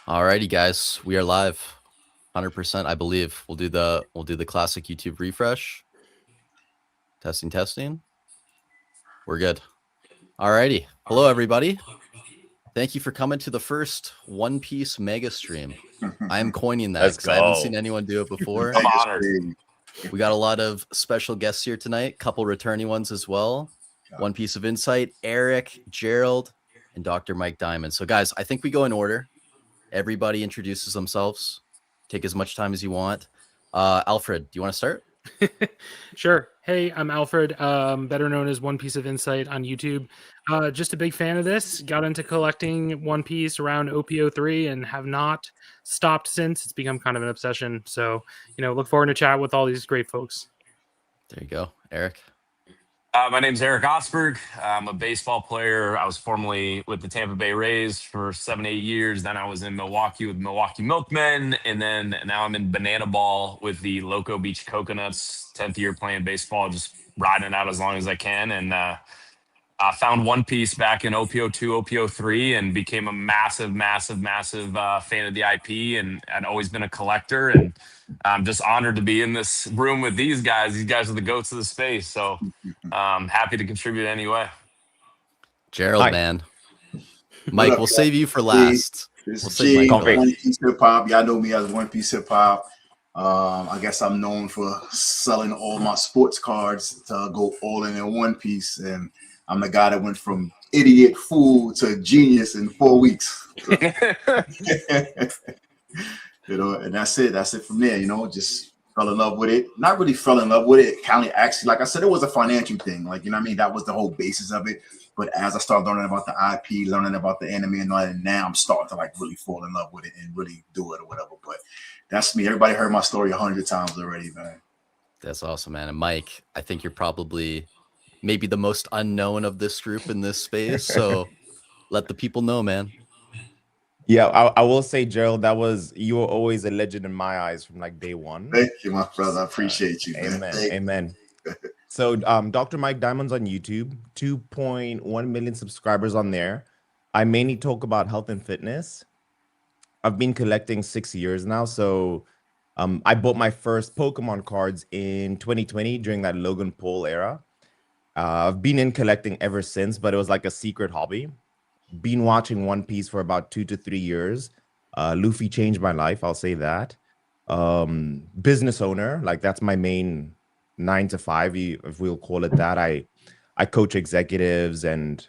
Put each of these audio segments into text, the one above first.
Alrighty, guys, we are live, 100%. I believe we'll do the classic YouTube refresh. Testing. We're good. Alrighty, hello everybody. Thank you for coming to the first One Piece mega stream. I am coining that because I haven't seen anyone do it before. I'm honored. We got a lot of special guests here tonight, couple returning ones as well. One Piece of Insight, Eric, Gerald, and Dr. Mike Diamond. So guys, I think we go in order. Everybody introduces themselves. Take as much time as you want. Alfred, do you want to start? Sure. Hey, I'm Alfred, better known as One Piece of Insight on YouTube. Just a big fan of this. Got into collecting One Piece around OP03 and have not stopped since. It's become kind of an obsession. So, look forward to chat with all these great folks. There you go. Eric? My name's Eric Osberg. I'm a baseball player. I was formerly with the Tampa Bay Rays for 7-8 years. Then I was in Milwaukee with Milwaukee Milkmen. And then now I'm in Banana Ball with the Loco Beach Coconuts. 10th year playing baseball, just riding it out as long as I can. And I found One Piece back in OP02, OP03, and became a massive fan of the IP. And I'd always been a collector. And I'm just honored to be in this room with these guys. These guys are the goats of the space. So happy to contribute anyway. Gerald, man. Mike, we'll save you for last. This is G, One Piece Hip Hop. Y'all know me as One Piece Hip Hop. I guess I'm known for selling all my sports cards to go all in One Piece. And I'm the guy that went from idiot, fool to genius in 4 weeks. So, and that's it. That's it from there. Just fell in love with it. Not really fell in love with it. Kind of actually, like I said, it was a financial thing. Like, that was the whole basis of it. But as I started learning about the IP, learning about the anime and all that, now I'm starting to like really fall in love with it and really do it or whatever. But that's me. Everybody heard my story 100 times already, man. That's awesome, man. And Mike, I think you're probably maybe the most unknown of this group in this space. So let the people know, man. Yeah, I will say, Gerald, you were always a legend in my eyes from like day one. Thank you, my brother. I appreciate you, man. Amen. So Dr. Mike Diamond's on YouTube, 2.1 million subscribers on there. I mainly talk about health and fitness. I've been collecting 6 years now. So I bought my first Pokemon cards in 2020 during that Logan Paul era. I've been in collecting ever since, but it was like a secret hobby. Been watching One Piece for about 2 to 3 years. Luffy changed my life, I'll say that. Business owner, like that's my main 9 to 5, if we'll call it that. I coach executives and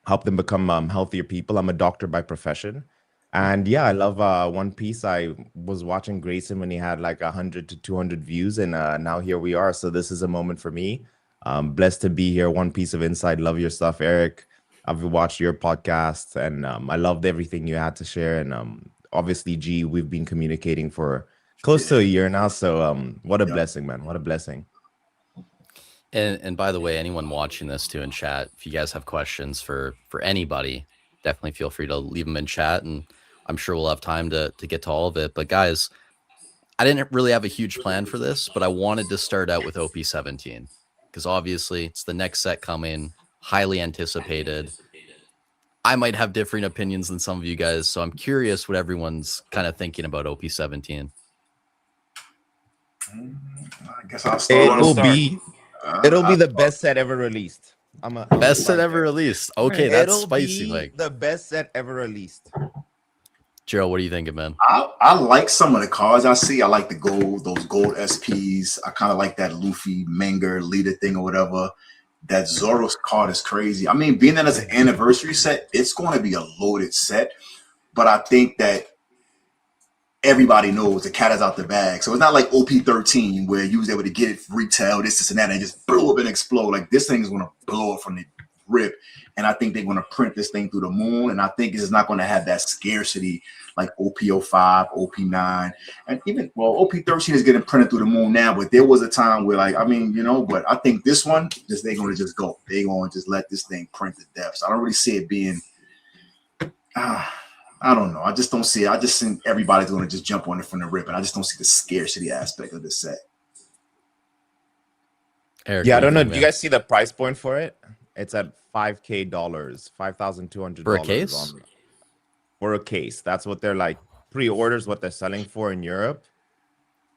help them become healthier people. I'm a doctor by profession. And yeah, I love One Piece. I was watching Grayson when he had like 100 to 200 views, and now here we are. So this is a moment for me. Blessed to be here. One Piece of Insight. Love your stuff, Eric. I've watched your podcast, and I loved everything you had to share. And obviously, G, we've been communicating for close to a year now. So what a blessing, man. What a blessing. And by the way, anyone watching this too in chat, if you guys have questions for anybody, definitely feel free to leave them in chat, and I'm sure we'll have time to get to all of it. But guys, I didn't really have a huge plan for this, but I wanted to start out with OP17 because obviously it's the next set coming, highly anticipated. I might have differing opinions than some of you guys, so I'm curious what everyone's kind of thinking about OP17. I guess I'll start. It'll be the best set ever released. Best set ever released. Okay, that's spicy, Mike. The best set ever released. Gerald, what are you thinking, man? I like some of the cards I see. I like those gold SPs. I kind of like that Luffy Menger leader thing or whatever. That Zoro's card is crazy. I mean, being that as an anniversary set, it's going to be a loaded set. But I think that everybody knows the cat is out the bag. So it's not like OP13 where you was able to get it retail, this and that, and just blow up and explode. Like this thing is going to blow up from the rip. And I think they're going to print this thing through the moon. And I think it's not going to have that scarcity like OP05, OP9. And even, OP13 is getting printed through the moon now. But there was a time where but I think this one, they're going to just go. They're going to just let this thing print to death. So I don't really see it being, I don't know. I just don't see it. I just think everybody's going to just jump on it from the rip. And I just don't see the scarcity aspect of this set. Eric, I don't know. Do you guys see the price point for it? It's at $5,000, $5,200 for a case. for a case. That's what they're like. Pre-orders what they're selling for in Europe.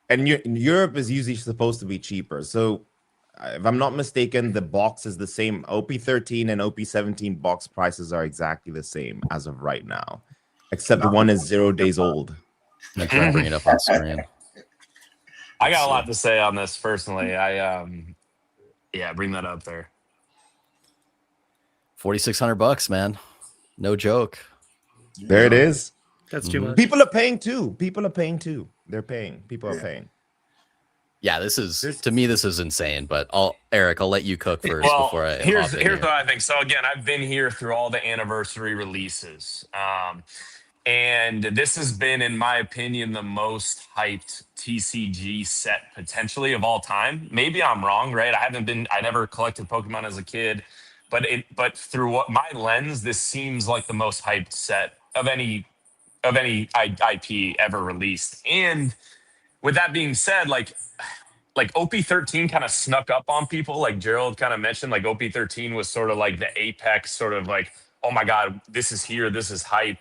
And Europe is usually supposed to be cheaper. So if I'm not mistaken, the box is the same. OP13 and OP17 box prices are exactly the same as of right now, except one is 0 days old. I'm trying to bring it up on screen. I got a lot to say on this personally. Yeah, bring that up there. $4,600, man. No joke. There it is. That's too much. People are paying too. People are paying too. They're paying. People are paying. Yeah, this is to me, this is insane. But Eric, I'll let you cook first Well, before I. Here's what I think. So again, I've been here through all the anniversary releases, and this has been, in my opinion, the most hyped TCG set potentially of all time. Maybe I'm wrong, right? I never collected Pokemon as a kid, but through what my lens, this seems like the most hyped set of any IP ever released. And with that being said, like OP13 kind of snuck up on people, like Gerald kind of mentioned. Like OP13 was sort of like the apex, sort of like, oh my God, this is here, this is hype.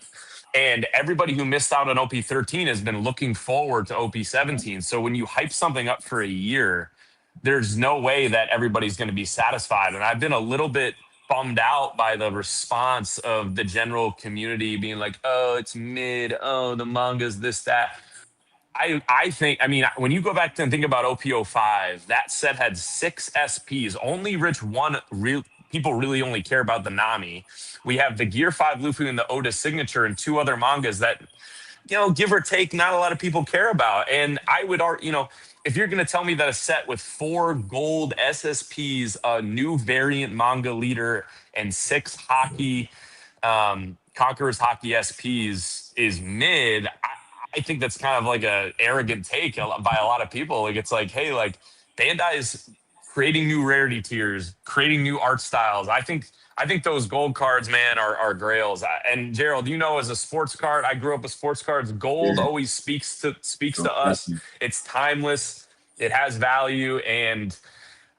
And everybody who missed out on OP13 has been looking forward to OP17. So when you hype something up for a year, there's no way that everybody's going to be satisfied. And I've been a little bit bummed out by the response of the general community being like, oh, it's mid, oh, the manga's this, that. I think, I mean, when you go back and think about OP05, that set had 6 SPs. Only people really only care about the Nami. We have the Gear 5 Luffy and the Oda signature and 2 other mangas that, give or take, not a lot of people care about. And I would argue, if you're going to tell me that a set with 4 gold SSPs, a new variant manga leader, and 6 hockey, Conqueror's Hockey SPs is mid, I think that's kind of like a arrogant take by a lot of people. Like, it's like, hey, like Bandai is creating new rarity tiers, creating new art styles. I think those gold cards, man, are grails. And Gerald, as a sports card, I grew up with sports cards. Gold always speaks to us. It's timeless. It has value, and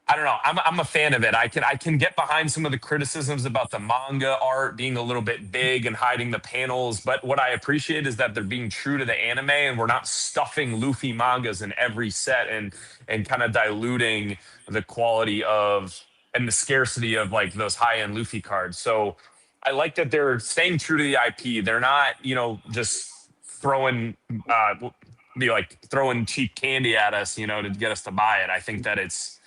I don't know. I'm a fan of it. I can get behind some of the criticisms about the manga art being a little bit big and hiding the panels, but what I appreciate is that they're being true to the anime, and we're not stuffing Luffy mangas in every set and kind of diluting the quality of and the scarcity of like those high-end Luffy cards. So I like that they're staying true to the IP. They're not, just throwing throwing cheap candy at us, to get us to buy it. I think that it's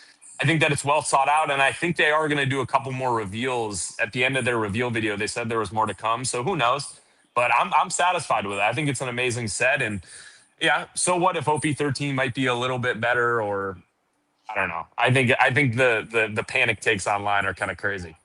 well thought out, and I think they are going to do a couple more reveals at the end of their reveal video. They said there was more to come, so who knows? But I'm satisfied with it. I think it's an amazing set, and yeah. So what if OP13 might be a little bit better, or I don't know. I think the panic takes online are kind of crazy.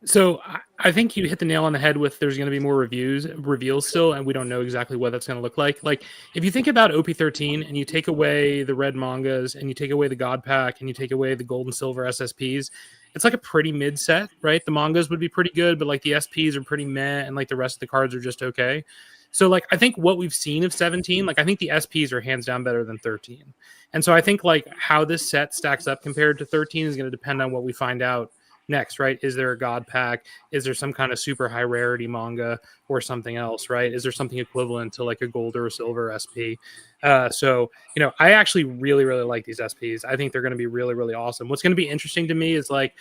So I think you hit the nail on the head with there's going to be more reveals still, and we don't know exactly what that's going to look like. Like, if you think about OP13 and you take away the red mangas and you take away the God Pack and you take away the gold and silver SSPs, it's like a pretty mid set, right? The mangas would be pretty good, but like the SPs are pretty meh, and like the rest of the cards are just okay. So like I think what we've seen of 17, like I think the SPs are hands down better than 13. And so I think like how this set stacks up compared to 13 is going to depend on what we find out next, right? Is there a God Pack? Is there some kind of super high rarity manga or something else, right? Is there something equivalent to like a gold or a silver SP? So, I actually really, really like these SPs. I think they're going to be really, really awesome. What's going to be interesting to me is like,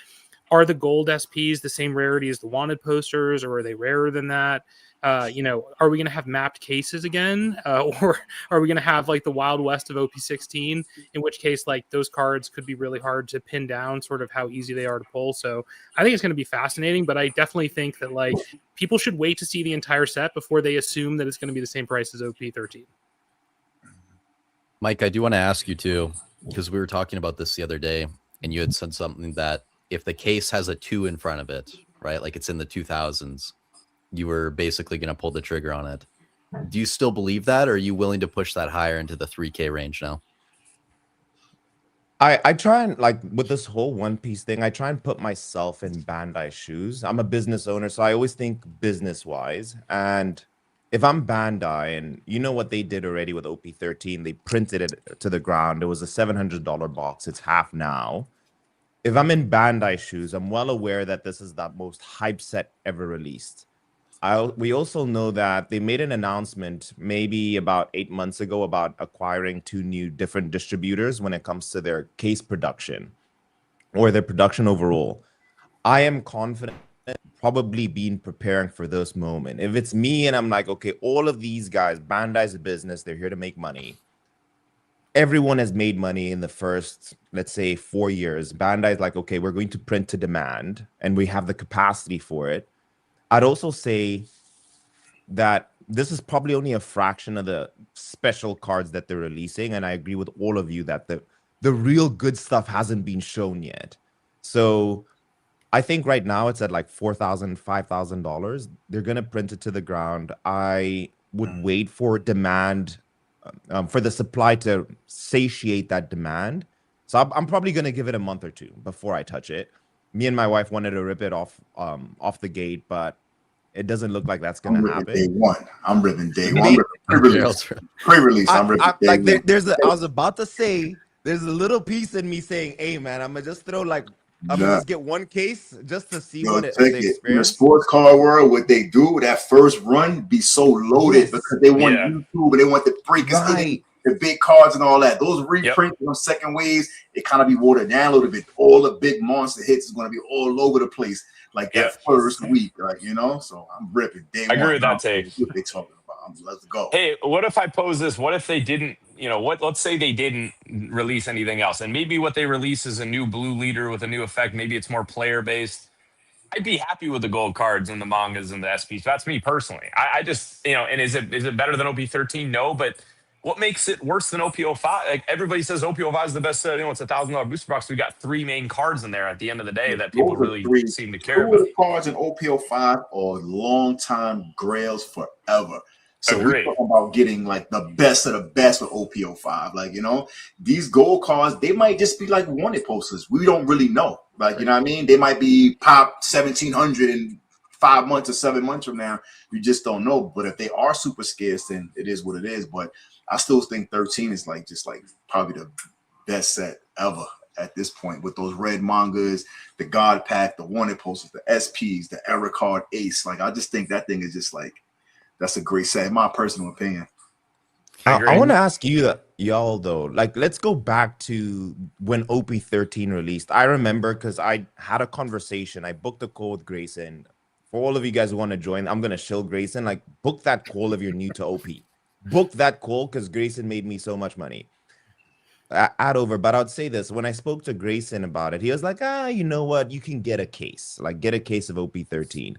are the gold SPs the same rarity as the wanted posters, or are they rarer than that? Are we going to have mapped cases again? Or are we going to have like the Wild West of OP16, in which case like those cards could be really hard to pin down sort of how easy they are to pull. So I think it's going to be fascinating, but I definitely think that like people should wait to see the entire set before they assume that it's going to be the same price as OP13. Mike, I do want to ask you too, because we were talking about this the other day and you had said something that if the case has a 2 in front of it, right? Like it's in the 2000s, you were basically going to pull the trigger on it. Do you still believe that, or are you willing to push that higher into the 3K range now? I try and, like, with this whole One Piece thing, I try and put myself in Bandai's shoes. I'm a business owner, so I always think business-wise. And if I'm Bandai, and you know what they did already with OP13, they printed it to the ground. It was a $700 box. It's half now. If I'm in Bandai shoes, I'm well aware that this is the most hype set ever released. We also know that they made an announcement maybe about 8 months ago about acquiring 2 new different distributors when it comes to their case production or their production overall. I am confident, probably been preparing for this moment. If it's me and I'm like, okay, all of these guys, Bandai's a business, they're here to make money. Everyone has made money in the first, let's say, 4 years. Bandai's like, okay, we're going to print to demand and we have the capacity for it. I'd also say that this is probably only a fraction of the special cards that they're releasing. And I agree with all of you that the real good stuff hasn't been shown yet. So I think right now it's at like $4,000, $5,000. They're gonna print it to the ground. I would wait for demand, for the supply to satiate that demand. So I'm probably gonna give it a month or two before I touch it. Me and my wife wanted to rip it off the gate, but it doesn't look like that's gonna happen. Day one. I'm ripping day one. Me- Pre-release. Pre-release. I'm ripping day like one. I was about to say there's a little piece in me saying, hey man, I'm gonna just throw like I'm gonna just get one case just to see what the In the experience. sports car world, what they do with that first run be so loaded because they want YouTube and they want the freakers hitting the big cards and all that. Those reprints and those second waves, it kind of be watered down a little bit. All the big monster hits is going to be all over the place like that first week, like, you know. So I'm ripping day one. I agree with that take. What they talking about? Let's go. Hey, what if I pose this? What if they didn't, let's say they didn't release anything else, and maybe what they release is a new blue leader with a new effect. Maybe it's more player based. I'd be happy with the gold cards and the mangas and the SPs. That's me personally. I just, and is it better than OP13? No, but what makes it worse than OP05? Like everybody says OP05 is the best, it's $1,000 booster box. We got 3 main cards in there at the end of the day that people really seem to care about. The cards in OP05 are long time grails forever. So we're talking about getting like the best of the best with OP05. Like, these gold cards, they might just be like wanted posters. We don't really know. Like, you know what I mean? They might be pop 1,700 in 5 months or 7 months from now. You just don't know. But if they are super scarce, then it is what it is. But I still think 13 is like just like probably the best set ever at this point with those red mangas, the God Pack, the wanted posters, the SPs, the error card ace. Like, I just think that thing is just like, that's a great set, in my personal opinion. I want to ask you, y'all, though, like, let's go back to when OP13 released. I remember because I had a conversation. I booked a call with Grayson. For all of you guys who want to join, I'm going to shill Grayson. Like, book that call if you're new to OP. Book that call because Grayson made me so much money. Add over, but I would say this. When I spoke to Grayson about it, he was like, you know what? You can get a case. Like, get a case of OP13.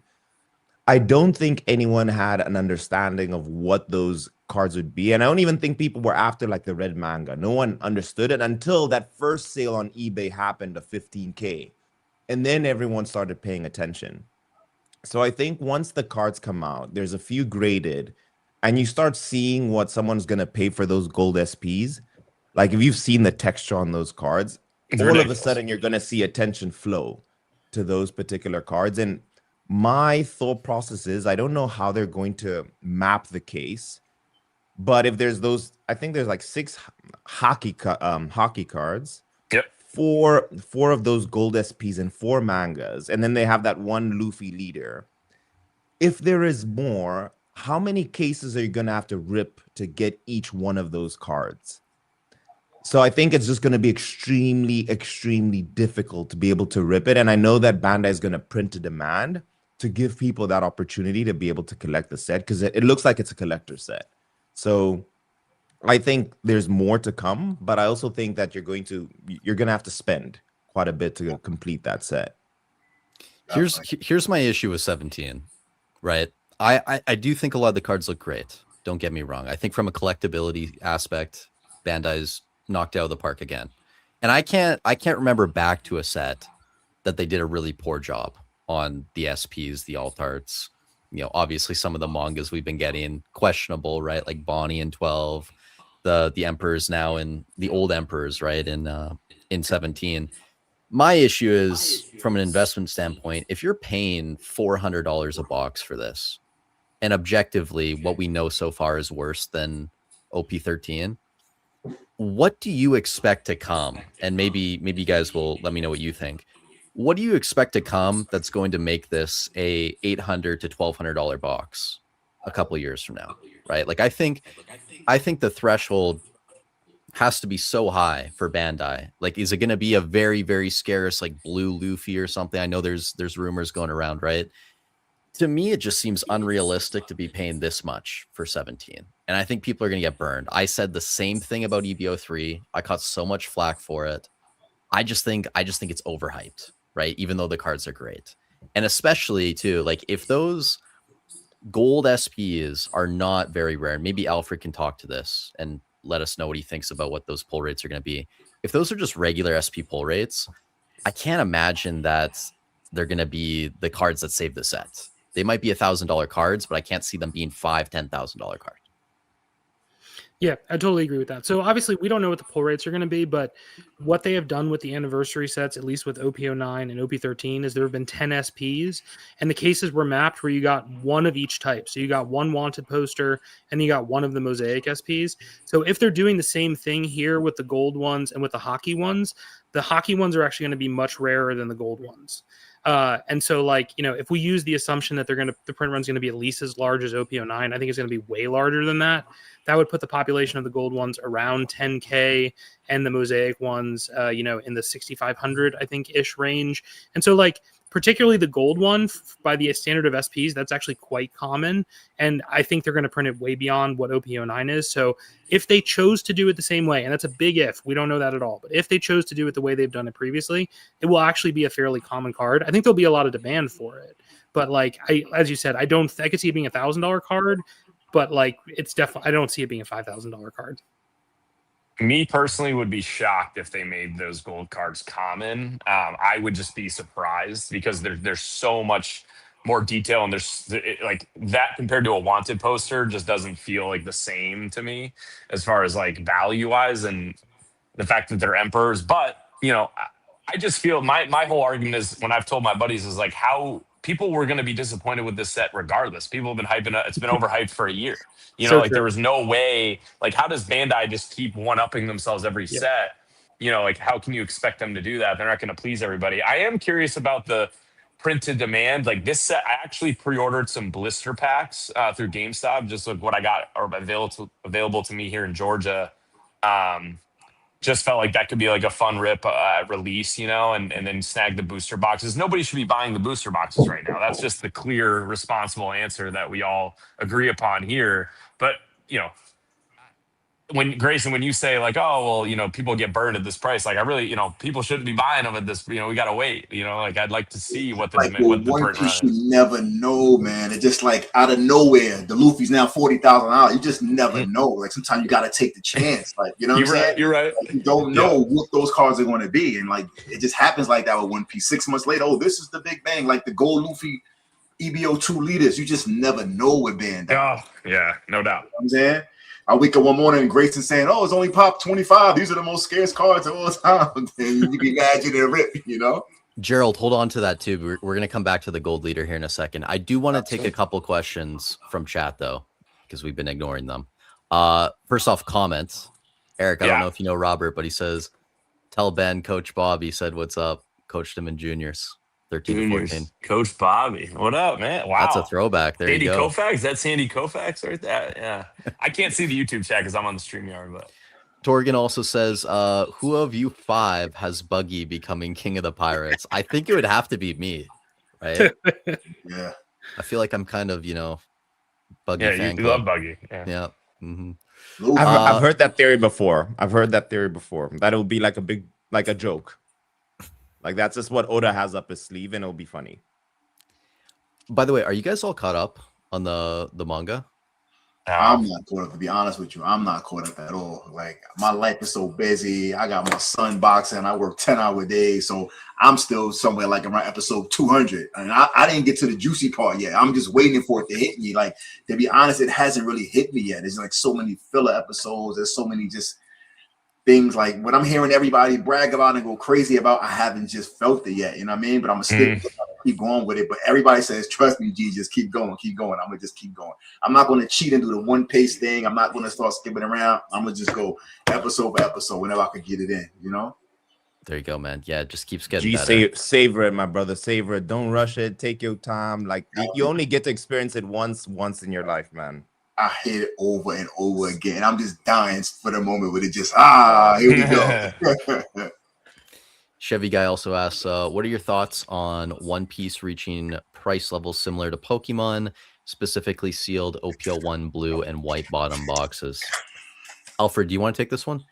I don't think anyone had an understanding of what those cards would be. And I don't even think people were after like the red manga. No one understood it until that first sale on eBay happened of 15K. And then everyone started paying attention. So I think once the cards come out, there's a few graded and you start seeing what someone's going to pay for those gold SPs. Like if you've seen the texture on those cards, all of a sudden you're going to see attention flow to those particular cards. And my thought process is I don't know how they're going to map the case, but if there's those, I think there's like 6 hockey cards. Yep. Four of those gold SPs and 4 mangas, and then they have that one Luffy leader. If there is more, how many cases are you gonna have to rip to get each one of those cards? So I think it's just going to be extremely, extremely difficult to be able to rip it. And I know that Bandai is going to print to demand to give people that opportunity to be able to collect the set because it looks like it's a collector set. So I think there's more to come, but I also think that you're going to have to spend quite a bit to complete that set. Here's my issue with 17, right? I do think a lot of the cards look great. Don't get me wrong. I think from a collectability aspect, Bandai's knocked out of the park again. And I can't remember back to a set that they did a really poor job on the SPs, the alt arts. Obviously some of the mangas we've been getting questionable, right? Like Bonnie in 12, the Emperors now in the old Emperors, right? In 17. My issue is from an investment standpoint, if you're paying $400 a box for this, and objectively what we know so far is worse than OP13, what do you expect to come? And maybe you guys will let me know what you think. what do you expect to come that's going to make this a $800 to $1,200 box a couple years from now, right? Like I think the threshold has to be so high for Bandai. Like, is it going to be a very, very scarce like blue Luffy or something? I know there's rumors going around, right? To me, it just seems unrealistic to be paying this much for 17. And I think people are going to get burned. I said the same thing about EBO3. I caught so much flack for it. I just think it's overhyped, right? Even though the cards are great. And especially too, like if those gold SPs are not very rare, maybe Alfred can talk to this and let us know what he thinks about what those pull rates are going to be. If those are just regular SP pull rates, I can't imagine that they're going to be the cards that save the set. They might be $1,000 cards, but I can't see them being $5,000, $10,000 cards. Yeah, I totally agree with that. So obviously we don't know what the pull rates are going to be, but what they have done with the anniversary sets, at least with OP09 and OP13, is there have been 10 SPs, and the cases were mapped where you got one of each type. So you got one wanted poster and you got one of the mosaic SPs. So if they're doing the same thing here with the gold ones and with the hockey ones are actually going to be much rarer than the gold ones. And so, like, you know, if we use the assumption that the print run's going to be at least as large as OP09, I think it's going to be way larger than that. That would put the population of the gold ones around 10K and the mosaic ones, you know, in the 6,500, I think, ish range. And so, like, particularly the gold one, by the standard of SPs, that's actually quite common. And I think they're going to print it way beyond what OP09 is. So if they chose to do it the same way, and that's a big if, we don't know that at all, but if they chose to do it the way they've done it previously, it will actually be a fairly common card. I think there'll be a lot of demand for it. But like, as you said, I could see it being $1,000 card, but like, it's definitely, I don't see it being a $5,000 card. Me personally would be shocked if they made those gold cards common. I would just be surprised because there's so much more detail, and like that compared to a wanted poster just doesn't feel like the same to me as far as like value wise, and the fact that they're emperors. But you know, I just feel my whole argument is, when I've told my buddies, is like how people were going to be disappointed with this set regardless. People have been hyping it. It's been overhyped for a year. You know, So like true. there was no way. Like, how does Bandai just keep one upping themselves every Yeah. set? You know, like how can you expect them to do that? They're not going to please everybody. I am curious about the print to demand. Like this set, I actually pre-ordered some blister packs through GameStop, just like what I got are available to me here in Georgia. Just felt like that could be like a fun rip release, you know, and then snag the booster boxes. Nobody should be buying the booster boxes right now. That's just the clear, responsible answer that we all agree upon here. But, you know, when Grayson, when you say like, oh, well, you know, people get burned at this price, like I really, you know, people shouldn't be buying them at this, you know, we got to wait, you know, like I'd like to see what Like with what the One print Piece, run you is. never know, man. It's just like out of nowhere, the Luffy's now $40,000. You just never know. Like sometimes you got to take the chance. Like, you know what I'm saying? You're right. Like, you don't know what those cards are going to be, and like it just happens like that with One Piece. 6 months later, oh, this is the big bang. Like the gold Luffy EBO2 leaders, you just never know with Bandai. Oh, yeah, no doubt. You know what I'm saying? I wake up one morning and Grayson saying, "Oh, it's only popped 25. These are the most scarce cards of all time." And you can imagine it rip, you know. Gerald, hold on to that too. We're going to come back to the gold leader here in a second. I do want to take a couple questions from chat though, because we've been ignoring them. First off, comments. Eric, I don't know if you know Robert, but he says, "Tell Ben, Coach Bobby said what's up. Coached him in juniors, 13 to 14." Coach Bobby, what up, man? Wow, that's a throwback. There Sandy you go. Koufax. That's Sandy Koufax right there. Yeah, I can't see the YouTube chat because I'm on the StreamYard, but. Torgan also says, who of you 5 has Buggy becoming king of the pirates? I think it would have to be me, right? Yeah. I feel like I'm kind of, you know, Buggy fan. fan You love Buggy. Yeah. Mm-hmm. I've heard that theory before. That it'll be like a joke. Like that's just what Oda has up his sleeve, and it'll be funny. By the way, are you guys all caught up on the manga? I'm not caught up, to be honest with you. I'm not caught up at all. Like my life is so busy. I got my son boxing. I work 10-hour days, so I'm still somewhere like around episode 200, and I didn't get to the juicy part yet. I'm just waiting for it to hit me. Like, to be honest, it hasn't really hit me yet. There's like so many filler episodes. There's so many just things like what I'm hearing everybody brag about and go crazy about. I haven't just felt it yet. You know what I mean? But I'm gonna keep going with it. But everybody says, trust me, G, just keep going, keep going. I'm gonna just keep going. I'm not gonna cheat and do the one pace thing. I'm not gonna start skipping around. I'm gonna just go episode by episode whenever I can get it in, you know. There you go, man. Yeah, it just keeps getting G, better. savor it, my brother. Savor it. Don't rush it. Take your time. Like you only get to experience it once in your life, man. I hit it over and over again. I'm just dying for the moment where it just here we go. Chevy Guy also asks, what are your thoughts on One Piece reaching price levels similar to Pokemon, specifically sealed OPL1 blue and white bottom boxes? Alfred, do you want to take this one?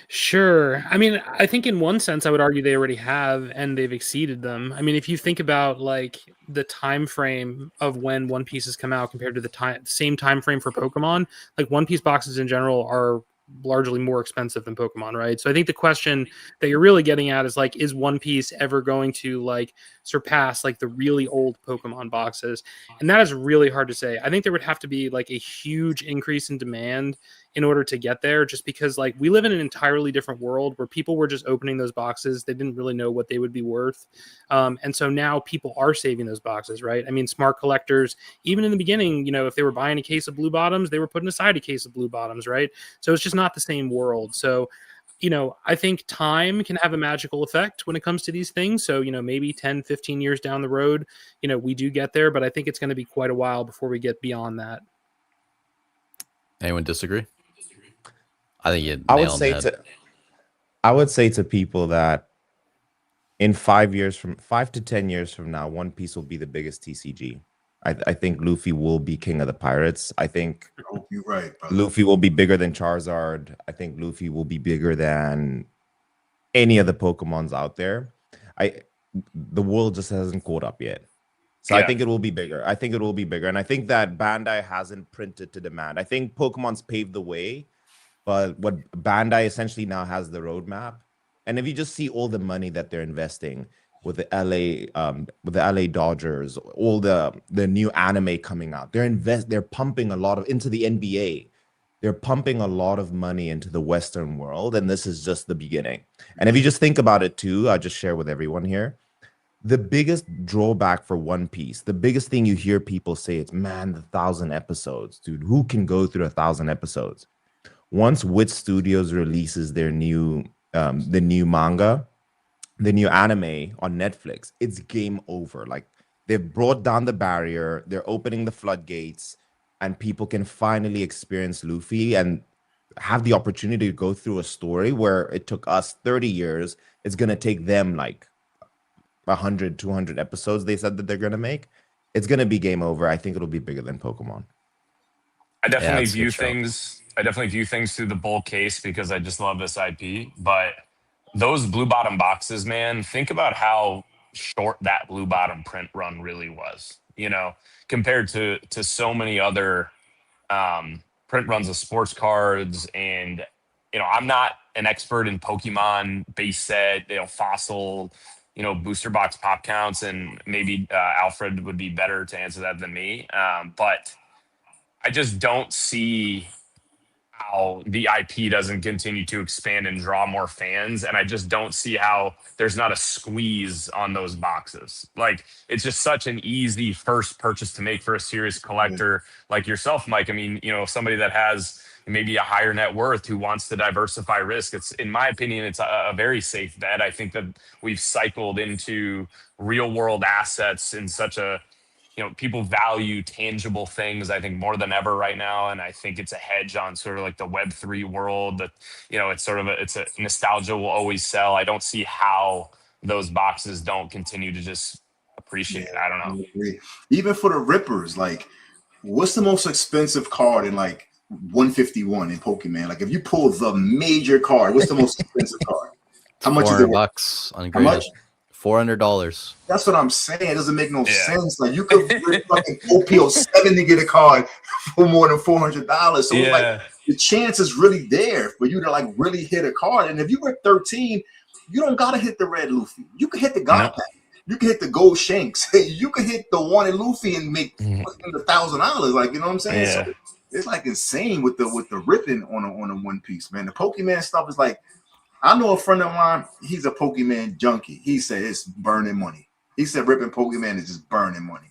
Sure. I mean, I think in one sense, I would argue they already have, and they've exceeded them. I mean, if you think about like the time frame of when One Piece has come out compared to the same time frame for Pokemon, like One Piece boxes in general are largely more expensive than Pokemon, right? So I think the question that you're really getting at is like, is One Piece ever going to like surpass like the really old Pokemon boxes? And that is really hard to say. I think there would have to be like a huge increase in demand in order to get there, just because like we live in an entirely different world where people were just opening those boxes. They didn't really know what they would be worth. And so now people are saving those boxes, right? I mean, smart collectors, even in the beginning, you know, if they were buying a case of blue bottoms, they were putting aside a case of blue bottoms, right? So it's just not the same world. So, you know, I think time can have a magical effect when it comes to these things. So, you know, maybe 10, 15 years down the road, you know, we do get there, but I think it's going to be quite a while before we get beyond that. Anyone disagree? I think you I nailed it. I would say to people that in 5 to 10 years from now, One Piece will be the biggest TCG. I think Luffy will be king of the pirates. I think You're right, brother. Luffy will be bigger than Charizard. I think Luffy will be bigger than any of the Pokemons out there. The world just hasn't caught up yet. So I think it will be bigger. I think it will be bigger. And I think that Bandai hasn't printed to demand. I think Pokemon's paved the way, but what Bandai essentially now has the roadmap. And if you just see all the money that they're investing with the LA Dodgers, all the new anime coming out, they're pumping a lot into the NBA. They're pumping a lot of money into the Western world, and this is just the beginning. And if you just think about it too, I'll just share with everyone here. The biggest drawback for One Piece, the biggest thing you hear people say, it's man, the 1,000 episodes, dude. Who can go through 1,000 episodes? Once Wit Studios releases their new the new manga, the new anime on Netflix, it's game over. Like they've brought down the barrier, they're opening the floodgates, and people can finally experience Luffy and have the opportunity to go through a story where it took us 30 years. It's going to take them like 100, 200 episodes they said that they're going to make. It's going to be game over. I think it'll be bigger than Pokemon. I definitely view things through the bull case because I just love this IP. But those blue bottom boxes, man, think about how short that blue bottom print run really was, you know, compared to so many other print runs of sports cards. And, you know, I'm not an expert in Pokemon base set, you know, fossil, you know, booster box pop counts, and maybe Alfred would be better to answer that than me. But I just don't see how the IP doesn't continue to expand and draw more fans. And I just don't see how there's not a squeeze on those boxes. Like, it's just such an easy first purchase to make for a serious collector like yourself, Mike. I mean, you know, somebody that has maybe a higher net worth who wants to diversify risk. It's, in my opinion, it's a very safe bet. I think that we've cycled into real world assets in such a, you know, people value tangible things, I think, more than ever right now. And I think it's a hedge on sort of like the Web3 world that, you know, it's sort of it's a nostalgia will always sell. I don't see how those boxes don't continue to just appreciate. I don't know. I agree. Even for the Rippers, like, what's the most expensive card in like 151 in Pokemon? Like, if you pull the major card, what's the most expensive card? How much is it? $400 on graded. $400. That's what I'm saying. It doesn't make no sense. Like, you could rip fucking OPO 7 to get a card for more than $400. So it's like the chance is really there for you to like really hit a card. And if you were 13, you don't gotta hit the red Luffy. You can hit the God Pack. You can hit the gold Shanks. You can hit the one in Luffy and make $1,000. Like, you know what I'm saying? Yeah. So it's like insane with the ripping on a One Piece, man. The Pokemon stuff is like, I know a friend of mine, he's a Pokemon junkie. He said it's burning money. He said ripping Pokemon is just burning money.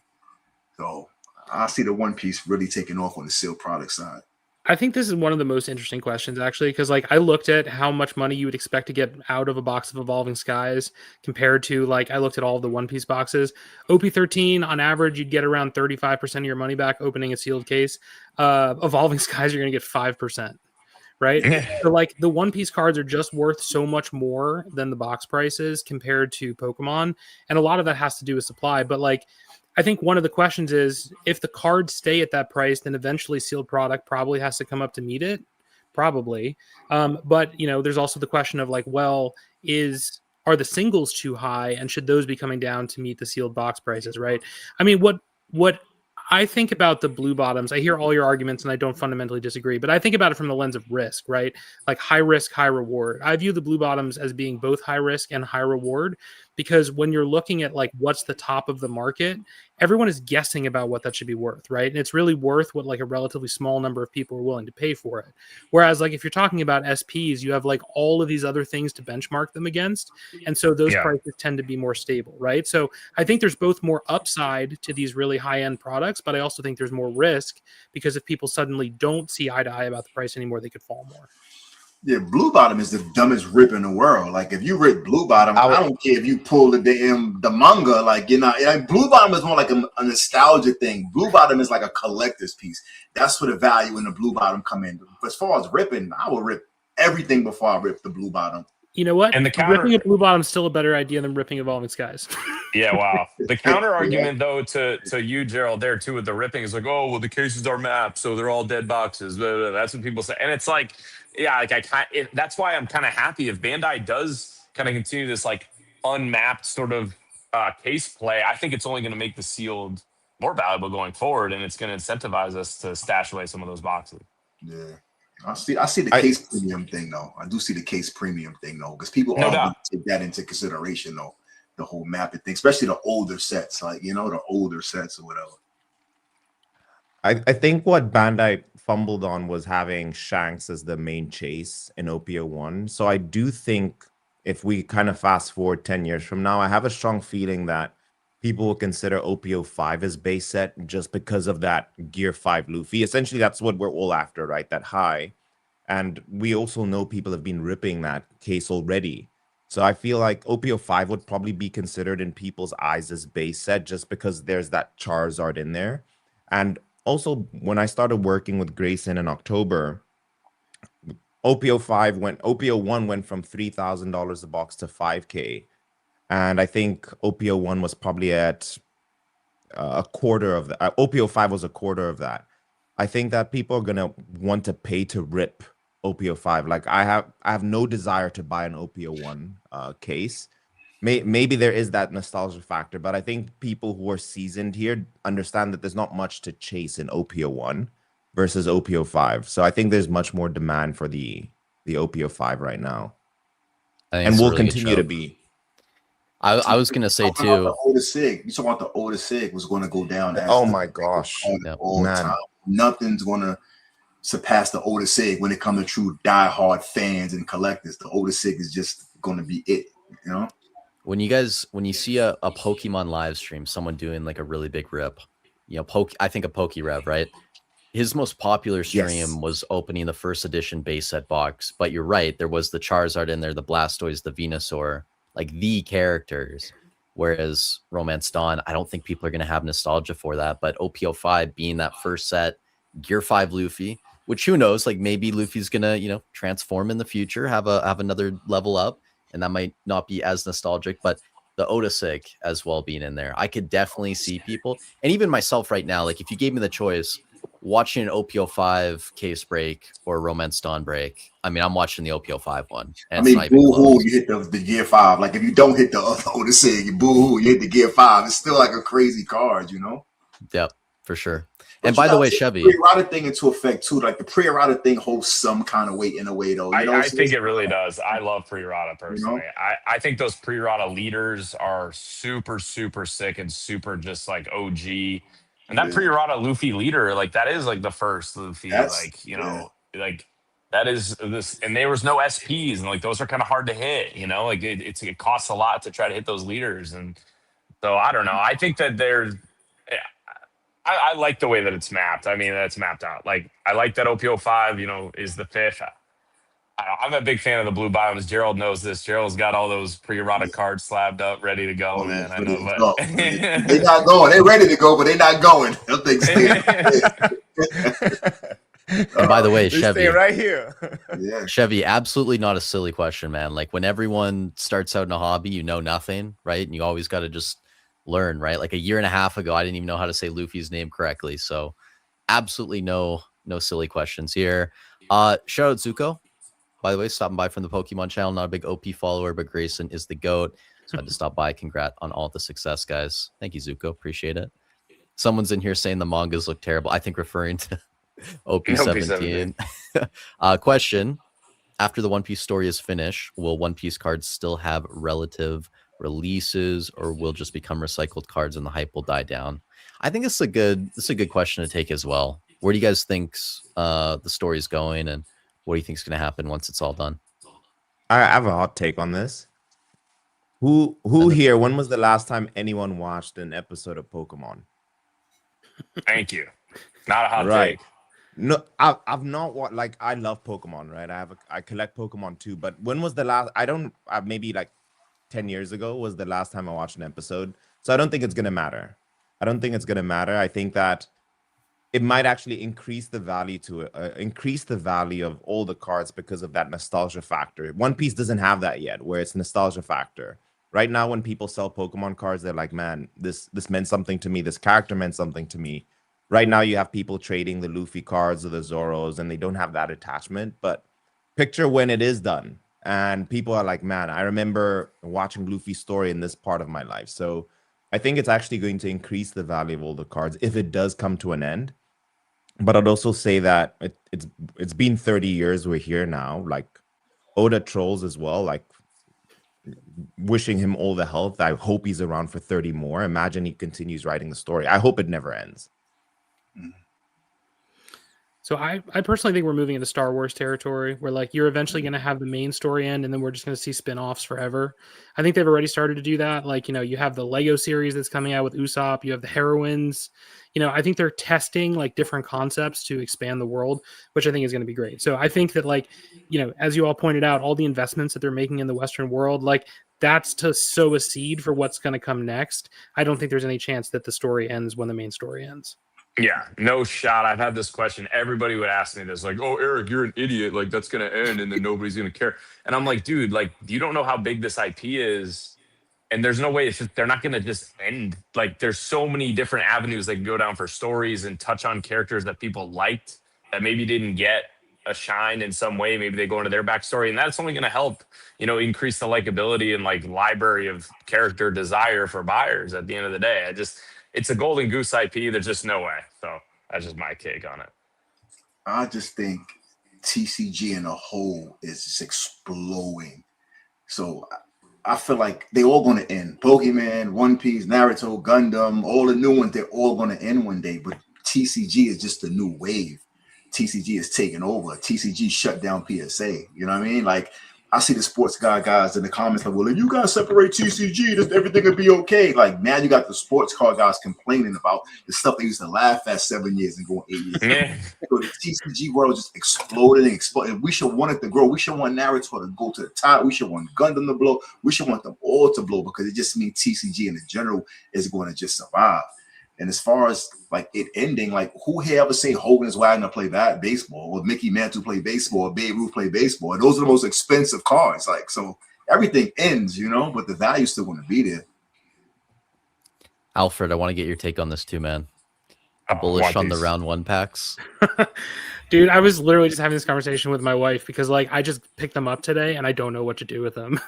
So I see the One Piece really taking off on the sealed product side. I think this is one of the most interesting questions, actually, because like I looked at how much money you would expect to get out of a box of Evolving Skies compared to like I looked at all of the One Piece boxes. OP13 on average, you'd get around 35% of your money back opening a sealed case. Evolving Skies, you're gonna get 5%. Right. So like the One Piece cards are just worth so much more than the box prices compared to Pokemon. And a lot of that has to do with supply. But like I think one of the questions is if the cards stay at that price, then eventually sealed product probably has to come up to meet it. Probably. But you know, there's also the question of like, well, are the singles too high and should those be coming down to meet the sealed box prices, right? I mean, what I think about the blue bottoms, I hear all your arguments and I don't fundamentally disagree, but I think about it from the lens of risk, right? Like high risk, high reward. I view the blue bottoms as being both high risk and high reward because when you're looking at like what's the top of the market, everyone is guessing about what that should be worth, right? And it's really worth what like a relatively small number of people are willing to pay for it. Whereas like if you're talking about SPs, you have like all of these other things to benchmark them against. And so those Yeah. prices tend to be more stable, right? So I think there's both more upside to these really high-end products, but I also think there's more risk because if people suddenly don't see eye to eye about the price anymore, they could fall more. Yeah, Blue Bottom is the dumbest rip in the world. Like if you rip Blue Bottom, I don't care if you pull the manga. Like like Blue Bottom is more like a nostalgia thing. Blue Bottom is like a collector's piece. That's where the value in the Blue Bottom come in. But as far as ripping, I will rip everything before I rip the Blue Bottom. You know what? And the counter, ripping a blue bottom is still a better idea than ripping Evolving Skies. yeah, wow. The counter argument, though, to you, Gerald, there too with the ripping is like, oh, well, the cases are mapped, so they're all dead boxes. Blah, blah, blah. That's what people say, and it's like, yeah, like that's why I'm kind of happy if Bandai does kind of continue this like unmapped sort of case play. I think it's only going to make the sealed more valuable going forward, and it's going to incentivize us to stash away some of those boxes. Yeah. I see the case premium thing though. I do see the case premium thing though, because people No are doubt. going to take that into consideration though. The whole mapping thing, especially the older sets, like the older sets or whatever. I think what Bandai fumbled on was having Shanks as the main chase in OPO1. So I do think if we kind of fast forward 10 years from now, I have a strong feeling that people will consider OPO5 as base set just because of that Gear 5 Luffy. Essentially, that's what we're all after, right? That high. And we also know people have been ripping that case already. So I feel like OPO5 would probably be considered in people's eyes as base set just because there's that Charizard in there. And also, when I started working with Grayson in October, OPO1 went from $3,000 a box to $5K. And I think OPO1 was probably at a quarter of that. OPO5 was a quarter of that. I think that people are gonna want to pay to rip OPO5. Like I have no desire to buy an OPO1 case. Maybe there is that nostalgia factor, but I think people who are seasoned here understand that there's not much to chase in OPO1 versus OPO5. So I think there's much more demand for the OPO5 right now, and will continue to be. I was gonna say too. The older Sig. You talking about the older Sig was going to go down. Oh my gosh! All time. Nothing's going to surpass the older Sig when it comes to true diehard fans and collectors. The older Sig is just going to be it. When you see a Pokemon live stream, someone doing like a really big rip, I think a PokeRev, right? His most popular stream was opening the first edition base set box. But you're right, there was the Charizard in there, the Blastoise, the Venusaur, like the characters. Whereas Romance Dawn, I don't think people are going to have nostalgia for that. But OPO5 being that first set, Gear 5 Luffy, which who knows, like maybe Luffy's going to, transform in the future, have another level up. And that might not be as nostalgic, but the Odasig as well being in there, I could definitely see people, and even myself right now, like if you gave me the choice, watching an OPO5 case break or Romance Dawn break, I mean, I'm watching the OPO5 one. I mean, boo-hoo, you hit the Gear 5. Like if you don't hit the other Odasig, you boo-hoo, you hit the Gear 5. It's still like a crazy card, Yep, for sure. But and by the way, Chevy, the pre-errata thing into effect too. Like the pre-errata thing holds some kind of weight in a way, though. I think it really does. I love pre-errata personally. I think those pre-errata leaders are super, super sick and super just like OG. And that pre-errata Luffy leader, like that is like the first Luffy, like that is this. And there was no SPs, and like those are kind of hard to hit. Like it costs a lot to try to hit those leaders, and so I don't know. I think that there's. I like the way that it's mapped. I mean, that's mapped out. Like, I like that OPO5, is the fish. I'm a big fan of the blue bottoms. Gerald knows this. Gerald's got all those pre-erotic cards slabbed up, ready to go, Oh yeah, man. I ready know, to but go. They not going. They ready to go, but they not going. Them things stay. And by the way, They Chevy, stay right here. Yeah. Chevy, absolutely not a silly question, man. Like when everyone starts out in a hobby, you know nothing, right? And you always got to just learn, right? Like a year and a half ago, I didn't even know how to say Luffy's name correctly. So absolutely no silly questions here. Shout out Zuko, by the way, stopping by from the Pokemon channel. Not a big OP follower, but Grayson is the GOAT. So I had to stop by. Congrats on all the success, guys. Thank you, Zuko. Appreciate it. Someone's in here saying the mangas look terrible. I think referring to OP17. Question. After the One Piece story is finished, will One Piece cards still have relative releases, or will just become recycled cards and the hype will die down? I think it's a good question to take as well. Where do you guys think the story is going, and what do you think is going to happen once it's all done? I have a hot take on this. Who here? When was the last time anyone watched an episode of Pokemon? Thank you. Not a hot Right. take. No, I've not watched. Like, I love Pokemon, right? I collect Pokemon too. But when was the last? I don't. Maybe like 10 years ago was the last time I watched an episode. So I don't think it's gonna matter. I don't think it's gonna matter. I think that it might actually increase the value increase the value of all the cards because of that nostalgia factor. One Piece doesn't have that yet, where it's nostalgia factor. Right now, when people sell Pokemon cards, they're like, man, this meant something to me. This character meant something to me. Right now, you have people trading the Luffy cards or the Zoros, and they don't have that attachment. But picture when it is done, and people are like, man, I remember watching Luffy's story in this part of my life. So I think it's actually going to increase the value of all the cards if it does come to an end. But I'd also say that it's been 30 years. We're here now. Like, Oda trolls as well. Like, wishing him all the health. I hope he's around for 30 more. Imagine he continues writing the story. I hope it never ends. So I personally think we're moving into Star Wars territory where like you're eventually going to have the main story end and then we're just going to see spin-offs forever. I think they've already started to do that. Like, you have the Lego series that's coming out with Usopp, you have the heroines. I think they're testing like different concepts to expand the world, which I think is going to be great. So I think that like, as you all pointed out, all the investments that they're making in the Western world, like that's to sow a seed for what's going to come next. I don't think there's any chance that the story ends when the main story ends. Yeah, no shot. I've had this question. Everybody would ask me this, like, "Oh, Eric, you're an idiot. Like, that's gonna end, and then nobody's gonna care." And I'm like, dude, like, you don't know how big this IP is, and there's no way. They're not gonna just end. Like, there's so many different avenues they can go down for stories and touch on characters that people liked that maybe didn't get a shine in some way. Maybe they go into their backstory, and that's only gonna help, increase the likability and like library of character desire for buyers. At the end of the day, it's a golden goose IP. There's just no way. So that's just my take on it. I just think TCG in a whole is just exploding. So I feel like they all going to end. Pokemon, One Piece, Naruto, Gundam, all the new ones, they're all going to end one day. But TCG is just a new wave. TCG is taking over. TCG shut down PSA. You know what I mean? Like, I see the sports guys in the comments like, well, if you guys separate TCG, everything will be okay. Like, now you got the sports car guys complaining about the stuff they used to laugh at 7 years and go 8 years. Yeah. So the TCG world just exploded and exploded. We should want it to grow. We should want Naruto to go to the top. We should want Gundam to blow. We should want them all to blow because it just means TCG in general is going to just survive. And as far as like it ending, like who here ever seen Hogan's Wagner play that baseball, or Mickey Mantle play baseball, or Babe Ruth play baseball? And those are the most expensive cards. Like, so everything ends, but the value's still going to be there. Alfred, I want to get your take on this too, man. Bullish on the round 1 packs. Dude, I was literally just having this conversation with my wife because like I just picked them up today and I don't know what to do with them.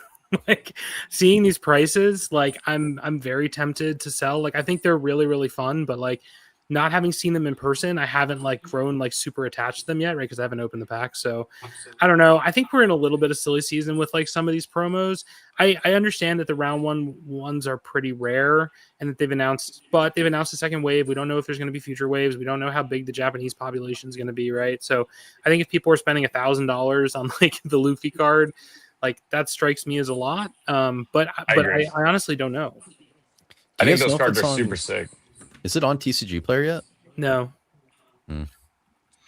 Like seeing these prices, like I'm very tempted to sell. Like I think they're really, really fun, but like not having seen them in person, I haven't like grown like super attached to them yet, right? Because I haven't opened the pack. So I don't know. I think we're in a little bit of silly season with like some of these promos. I understand that the round 1 ones are pretty rare and that they've announced a second wave. We don't know if there's going to be future waves. We don't know how big the Japanese population is going to be, right? So I think if people are spending $1,000 on like the Luffy card, like that strikes me as a lot. But I honestly don't know. I think those cards are super sick. Is it on TCG Player yet? No.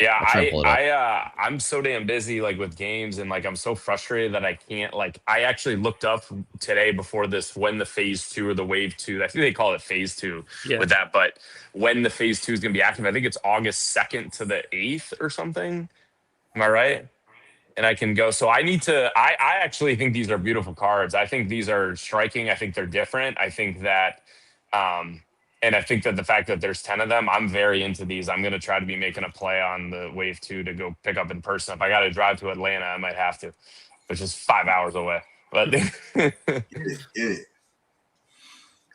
Yeah, I'll try and pull it up. I'm so damn busy like with games and like I'm so frustrated that I can't like I actually looked up today before this when the phase 2 or the wave 2, I think they call it phase 2 Yeah. with that, but when the phase 2 is going to be active, I think it's August 2nd to the 8th or something. Am I right? And I can go. So I need to. I actually think these are beautiful cards. I think these are striking. I think they're different. I think that, and I think that the fact that there's 10 of them, I'm very into these. I'm going to try to be making a play on the wave 2 to go pick up in person. If I got to drive to Atlanta, I might have to, which is 5 hours away. But Get it.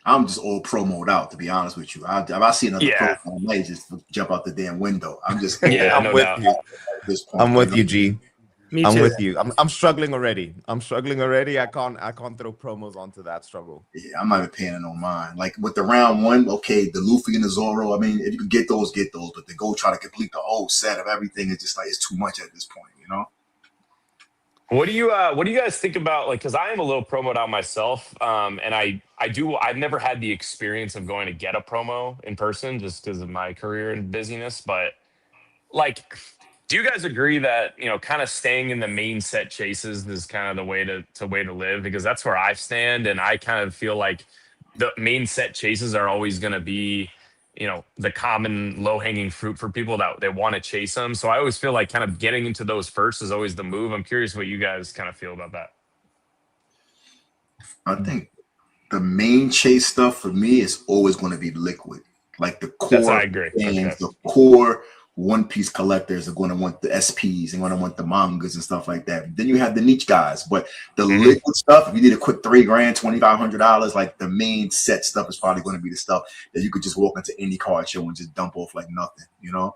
I'm just all promoed out, to be honest with you. If I see another Yeah. promo, I might just jump out the damn window. I'm just Yeah, I'm no with doubt. you. at this point. I'm with you, G. Me I'm too. with you. I'm struggling already. I can't throw promos onto that struggle. Yeah, I'm not even paying no mind. Like with the round 1, okay, the Luffy and the Zoro. I mean, if you could get those, get those. But to go try to complete the whole set of everything, it's just like it's too much at this point, you know. What do you guys think about like because I am a little promoed out myself, and I've never had the experience of going to get a promo in person just because of my career and busyness, but like do you guys agree that kind of staying in the main set chases is kind of the way to live? Because that's where I stand, and I kind of feel like the main set chases are always going to be the common low hanging fruit for people that they want to chase them. So I always feel like kind of getting into those first is always the move. I'm curious what you guys kind of feel about that. I think the main chase stuff for me is always going to be liquid. Like the core I agree. fans, Okay. the core One Piece collectors are going to want the SPs and going to want the mangas and stuff like that. Then you have the niche guys, but the liquid stuff, if you need a quick $3,000, $2,500, like the main set stuff is probably going to be the stuff that you could just walk into any card show and just dump off like nothing, you know?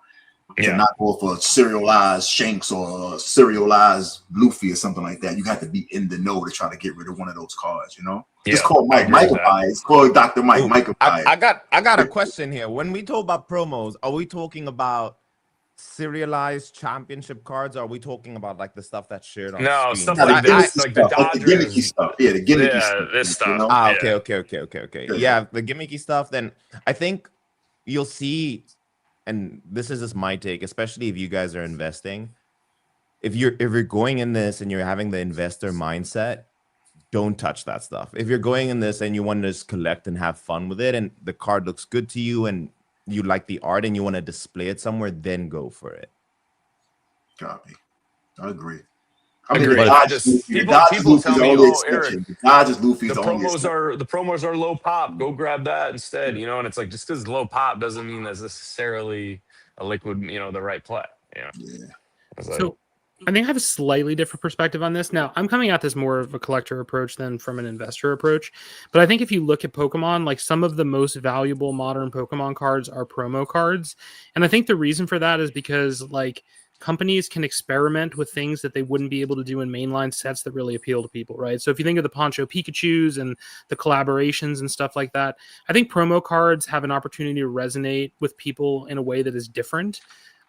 To Yeah. not go for serialized Shanks or serialized Luffy or something like that. You have to be in the know to try to get rid of one of those cards, you know? Yeah, It's called I Mike. agree Mike with will that. buy it. It's called Dr. Mike. Ooh, Mike will buy it. I got a question here. When we talk about promos, are we talking about serialized championship cards? Or are we talking about like the stuff that's shared on No, screen? stuff Yeah, like the this, gimmicky like the stuff, like the Dodgers. gimmicky stuff. Yeah, the gimmicky Yeah, stuff. this You stuff. know? Yeah. Okay. Yeah, the gimmicky stuff. Then I think you'll see, and this is just my take, especially if you guys are investing. If you're going in this and you're having the investor mindset, don't touch that stuff. If you're going in this and you want to just collect and have fun with it, and the card looks good to you, and you like the art and you want to display it somewhere, then go for it. Copy. I agree. I mean, Agreed. the I Dodgers, just the people Dodgers tell Luffy's the me, only "Oh, Eric, exception. The Dodgers Luffy's the the only promos exception. are low pop. Go grab that instead." And it's like just because it's low pop doesn't mean that's necessarily a liquid, the right play. Yeah. It's like, So I think I have a slightly different perspective on this. Now, I'm coming at this more of a collector approach than from an investor approach. But I think if you look at Pokemon, like some of the most valuable modern Pokemon cards are promo cards. And I think the reason for that is because like companies can experiment with things that they wouldn't be able to do in mainline sets that really appeal to people, right? So if you think of the Poncho Pikachus and the collaborations and stuff like that, I think promo cards have an opportunity to resonate with people in a way that is different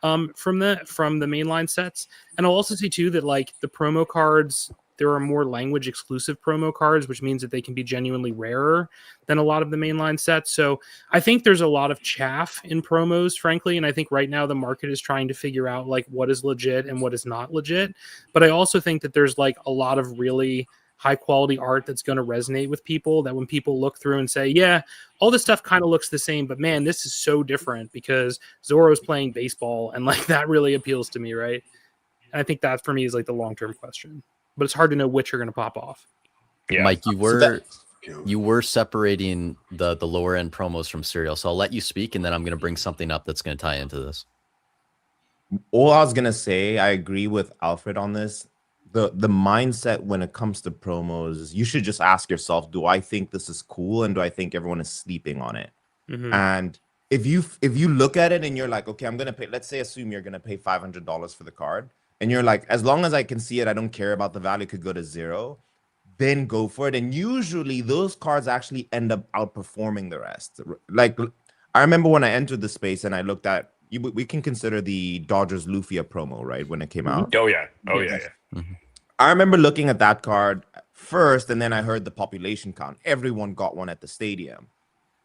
from the mainline sets. And I'll also say too that like the promo cards, there are more language exclusive promo cards, which means that they can be genuinely rarer than a lot of the mainline sets. So I think there's a lot of chaff in promos, frankly. And I think right now the market is trying to figure out like what is legit and what is not legit. But I also think that there's like a lot of really high quality art that's going to resonate with people, that when people look through and say, yeah, all this stuff kind of looks the same, but man, this is so different because Zoro's playing baseball, and like that really appeals to me, right? And I think that for me is like the long-term question, but it's hard to know which are going to pop off. yeah. Mike, you were separating the lower end promos from serial, so I'll let you speak, and then I'm going to bring something up that's going to tie into this. All I was gonna say, I agree with Alfred on this. The mindset when it comes to promos is you should just ask yourself, do I think this is cool, and do I think everyone is sleeping on it? Mm-hmm. And if you look at it and you're like, okay, I'm gonna pay, let's say assume you're gonna pay $500 for the card, and you're like, as long as I can see it, I don't care about the value, could go to zero, then go for it. And usually those cards actually end up outperforming the rest. Like I remember when I entered the space and I looked at, we can consider the Dodgers Luffy promo, right, when it came out. oh yeah. Mm-hmm. I remember looking at that card first, and then I heard the population count. Everyone got one at the stadium.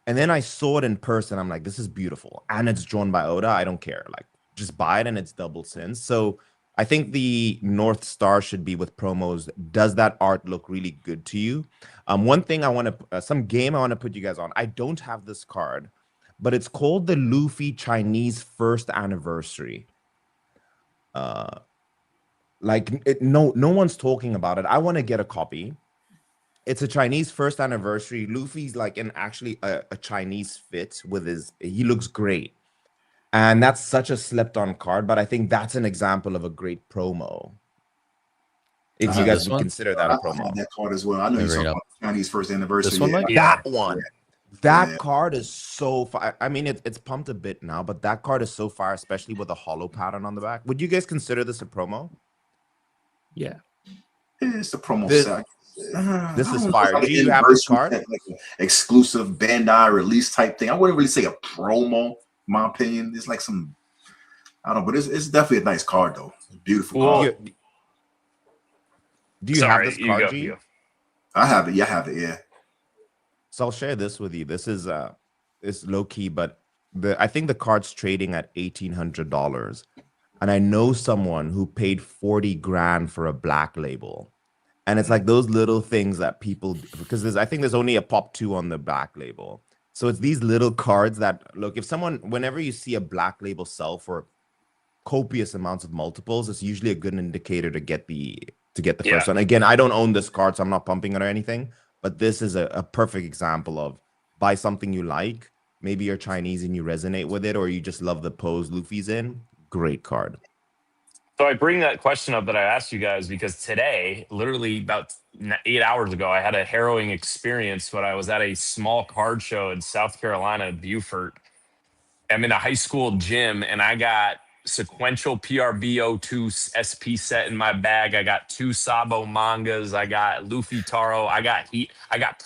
And then I saw it in person. I'm like, this is beautiful. And it's drawn by Oda. I don't care. Like, just buy it and it's double sense. So I think the North Star should be with promos. Does that art look really good to you? One thing I want to, some game I want to put you guys on. I don't have this card, but it's called the Luffy Chinese First Anniversary. No one's talking about it. I want to get a copy. It's a Chinese first anniversary. Luffy's like in actually a Chinese fit with he looks great. And that's such a slept on card, but I think that's an example of a great promo. If you guys would consider that a promo. I have that card as well. I know you're talking about Chinese first anniversary. This one, Mike? That one. That card is so fire. I mean, it's pumped a bit now, but that card is so fire, especially with a hollow pattern on the back. Would you guys consider this a promo? Yeah. It's a promo set. This is fire. Do you have this card? Like an exclusive Bandai release type thing. I wouldn't really say a promo, in my opinion. It's like some, I don't know, but it's definitely a nice card though. It's a beautiful card. Do you have this card, G? I have it. Yeah, I have it. Yeah. So I'll share this with you. This is it's low key, but I think the card's trading at $1,800, and I know someone who paid 40 grand for a black label. And it's like those little things that people, because I think there's only a pop 2 on the black label. So it's these little cards that, look, if someone, whenever you see a black label sell for copious amounts of multiples, it's usually a good indicator to get the first one. Again, I don't own this card, so I'm not pumping it or anything, but this is a perfect example of buy something you like. Maybe you're Chinese and you resonate with it, or you just love the pose Luffy's in. Great card. So I bring that question up that I asked you guys because today, literally about 8 hours ago, I had a harrowing experience when I was at a small card show in South Carolina, Beaufort. I'm in a high school gym, and I got sequential PRBO2 SP set in my bag. I got 2 Sabo mangas. I got Luffy Taro. I got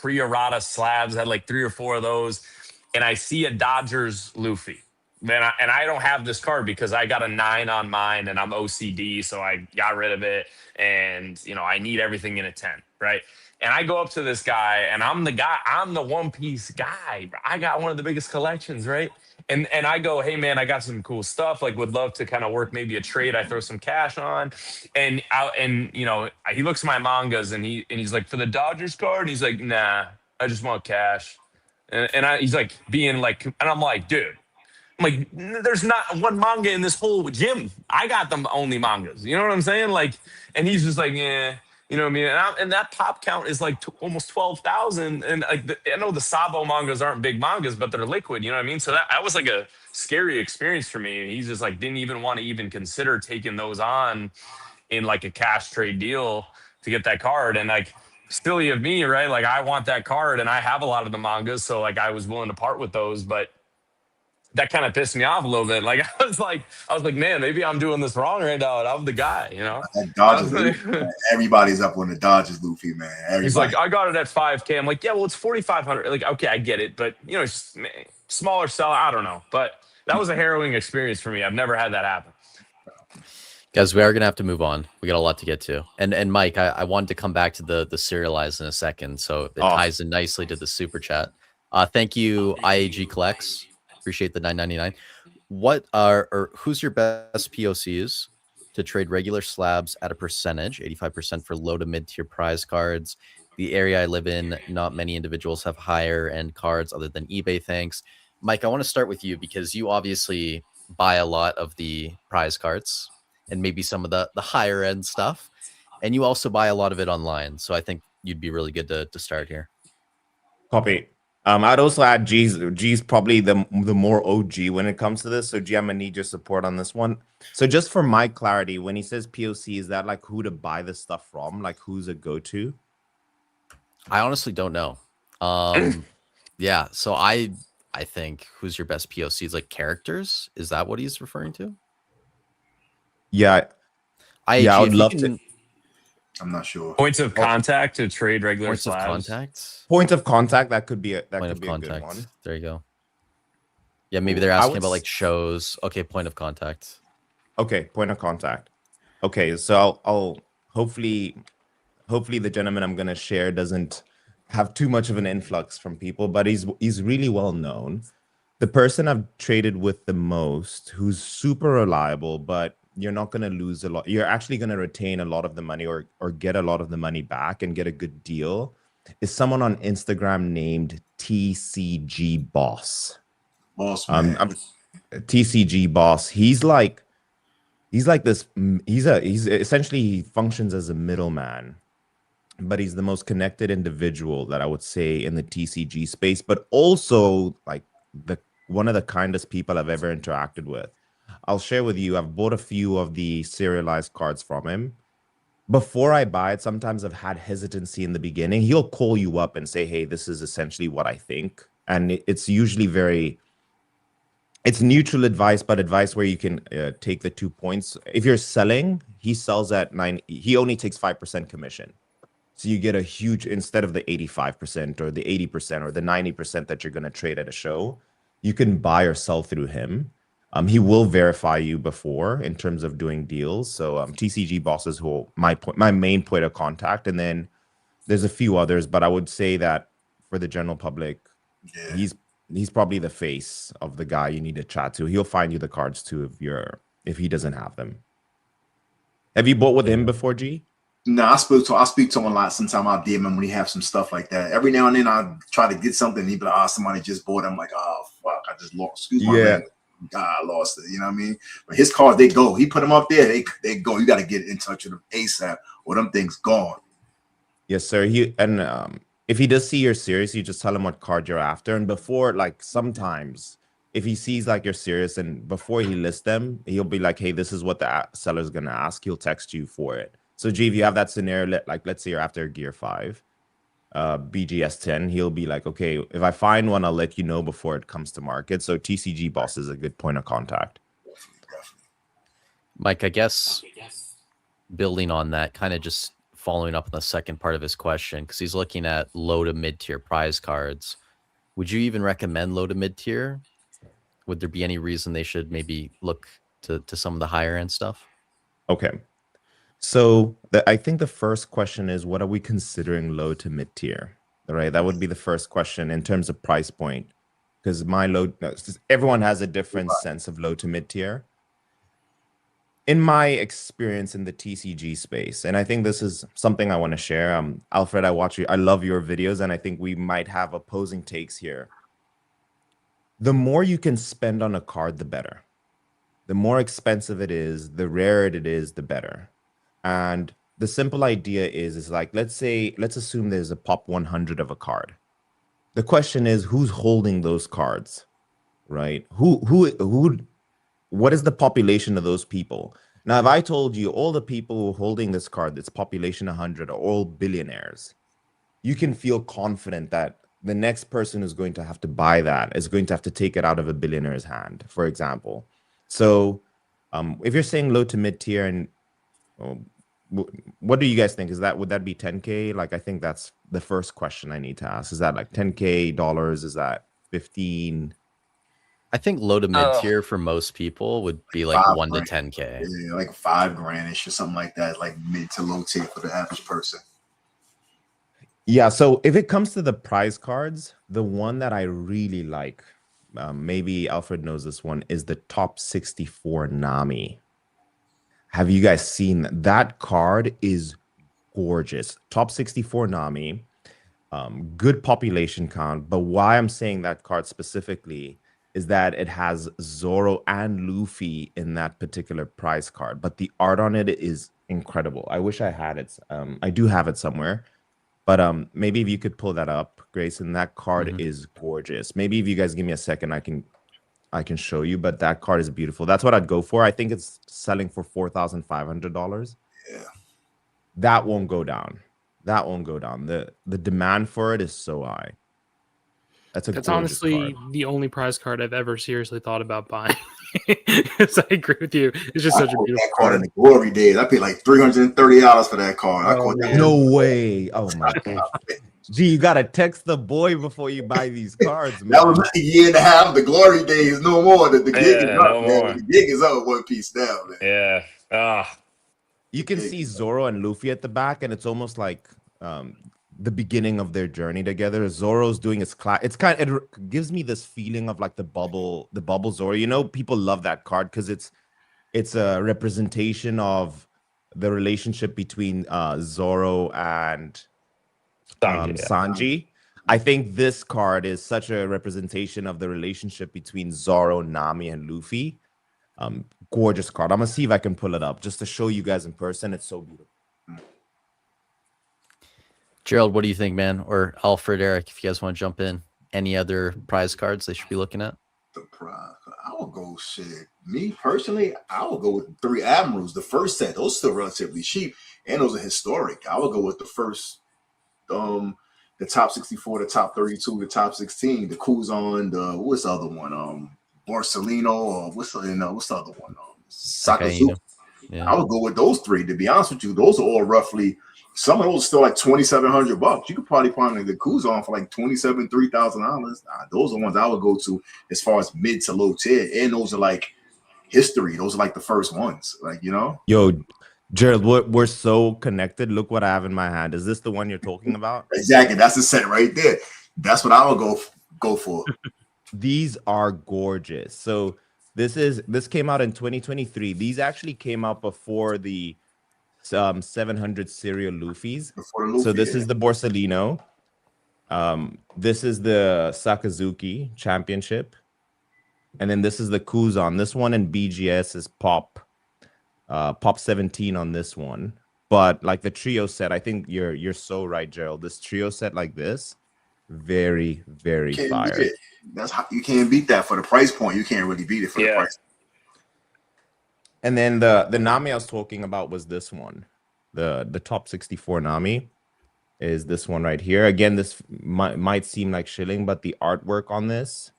pre-errata slabs. I had like 3 or 4 of those. And I see a Dodgers Luffy. And I don't have this card because I got a 9 on mine and I'm OCD, so I got rid of it. And I need everything in a 10, right? And I go up to this guy, and I'm the One Piece guy. I got one of the biggest collections, right? And I go, hey man, I got some cool stuff. Like, would love to kind of work maybe a trade. I throw some cash on, and he looks at my mangas, and he's like, for the Dodgers card, he's like, nah, I just want cash. He's like being like, and I'm like, dude. I'm like, there's not one manga in this whole gym. I got them only mangas. You know what I'm saying? Like, and he's just like, yeah, you know what I mean? And that pop count is like almost 12,000. And like, I know the Sabo mangas aren't big mangas, but they're liquid. You know what I mean? So that was like a scary experience for me. He's just like, didn't even want to even consider taking those on in like a cash trade deal to get that card. And like, silly of me, right? Like, I want that card, and I have a lot of the mangas. So like, I was willing to part with those, but that kind of pissed me off a little bit. Like, I was like, man, maybe I'm doing this wrong right now, and I'm the guy, That Dodgers Luffy, man. Everybody's up on the Dodgers Luffy, man. Everybody. He's like, I got it at 5K. I'm like, yeah, well, it's 4,500. Like, okay, I get it, but it's smaller seller. I don't know, but that was a harrowing experience for me. I've never had that happen. Guys, we are gonna have to move on. We got a lot to get to. And Mike, I wanted to come back to the serialized in a second, so it ties in nicely to the super chat. Thank you, IAG Collects. Appreciate the $9.99. What who's your best POCs to trade regular slabs at a percentage, 85% for low to mid tier prize cards? The area I live in, not many individuals have higher end cards other than eBay. Thanks. Mike, I want to start with you because you obviously buy a lot of the prize cards and maybe some of the higher end stuff. And you also buy a lot of it online. So I think you'd be really good to start here. Copy. I'd also add G's probably the more OG when it comes to this. So G, I'm gonna need your support on this one. So just for my clarity, when he says POC, is that like who to buy this stuff from? Like who's a go-to? I honestly don't know. Yeah. So I think who's your best POCs, like characters? Is that what he's referring to? Yeah. I would love to. I'm not sure. Points of contact to trade regular slabs. Points of contact. That could be a a good one. There you go. Yeah, maybe they're asking about like shows. Okay, point of contact. Okay, point of contact. Okay, so I'll hopefully the gentleman I'm gonna share doesn't have too much of an influx from people, but he's really well known. The person I've traded with the most, who's super reliable, but you're not going to lose a lot. You're actually going to retain a lot of the money or get a lot of the money back and get a good deal, is someone on Instagram named TCG Boss. Boss man. TCG Boss. He's like this. He's essentially, he functions as a middleman, but he's the most connected individual that I would say in the TCG space, but also like one of the kindest people I've ever interacted with. I'll share with you, I've bought a few of the serialized cards from him. Before I buy it, sometimes I've had hesitancy in the beginning. He'll call you up and say, hey, this is essentially what I think. And it's usually it's neutral advice, but advice where you can take the 2 points. If you're selling, he sells at 9. He only takes 5% commission. So you get a huge, instead of the 85% or the 80% or the 90% that you're going to trade at a show, you can buy or sell through him. He will verify you before in terms of doing deals. So TCG Boss is my main point of contact. And then there's a few others, but I would say that for the general public, he's probably the face of the guy you need to chat to. He'll find you the cards too if he doesn't have them. Have you bought with him before, G? No, I speak to him a lot. Sometimes I'll DM him when he have some stuff like that. Every now and then I try to get something. He'd be like, somebody just bought it. I'm like, oh fuck, I just lost. Excuse my language. God, I lost it. You know what I mean? But his cards, they go. He put them up there. They go. You got to get in touch with them ASAP, or them things gone. Yes, sir. If he does see you're serious, you just tell him what card you're after. And before, like sometimes, if he sees like you're serious, and before he lists them, he'll be like, hey, this is what the seller's gonna ask. He'll text you for it. So G, if you have that scenario, like let's say you're after Gear 5, BGS 10, he'll be like, okay, if I find one, I'll let you know before it comes to market. So TCG Boss is a good point of contact. Mike, I guess building on that, kind of just following up on the second part of his question, because he's looking at low to mid-tier prize cards. Would you even recommend low to mid-tier? Would there be any reason they should maybe look to some of the higher end stuff? Okay. So I think the first question is, what are we considering low to mid tier? Right. That would be the first question in terms of price point, because everyone has a different sense of low to mid tier. In my experience in the TCG space, and I think this is something I want to share. Alfred, I love your videos, and I think we might have opposing takes here. The more you can spend on a card, the better. The more expensive it is, the rarer it is, the better. And the simple idea is like, let's assume there's a pop 100 of a card. The question is, who's holding those cards, right? What is the population of those people? Now, if I told you all the people holding this card, that's population 100, are all billionaires, you can feel confident that the next person who's going to have to buy that is going to have to take it out of a billionaire's hand, for example. So if you're saying low to mid tier, and what do you guys think? Would that be 10K? Like, I think that's the first question I need to ask. Is that like $10K? Is that 15? I think low to mid tier for most people would be like 1 to 10K. Yeah, like $5,000-ish or something like that, like mid to low tier for the average person. Yeah. So if it comes to the prize cards, the one that I really like, maybe Alfred knows this one, is the top 64 Nami. Have you guys seen that? That card is gorgeous. Top 64 Nami, good population count. But why I'm saying that card specifically is that it has Zoro and Luffy in that particular prize card. But the art on it is incredible. I wish I had it. I do have it somewhere. But maybe if you could pull that up, Grayson, that card is gorgeous. Maybe if you guys give me a second, I can show you, but that card is beautiful. That's what I'd go for. I think it's selling for $4,500. Yeah. That won't go down. That won't go down. The demand for it is so high. That's honestly card. The only prize card I've ever seriously thought about buying. So I agree with you. It's just such a beautiful card. In the glory days, I paid like $330 for that card. No way. Oh my god. Gee, you gotta text the boy before you buy these cards, man. That was like a year and a half. The glory days, no more. The gig is up, man. The gig is up. One Piece now, man. Yeah. You can see Zoro and Luffy at the back, and it's almost like the beginning of their journey together. Zoro's doing its class. It gives me this feeling of like the bubble Zoro. You know, people love that card because it's a representation of the relationship between Zoro and Sanji, yeah. Sanji. I think this card is such a representation of the relationship between Zoro, Nami, and Luffy. Gorgeous card. I'm gonna see if I can pull it up just to show you guys in person. It's so beautiful. Gerald, what do you think, man? Or Alfred, Eric, if you guys want to jump in, any other prize cards they should be looking at? The prize. I would go shit. Me personally, I would go with 3 Admirals. The first set, those still relatively cheap, and those are historic. I would go with the first, the top 64, the top 32, the top 16, the Kuzan, what's the other one? Barcelino, or what's the other one? Sakazuki. Yeah. I would go with those 3. To be honest with you, those are all roughly. Some of those are still like $2,700. You could probably find the Kuzan for like $3,000. Those are ones I would go to as far as mid to low tier, and those are like history. Those are like the first ones, like, you know. Yo, Gerald, we're so connected. Look what I have in my hand. Is this the one you're talking about? Exactly, that's the set right there. That's what I would go for. These are gorgeous. So this came out in 2023. These actually came out before the 700 serial Luffy's. So this is the Borsalino. This is the Sakazuki Championship. And then this is the Kuzan. This one in BGS is Pop 17 on this one. But like the trio set, I think you're so right, Gerald. This trio set like this, very, very fire. That's how you can't beat that for the price point. You can't really beat it for the price. And then the Nami I was talking about was this one. The top 64 Nami is this one right here. Again, this might seem like shilling, but the artwork on this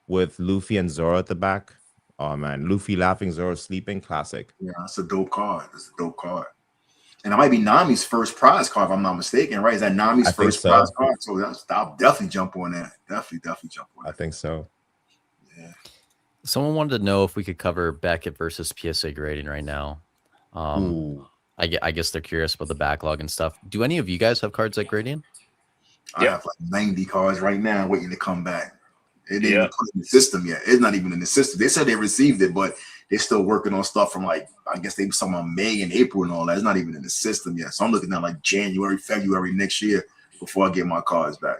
with Luffy and Zoro at the back. Oh man, Luffy laughing, Zoro sleeping, classic. Yeah, it's a dope card. It's a dope card. And it might be Nami's first prize card, if I'm not mistaken, right? Is that Nami's first prize card? So I'll definitely jump on that. Definitely jump on that. I think so. Yeah. Someone wanted to know if we could cover Beckett versus PSA grading right now. I guess they're curious about the backlog and stuff. Do any of you guys have cards at grading? I have like 90 cards right now waiting to come back. It didn't even put it in the system yet. It's not even in the system. They said they received it, but they're still working on stuff from like, I guess they some on May and April and all that. It's not even in the system yet. So I'm looking at like January, February next year before I get my cards back.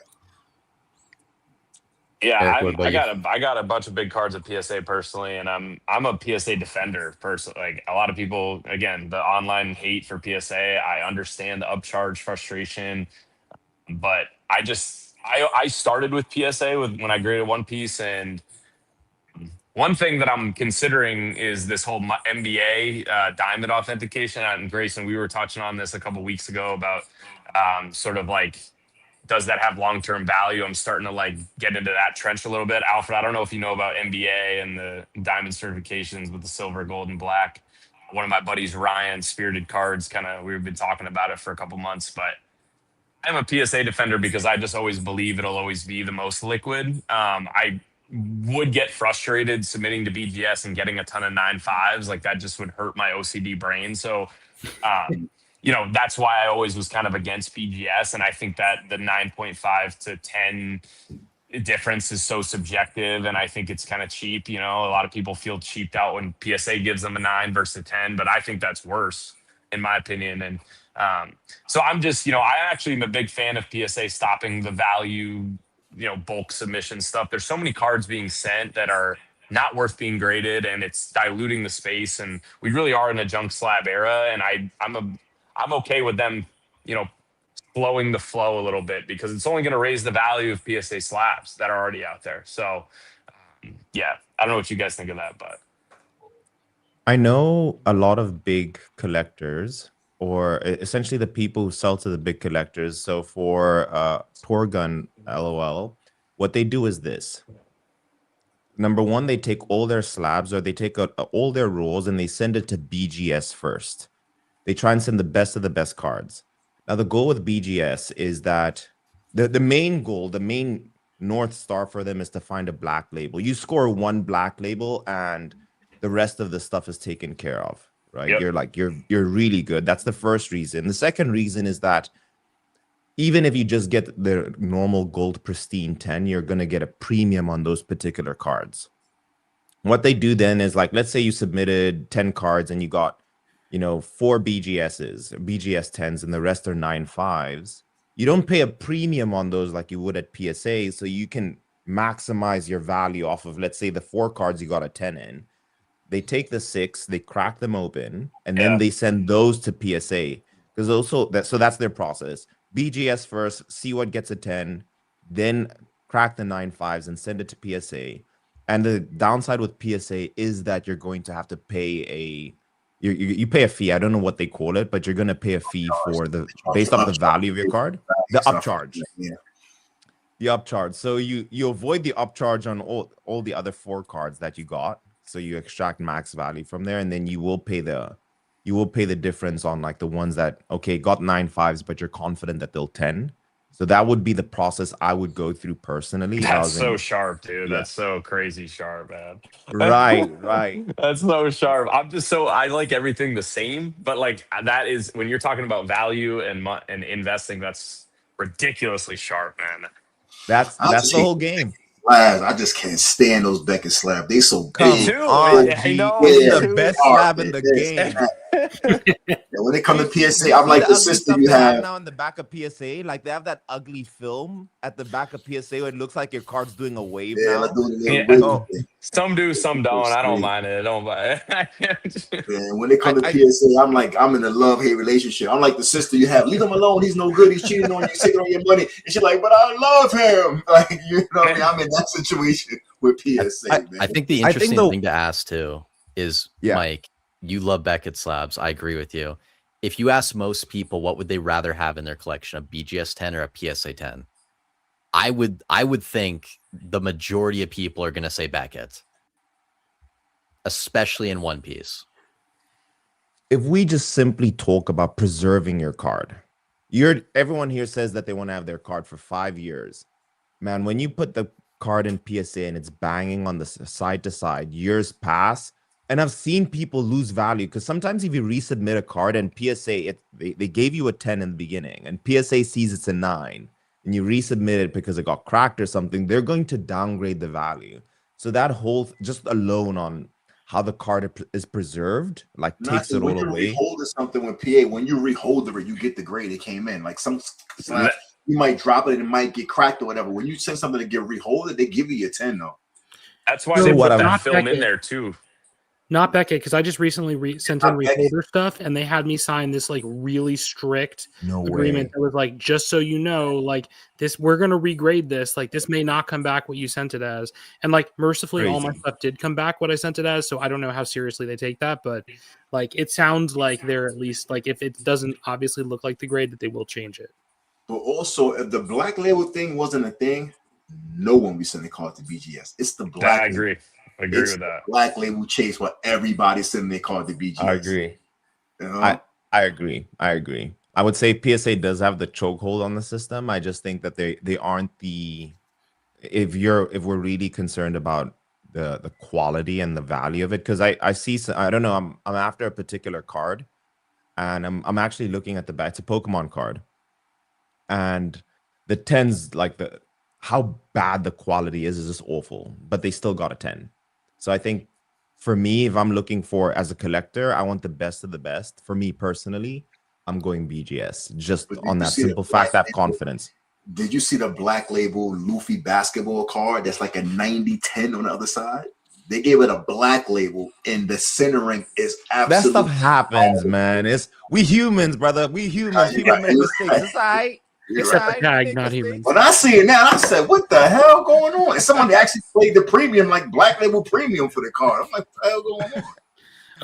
Yeah, I got a bunch of big cards at PSA personally, and I'm a PSA defender personally. Like a lot of people, again, the online hate for PSA. I understand the upcharge frustration, but I started with PSA when I graded One Piece, and one thing that I'm considering is this whole MBA diamond authentication. And Grayson, we were touching on this a couple weeks ago about sort of like, does that have long-term value? I'm starting to like get into that trench a little bit. Alfred, I don't know if you know about MBA and the diamond certifications with the silver, gold, and black. One of my buddies, Ryan, Spirited Cards, we've been talking about it for a couple months, but I'm a PSA defender because I just always believe it'll always be the most liquid. I would get frustrated submitting to BGS and getting a ton of 9.5s. Like that just would hurt my OCD brain. So, that's why I always was kind of against BGS. And I think that the 9.5 to 10 difference is so subjective. And I think it's kind of cheap. A lot of people feel cheaped out when PSA gives them a 9 versus a 10, but I think that's worse in my opinion. And so I'm just, I actually am a big fan of PSA stopping the value, bulk submission stuff. There's so many cards being sent that are not worth being graded, and it's diluting the space. And we really are in a junk slab era. And I'm okay with them, slowing the flow a little bit because it's only going to raise the value of PSA slabs that are already out there. So, yeah, I don't know what you guys think of that, but I know a lot of big collectors, or essentially the people who sell to the big collectors. So for Torgun, LOL, what they do is this. Number one, they take all their slabs or they take out all their rolls and they send it to BGS first. They try and send the best of the best cards. Now, the goal with BGS is that the main goal, the main North Star for them is to find a black label. You score one black label and the rest of the stuff is taken care of, right? Yep. You're really good. That's the first reason. The second reason is that, even if you just get the normal gold pristine 10, you're going to get a premium on those particular cards. What they do then is, like, let's say you submitted 10 cards and you got, 4 BGSs, BGS 10s, and the rest are 9 5s. You don't pay a premium on those like you would at PSA, so you can maximize your value off of, let's say, the 4 cards you got a 10 in. They take the 6, they crack them open, and then they send those to PSA. Because also that's their process. BGS first, see what gets a 10, then crack the 9 5s and send it to PSA. And the downside with PSA is that you're going to have to pay you pay a fee. I don't know what they call it, but you're going to pay a fee for based off the value of your card, the upcharge. Yeah. The upcharge. So you avoid the upcharge on all the other 4 cards that you got. So you extract max value from there, and then you will pay the difference on, like, the ones that got 9 5s, but you're confident that they'll 10. So that would be the process I would go through personally. That's so sharp, dude. Yeah. That's so crazy sharp, man. Right. That's so sharp. I like everything the same, but like that is when you're talking about value and investing, that's ridiculously sharp, man. That's the whole game. Slabs. I just can't stand those Beckett slabs. They so big. I know. It's the best slab in the game. When it comes to PSA, I'm like the system you have now in the back of PSA. Like, they have that ugly film at the back of PSA where it looks like your card's doing a wave. Yeah, now. Some do, some don't. I don't mind it. I don't mind it. When it comes to PSA, I'm in a love-hate relationship. I'm like the sister you have. Leave him alone. He's no good. He's cheating on you. He's taking all your money. And she's like, but I love him. Like, what I mean? I'm in that situation with PSA. I think the interesting thing to ask too is, Mike, you love Beckett slabs. I agree with you. If you ask most people what would they rather have in their collection, a BGS 10 or a PSA 10, I would think the majority of people are going to say Beckett, especially in One Piece. If we just simply talk about preserving your card, everyone here says that they want to have their card for 5 years. Man, when you put the card in PSA and it's banging on the side to side, years pass. And I've seen people lose value because sometimes if you resubmit a card and PSA, they gave you a 10 in the beginning and PSA sees it's a 9 and you resubmit it because it got cracked or something, they're going to downgrade the value. So that whole, just alone on how the card is preserved, like, takes it all away. When you rehold something with PA, when you rehold it, you get the grade it came in. Like some slabs, you might drop it and it might get cracked or whatever. When you send something to get reholded, they give you a 10 though. That's why they put that film in there too. Not Beckett, because I just recently sent in reholder stuff, and they had me sign this like really strict agreement that was like, just so you know, like this, we're gonna regrade this. Like this may not come back what you sent it as, and like mercifully, all my stuff did come back what I sent it as. So I don't know how seriously they take that, but like it sounds like they're at least like if it doesn't obviously look like the grade, that they will change it. But also, if the black label thing wasn't a thing, no one be sending cards to BGS. It's the black. I agree. I agree with that. Black label chase what everybody's sending their card to BGS. I agree. I agree. I would say PSA does have the chokehold on the system. I just think that they aren't the. If we're really concerned about the quality and the value of it, because I see, I don't know, I'm after a particular card, and I'm actually looking at the back. It's a Pokemon card, and the 10s, like how bad the quality is just awful, but they still got a 10. So I think for me, if I'm looking for, as a collector, I want the best of the best. For me personally, I'm going BGS just on that simple fact, that confidence. Did you see the black label Luffy basketball card that's like a 90-10 on the other side? They gave it a black label, and the centering is absolutely. That stuff happens, man. We humans, brother. We humans. People make mistakes. It's all right. Except for tag, not humans. When I see it now, I said, "What the hell going on?" And someone actually played the premium, like black label premium for the card. I'm like, "What the hell going on?"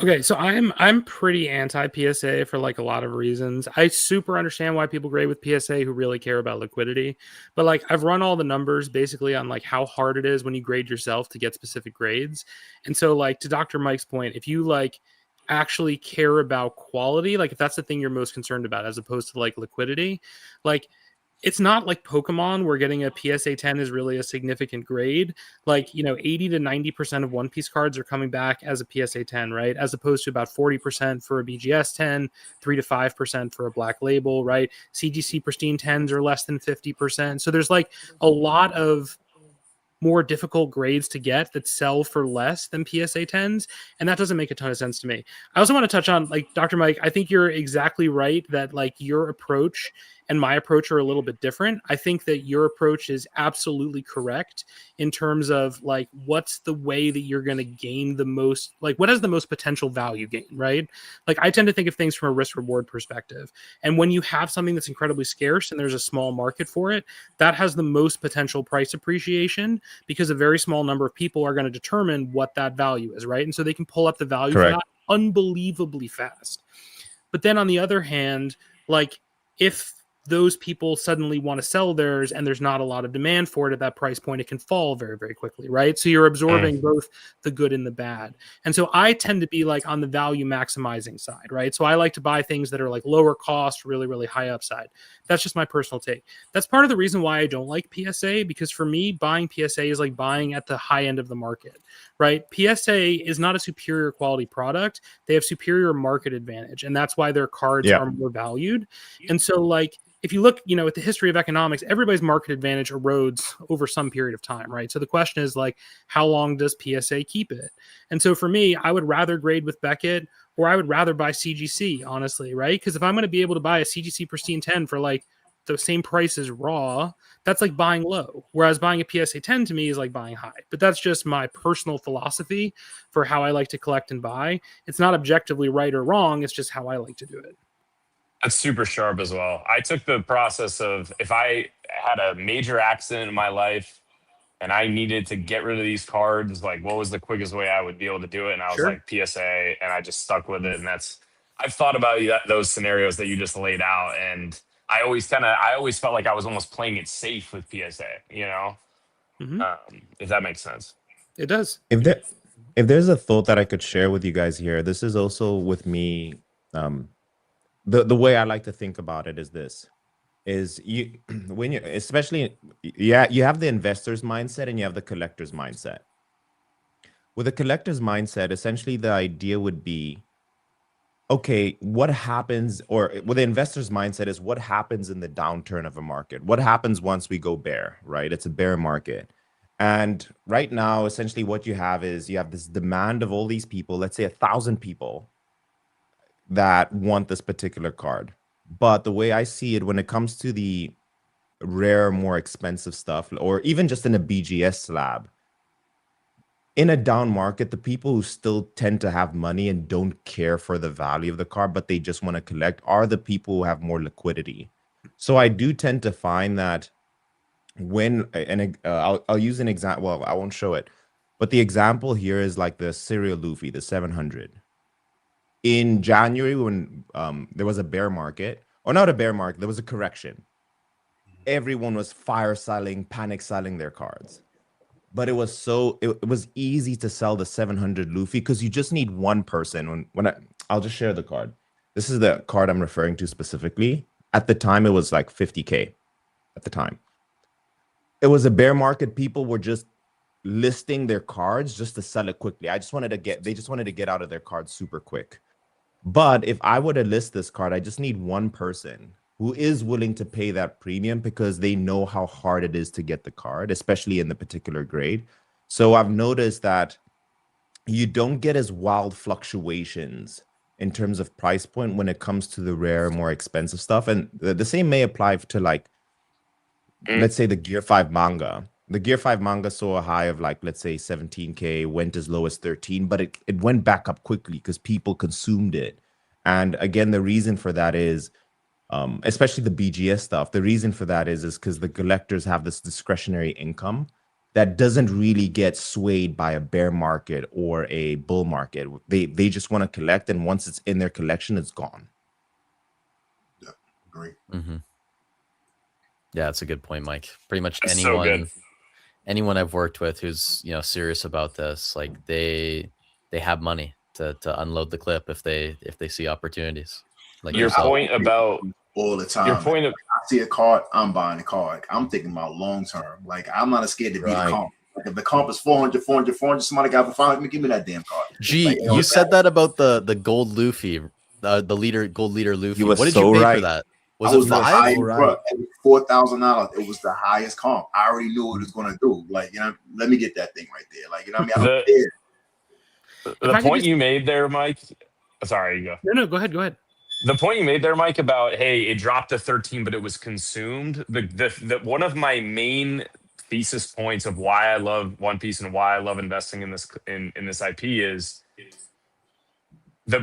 Okay, so I'm pretty anti PSA for like a lot of reasons. I super understand why people grade with PSA who really care about liquidity, but like I've run all the numbers basically on like how hard it is when you grade yourself to get specific grades, and so like to Dr. Mike's point, if you like actually care about quality, like if that's the thing you're most concerned about as opposed to like liquidity, like it's not like Pokemon where getting a PSA 10 is really a significant grade. Like, 80 to 90% of One Piece cards are coming back as a PSA 10, right? As opposed to about 40% for a BGS 10, 3 to 5% for a Black Label, right? CGC Pristine 10s are less than 50%. So there's like a lot of more difficult grades to get that sell for less than PSA 10s, and that doesn't make a ton of sense to me. I also want to touch on, like, Dr. Mike, I think you're exactly right that like your approach and my approach are a little bit different. I think that your approach is absolutely correct in terms of like what's the way that you're going to gain the most, like what has the most potential value gain, right? Like I tend to think of things from a risk reward perspective. And when you have something that's incredibly scarce and there's a small market for it, that has the most potential price appreciation because a very small number of people are going to determine what that value is, right? And so they can pull up the value Correct. for that unbelievably fast. But then on the other hand, like if those people suddenly want to sell theirs and there's not a lot of demand for it at that price point, it can fall very, very quickly, right? So you're absorbing both the good and the bad. And so I tend to be like on the value maximizing side, right? So I like to buy things that are like lower cost, really, really high upside. That's just my personal take. That's part of the reason why I don't like PSA, because for me, buying PSA is like buying at the high end of the market, right? PSA is not a superior quality product. They have superior market advantage, and that's why their cards are more valued. And so like if you look, at the history of economics, everybody's market advantage erodes over some period of time, right? So the question is like, how long does PSA keep it? And so for me, I would rather grade with Beckett, or I would rather buy CGC, honestly, right? Because if I'm going to be able to buy a CGC Pristine 10 for like the same price as raw, that's like buying low. Whereas buying a PSA 10 to me is like buying high. But that's just my personal philosophy for how I like to collect and buy. It's not objectively right or wrong. It's just how I like to do it. That's super sharp as well. I took the process of if I had a major accident in my life and I needed to get rid of these cards, like what was the quickest way I would be able to do it? And I was like PSA, and I just stuck with it. And I've thought about those scenarios that you just laid out, and I always felt like I was almost playing it safe with PSA, if that makes sense. It does. If there's a thought that I could share with you guys here, this is also with me. The way I like to think about it is this: is you when you especially you have the investor's mindset and you have the collector's mindset. With a collector's mindset, essentially the idea would be, okay, what happens, or with the investor's mindset is what happens in the downturn of a market? What happens once we go bear, right? It's a bear market. And right now, essentially what you have is you have this demand of all these people, let's say 1,000 people that want this particular card. But the way I see it, when it comes to the rare, more expensive stuff, or even just in a BGS slab, in a down market, the people who still tend to have money and don't care for the value of the card, but they just want to collect, are the people who have more liquidity. So I do tend to find that when, and I'll use an example. Well, I won't show it, but the example here is like the Serial Luffy, the 700. In January, when there was a bear market, or not a bear market, there was a correction. Everyone was fire selling, panic selling their cards. But it was easy to sell the 700 Luffy because you just need one person. I'll just share the card. This is the card I'm referring to specifically. At the time, it was like 50K at the time. It was a bear market. People were just listing their cards just to sell it quickly. They just wanted to get out of their cards super quick. But if I were to list this card, I just need one person who is willing to pay that premium because they know how hard it is to get the card, especially in the particular grade. So I've noticed that you don't get as wild fluctuations in terms of price point when it comes to the rare, more expensive stuff. And the same may apply to, like, let's say the Gear 5 manga. The Gear 5 manga saw a high of, like, let's say 17K, went as low as 13, but it went back up quickly because people consumed it. And again, the reason for that is, especially the BGS stuff, the reason for that is because the collectors have this discretionary income that doesn't really get swayed by a bear market or a bull market. They just want to collect, and once it's in their collection, it's gone. Yeah, great. Mm-hmm. Yeah, that's a good point, Mike. Pretty much That's anyone I've worked with who's serious about this, like they have money to unload the clip if they see opportunities. Like your yourself. point about all the time. Your point of I see a card, I'm buying a card. I'm thinking about long term. Like I'm not scared to beat a comp. Like if the comp is 400, somebody got for 500, give me that damn card. Gee, you said that about the gold Luffy, the gold leader Luffy. was What did so you pay right. for that? Was Was it the 5? highest, right. $4,000. It was the highest comp. I already knew what it was gonna do. Like, let me get that thing right there. Like, I mean, I don't care. the point you made there, Mike. Sorry, you go. No, go ahead. The point you made there, Mike, about hey, it dropped to 13, but it was consumed. The one of my main thesis points of why I love One Piece and why I love investing in this IP is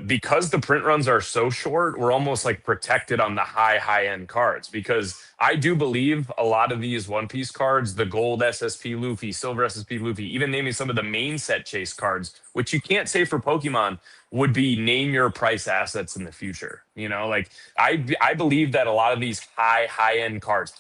because the print runs are so short, we're almost like protected on the high end cards. Because I do believe a lot of these One Piece cards, the gold SSP Luffy, silver SSP Luffy, even naming some of the main set chase cards, which you can't say for Pokemon, would be name your price assets in the future. Like I believe that a lot of these high end cards,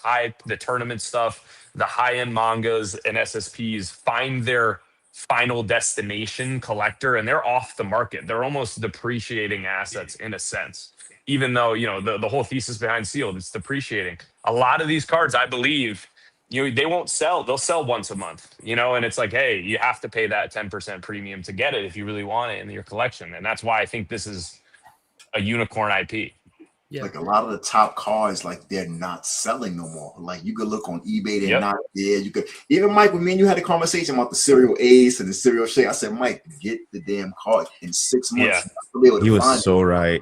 the tournament stuff, the high end mangas and SSPs find their final destination collector and they're off the market. They're almost depreciating assets in a sense, even though the whole thesis behind sealed, it's depreciating. A lot of these cards, I believe, they won't sell. They'll sell once a month, and it's like, hey, you have to pay that 10% premium to get it if you really want it in your collection. And that's why I think this is a unicorn IP. Yeah. Like a lot of the top cards, like they're not selling no more. Like you could look on eBay, they're not there. You could even Mike, with me and you had a conversation about the serial ace and the serial shake. I said, Mike, get the damn card in 6 months. Yeah. He was so right.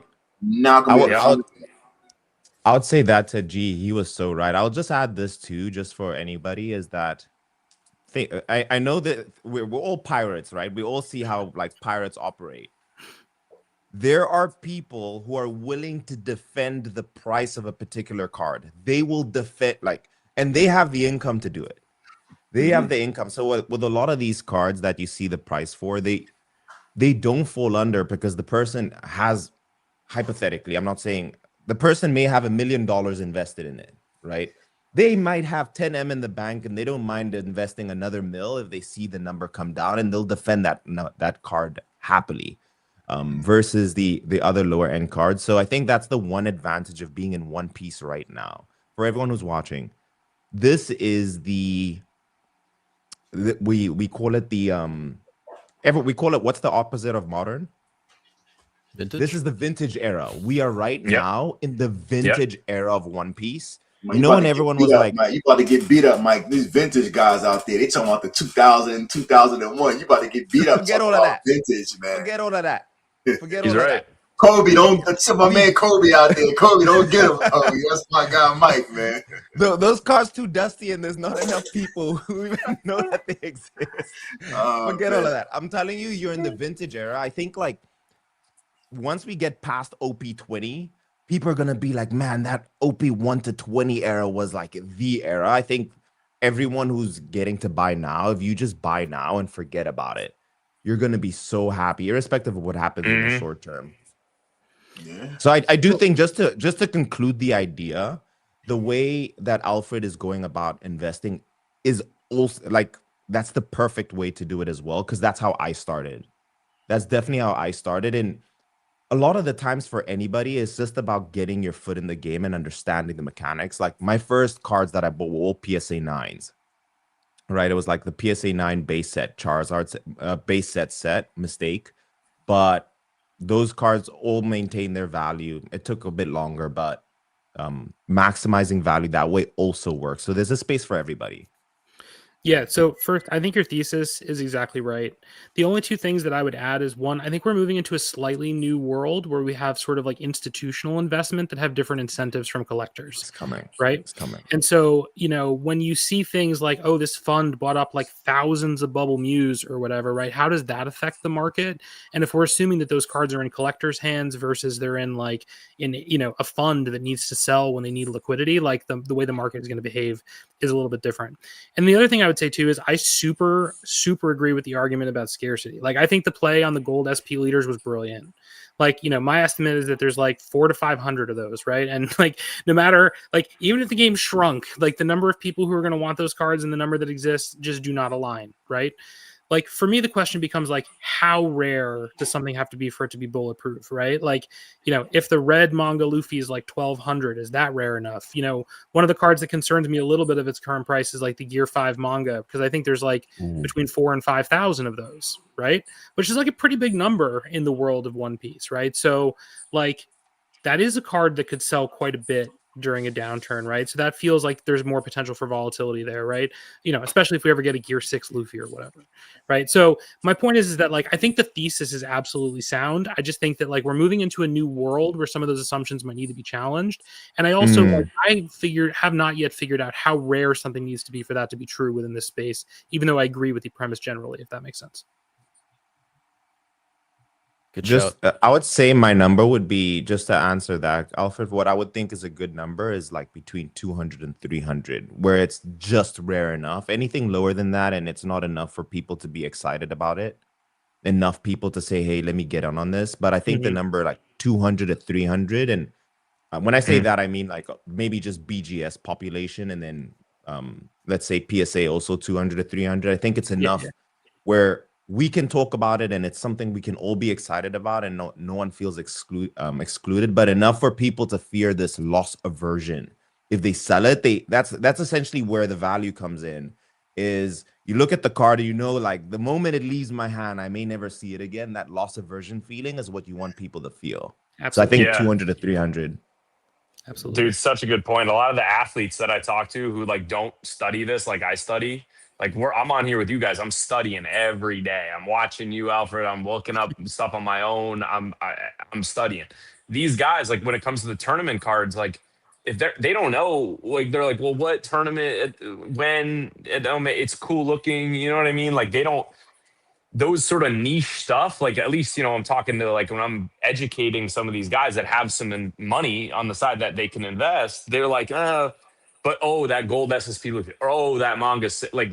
I would say that to G. He was so right. I'll just add this too, just for anybody, is that I know that we're all pirates, right? We all see how like pirates operate. There are people who are willing to defend the price of a particular card. They will defend, and they have the income to do it. They have the income. So with a lot of these cards that you see the price for, they don't fall under because the person has, hypothetically, I'm not saying, the person may have $1 million invested in it, right? They might have 10M in the bank and they don't mind investing another mil if they see the number come down, and they'll defend that card happily. Versus the other lower end cards. So I think that's the one advantage of being in One Piece right now. For everyone who's watching, this is we call it we call it, what's the opposite of modern? Vintage? This is the vintage era. We are right now in the vintage era of One Piece. When everyone was like, Mike, you about to get beat up, Mike. These vintage guys out there, they talking about the 2000, 2001. You about to get beat up. Forget all of that. Vintage, man. Forget all of that. Forget He's all right. of that. Kobe, that's my man Kobe out there. Kobe, don't get him. Kobe. That's my guy Mike, man. Those cars too dusty, and there's not enough people who even know that they exist. Forget all of that. I'm telling you, you're in the vintage era. I think like once we get past OP20, people are gonna be like, man, that OP1 to 20 era was like the era. I think everyone who's getting to buy now, if you just buy now and forget about it, you're gonna be so happy, irrespective of what happens in the short term. Yeah. So I do think just to conclude the idea, the way that Alfred is going about investing is also like that's the perfect way to do it as well, because that's how I started. That's definitely how I started. And a lot of the times for anybody, it's just about getting your foot in the game and understanding the mechanics. Like my first cards that I bought were all PSA 9s. Right, it was like the PSA 9 base set, Charizard's base set, mistake. But those cards all maintain their value. It took a bit longer, but maximizing value that way also works. So there's a space for everybody. Yeah, so first, I think your thesis is exactly right. The only two things that I would add is one, I think we're moving into a slightly new world where we have sort of like institutional investment that have different incentives from collectors. It's coming. Right? It's coming. And so, when you see things like, oh, this fund bought up like thousands of Bubble Mews or whatever, right? How does that affect the market? And if we're assuming that those cards are in collectors' hands versus they're in a fund that needs to sell when they need liquidity, like the way the market is going to behave is a little bit different. And the other thing I would say too is I super agree with the argument about scarcity. Like I think the play on the gold SP leaders was brilliant. Like, my estimate is that there's like 400 to 500 of those, right? And like no matter, like even if the game shrunk, like the number of people who are going to want those cards and the number that exists just do not align, right? like for me the question becomes like, how rare does something have to be for it to be bulletproof, right? Like, you know, if the red manga Luffy is like 1200, is that rare enough? You know, one of the cards that concerns me a little bit of its current price is like the Gear 5 manga, because I think there's like between 4,000 and 5,000 of those, right? Which is like a pretty big number in the world of One Piece, right? So like that is a card that could sell quite a bit during a downturn, right? So that feels like there's more potential for volatility there, right? You know, especially if we ever get a Gear 6 Luffy or whatever, right? So my point is that like I think the thesis is absolutely sound. I just think that like we're moving into a new world where some of those assumptions might need to be challenged. And I also like have not yet figured out how rare something needs to be for that to be true within this space, even though I agree with the premise generally, if that makes sense. Good Just, shout. I would say my number would be, just to answer that, Alfred, what I would think is a good number is like between 200 and 300, where it's just rare enough. Anything lower than that, and it's not enough for people to be excited about it, enough people to say, hey, let me get on this. But I think the number like 200 to 300, and when I say that, I mean like maybe just BGS population, and then let's say PSA also 200 to 300. I think it's enough where we can talk about it and it's something we can all be excited about, and no one feels excluded, but enough for people to fear this loss aversion. If they sell it, that's essentially where the value comes in. Is you look at the card, you know, like the moment it leaves my hand, I may never see it again. That loss aversion feeling is what you want people to feel. Absolutely. So I think Yeah. 200 to 300. Absolutely. Dude, such a good point. A lot of the athletes that I talk to who like don't study this like I study, like I'm on here with you guys. I'm studying every day. I'm watching you, Alfred. I'm looking up stuff on my own. I'm studying. These guys, like when it comes to the tournament cards, like if they don't know, like they're like, well, what tournament? When it's cool looking, you know what I mean? Like they don't. Those sort of niche stuff, like at least, you know, I'm talking to like when I'm educating some of these guys that have some money on the side that they can invest, they're like, but oh, that gold SSP, or oh, that manga, like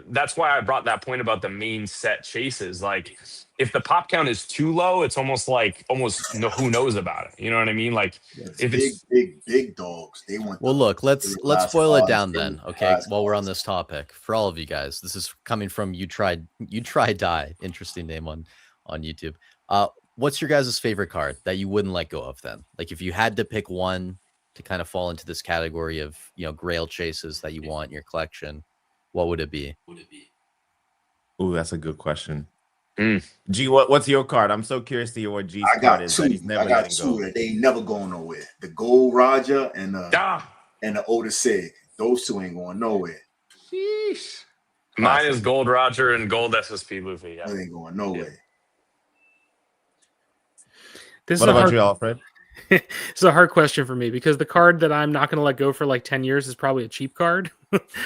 that's why I brought that point about the main set chases. Like if the pop count is too low, it's almost who knows about it. You know what I mean? Like if it's big dogs, they want. Well, look, let's boil it down then, okay? While we're on this. this topic, for all of you guys, this is coming from You Try Die. Interesting name on YouTube. What's your guys' favorite card that you wouldn't let go of then? Like if you had to pick one to kind of fall into this category of, you know, grail chases that you want in your collection, what would it be? Oh, that's a good question. G, what's your card? I'm so curious to hear what G's card is that he's never letting go. That they ain't never going nowhere. The Gold Roger and the Otis Sig. Those two ain't going nowhere. Sheesh. Mine is Gold Roger and Gold SSP Luffy. Yeah, they ain't going nowhere. What about you, Alfred? It's a hard question for me because the card that I'm not going to let go for like 10 years is probably a cheap card,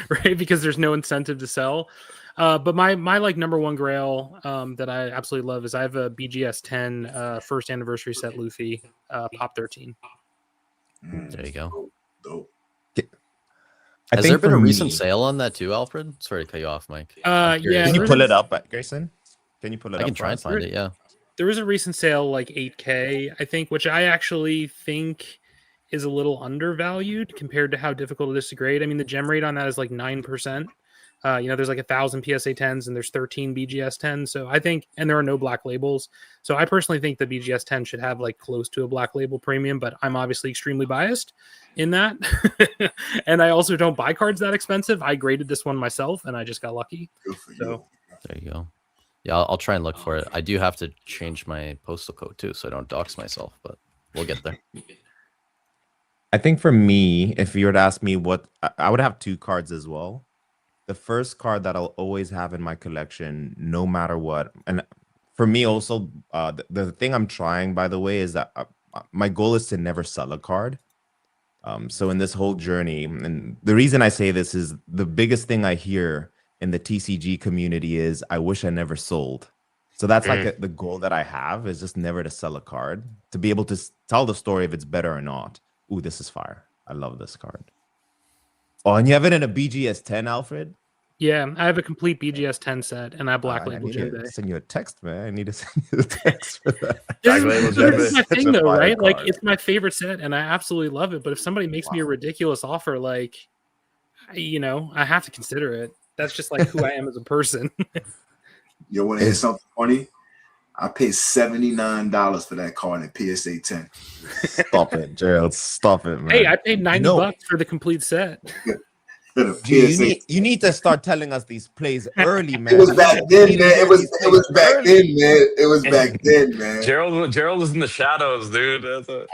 right? Because there's no incentive to sell. But my like number one grail that I absolutely love is I have a BGS 10 first anniversary set Luffy Pop 13. There you go. Dope. Has there been a recent sale on that too, Alfred? Sorry to cut you off, Mike. Yeah. Can you pull it up, Grayson? Can you pull it up? I can try and find it, yeah. There was a recent sale like 8K, I think, which I actually think is a little undervalued compared to how difficult it is to grade. I mean, the gem rate on that is like 9%. You know, there's like 1,000 PSA 10s and there's 13 BGS 10s. So I think, and there are no black labels. So I personally think the BGS 10 should have like close to a black label premium, but I'm obviously extremely biased in that. And I also don't buy cards that expensive. I graded this one myself and I just got lucky. Good for you. So there you go. Yeah, I'll try and look for it. I do have to change my postal code too, so I don't dox myself, but we'll get there. I think for me, if you were to ask me what, I would have two cards as well. The first card that I'll always have in my collection, no matter what. And for me also, the thing I'm trying, by the way, is that my goal is to never sell a card. So in this whole journey, and the reason I say this is the biggest thing I hear in the TCG community is I wish I never sold. So that's like the goal that I have, is just never to sell a card, to be able to tell the story if it's better or not. Ooh, this is fire. I love this card. Oh, and you have it in a BGS 10, Alfred? yeah, I have a complete BGS 10 set and I black I label need Jim Bay. to send you a text, man. I need to send you a text for that. This is my thing though, right? Card. Like it's my favorite set and I absolutely love it. But if somebody makes me a ridiculous offer, like, you know, I have to consider it. That's just like who I am as a person. You want to hear something funny? I paid $79 for that card in PSA 10. Stop it, Gerald. Stop it, man. Hey, I paid $90 for the complete set. You need to start telling us these plays early, man. It was back then, man. It was back then, man. It was back then, man. Gerald was in the shadows, dude.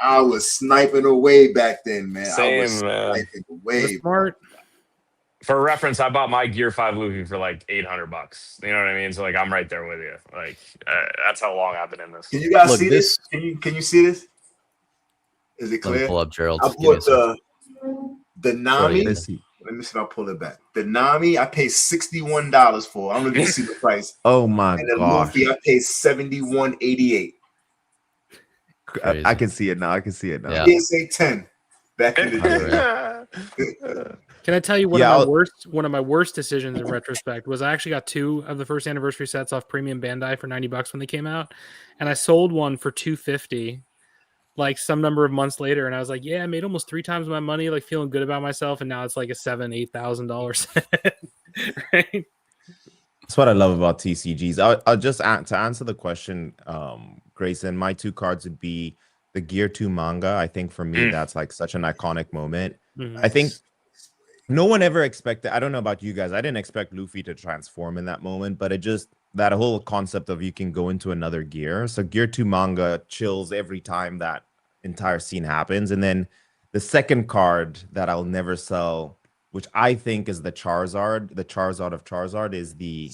I was sniping away back then, man. Same, I was man. sniping away. Smart. For reference, I bought my Gear 5 Luffy for like $800. You know what I mean? So like, I'm right there with you. Like, that's how long I've been in this. Can you guys see this? Can you see this? Is it clear? Let me pull up Gerald. I bought the Nami. Let me see if I pull it back. The Nami, I paid $61 for. I don't know if you see the price. Oh my god! And the gosh. Luffy, I paid $71.88. I can see it now. I can see it now. Yeah. PSA 10 back in the day. Can I tell you one of my worst decisions in retrospect was I actually got 2 of the first anniversary sets off Premium Bandai for $90 when they came out, and I sold one for $250 like some number of months later, and I was like, yeah, I made almost 3 times my money, like feeling good about myself, and now it's like a $7,000-$8,000 set. Right? That's what I love about TCGs. I'll just to answer the question, Grayson, my 2 cards would be the Gear 2 manga. I think for me, that's like such an iconic moment. Mm-hmm. I think no one ever expected, I don't know about you guys, I didn't expect Luffy to transform in that moment, but it just, that whole concept of you can go into another gear. So Gear 2 manga chills every time that entire scene happens. And then the second card that I'll never sell, which I think is the Charizard of Charizard, is the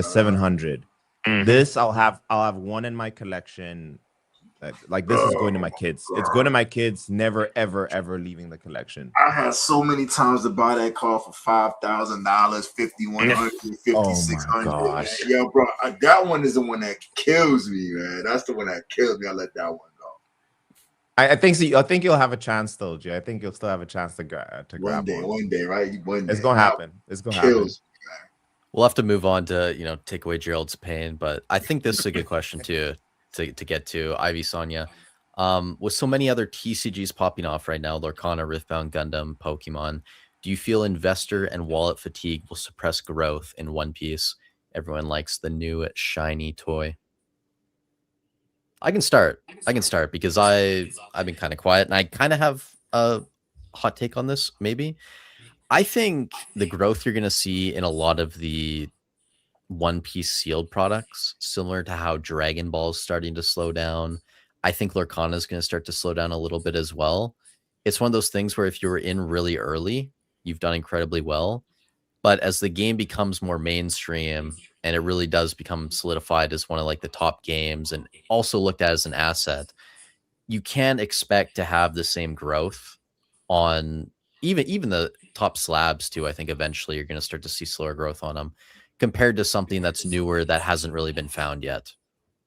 700. Mm-hmm. This I'll have 1 in my collection. Like this is going to my kids. It's going to my kids, never, ever leaving the collection. I had so many times to buy that car for $5,000, $5,100, $5,600. Yo, bro, that one is the one that kills me, man. That's the one that kills me. I let that one go. I think so. I think you'll have a chance, though, Jay. I think you'll still have a chance to grab one day, right? One day. It's gonna happen. It's gonna happen. We'll have to move on to take away Gerald's pain, but I think this is a good question to get to. Ivy Sonia, with so many other TCGs popping off right now, Lorcana, Riftbound, Gundam, Pokemon, do you feel investor and wallet fatigue will suppress growth in One Piece? Everyone likes the new shiny toy. I can start because I've been kind of quiet and I kind of have a hot take on this. Maybe I think the growth you're going to see in a lot of the One Piece sealed products, similar to how Dragon Ball is starting to slow down, I think Lorcana is going to start to slow down a little bit as well. It's one of those things where if you were in really early, you've done incredibly well. But as the game becomes more mainstream and it really does become solidified as one of like the top games and also looked at as an asset, you can't expect to have the same growth on even the top slabs too. I think eventually you're going to start to see slower growth on them compared to something that's newer that hasn't really been found yet.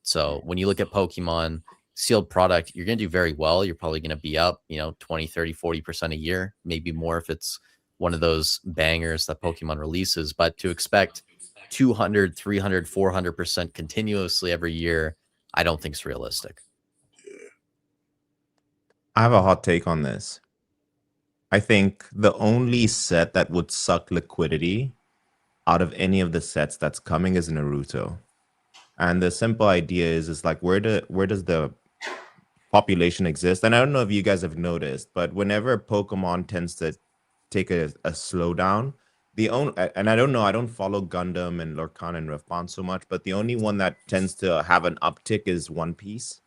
So when you look at Pokemon sealed product, you're going to do very well. You're probably going to be up, 20, 30, 40% a year, maybe more if it's one of those bangers that Pokemon releases. But to expect 200, 300, 400% continuously every year, I don't think it's realistic. I have a hot take on this. I think the only set that would suck liquidity out of any of the sets that's coming is Naruto. And the simple idea is like, where does the population exist? And I don't know if you guys have noticed, but whenever Pokemon tends to take a slowdown, and I don't know, I don't follow Gundam and Lorcana and Riftbound so much, but the only one that tends to have an uptick is One Piece.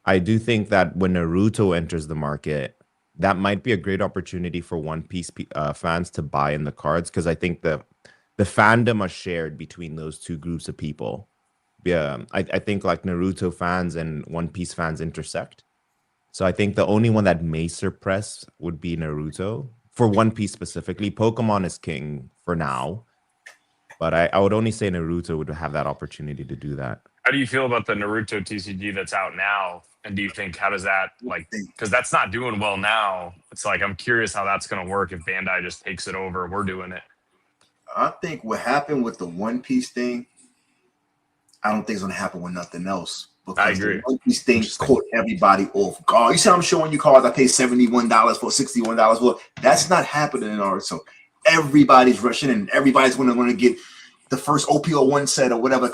I do think that when Naruto enters the market, that might be a great opportunity for One Piece fans to buy in the cards, because I think the fandom are shared between those two groups of people. Yeah, I think like Naruto fans and One Piece fans intersect. So I think the only one that may suppress would be Naruto. For One Piece specifically, Pokemon is king for now. But I would only say Naruto would have that opportunity to do that. How do you feel about the Naruto TCG that's out now? And do you think, how does that, like, because that's not doing well now. It's like, I'm curious how that's going to work if Bandai just takes it over. We're doing it. I think what happened with the One Piece thing, I don't think it's going to happen with nothing else. Because I agree. The One Piece thing caught everybody off guard. You see, I'm showing you cards I paid $71 for, $61 for. That's not happening in Naruto. So everybody's rushing and everybody's going to get the first OPO1 set or whatever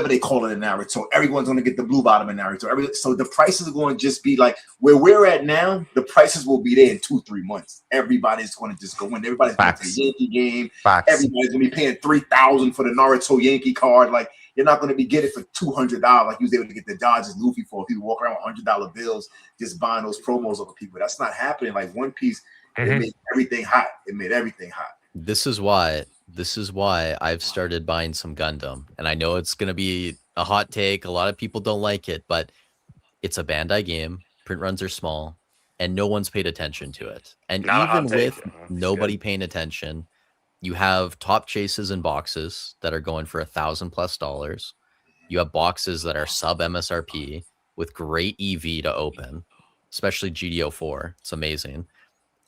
they call it in Naruto. Everyone's going to get the blue bottom in Naruto. So the prices are going to just be like where we're at now. The prices will be there in 2-3 months. Everybody's going to just go in. Everybody's going to the Yankee game. Everybody's going to be paying $3,000 for the Naruto Yankee card. Like you're not going to be getting it for $200 like you was able to get the Dodgers Luffy for. People walk around with $100 bills just buying those promos over people. That's not happening. Like One Piece, it made everything hot. It made everything hot. This is why I've started buying some Gundam. And I know it's going to be a hot take. A lot of people don't like it, but it's a Bandai game. Print runs are small and no one's paid attention to it. And even with nobody paying attention, you have top chases and boxes that are going for $1,000+. You have boxes that are sub MSRP with great EV to open, especially GDO4. It's amazing.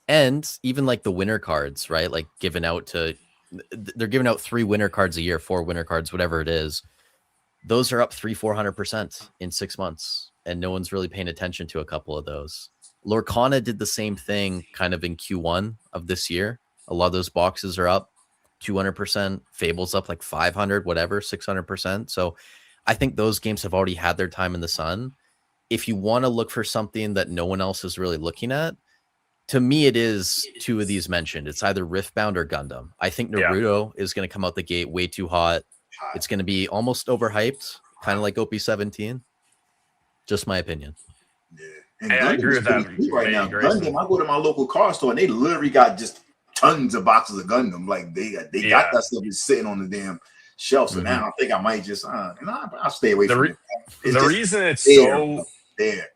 And even like the winner cards, right? Like they're giving out 3 winner cards a year, 4 winner cards, whatever it is. Those are up 300-400% in 6 months. And no one's really paying attention to a couple of those. Lorcana did the same thing kind of in Q1 of this year. A lot of those boxes are up 200%. Fable's up like 500, whatever, 600%. So I think those games have already had their time in the sun. If you want to look for something that no one else is really looking at, to me, it is 2 of these mentioned. It's either Riftbound or Gundam. I think Naruto is going to come out the gate way too hot. It's going to be almost overhyped, kind of like OP17. Just my opinion. Yeah, and I agree with that. Right now, Gundam, I go to my local car store and they literally got just tons of boxes of Gundam. Like they got that stuff just sitting on the damn shelf. So now I think I might just I'll stay away from it. The reason it's there.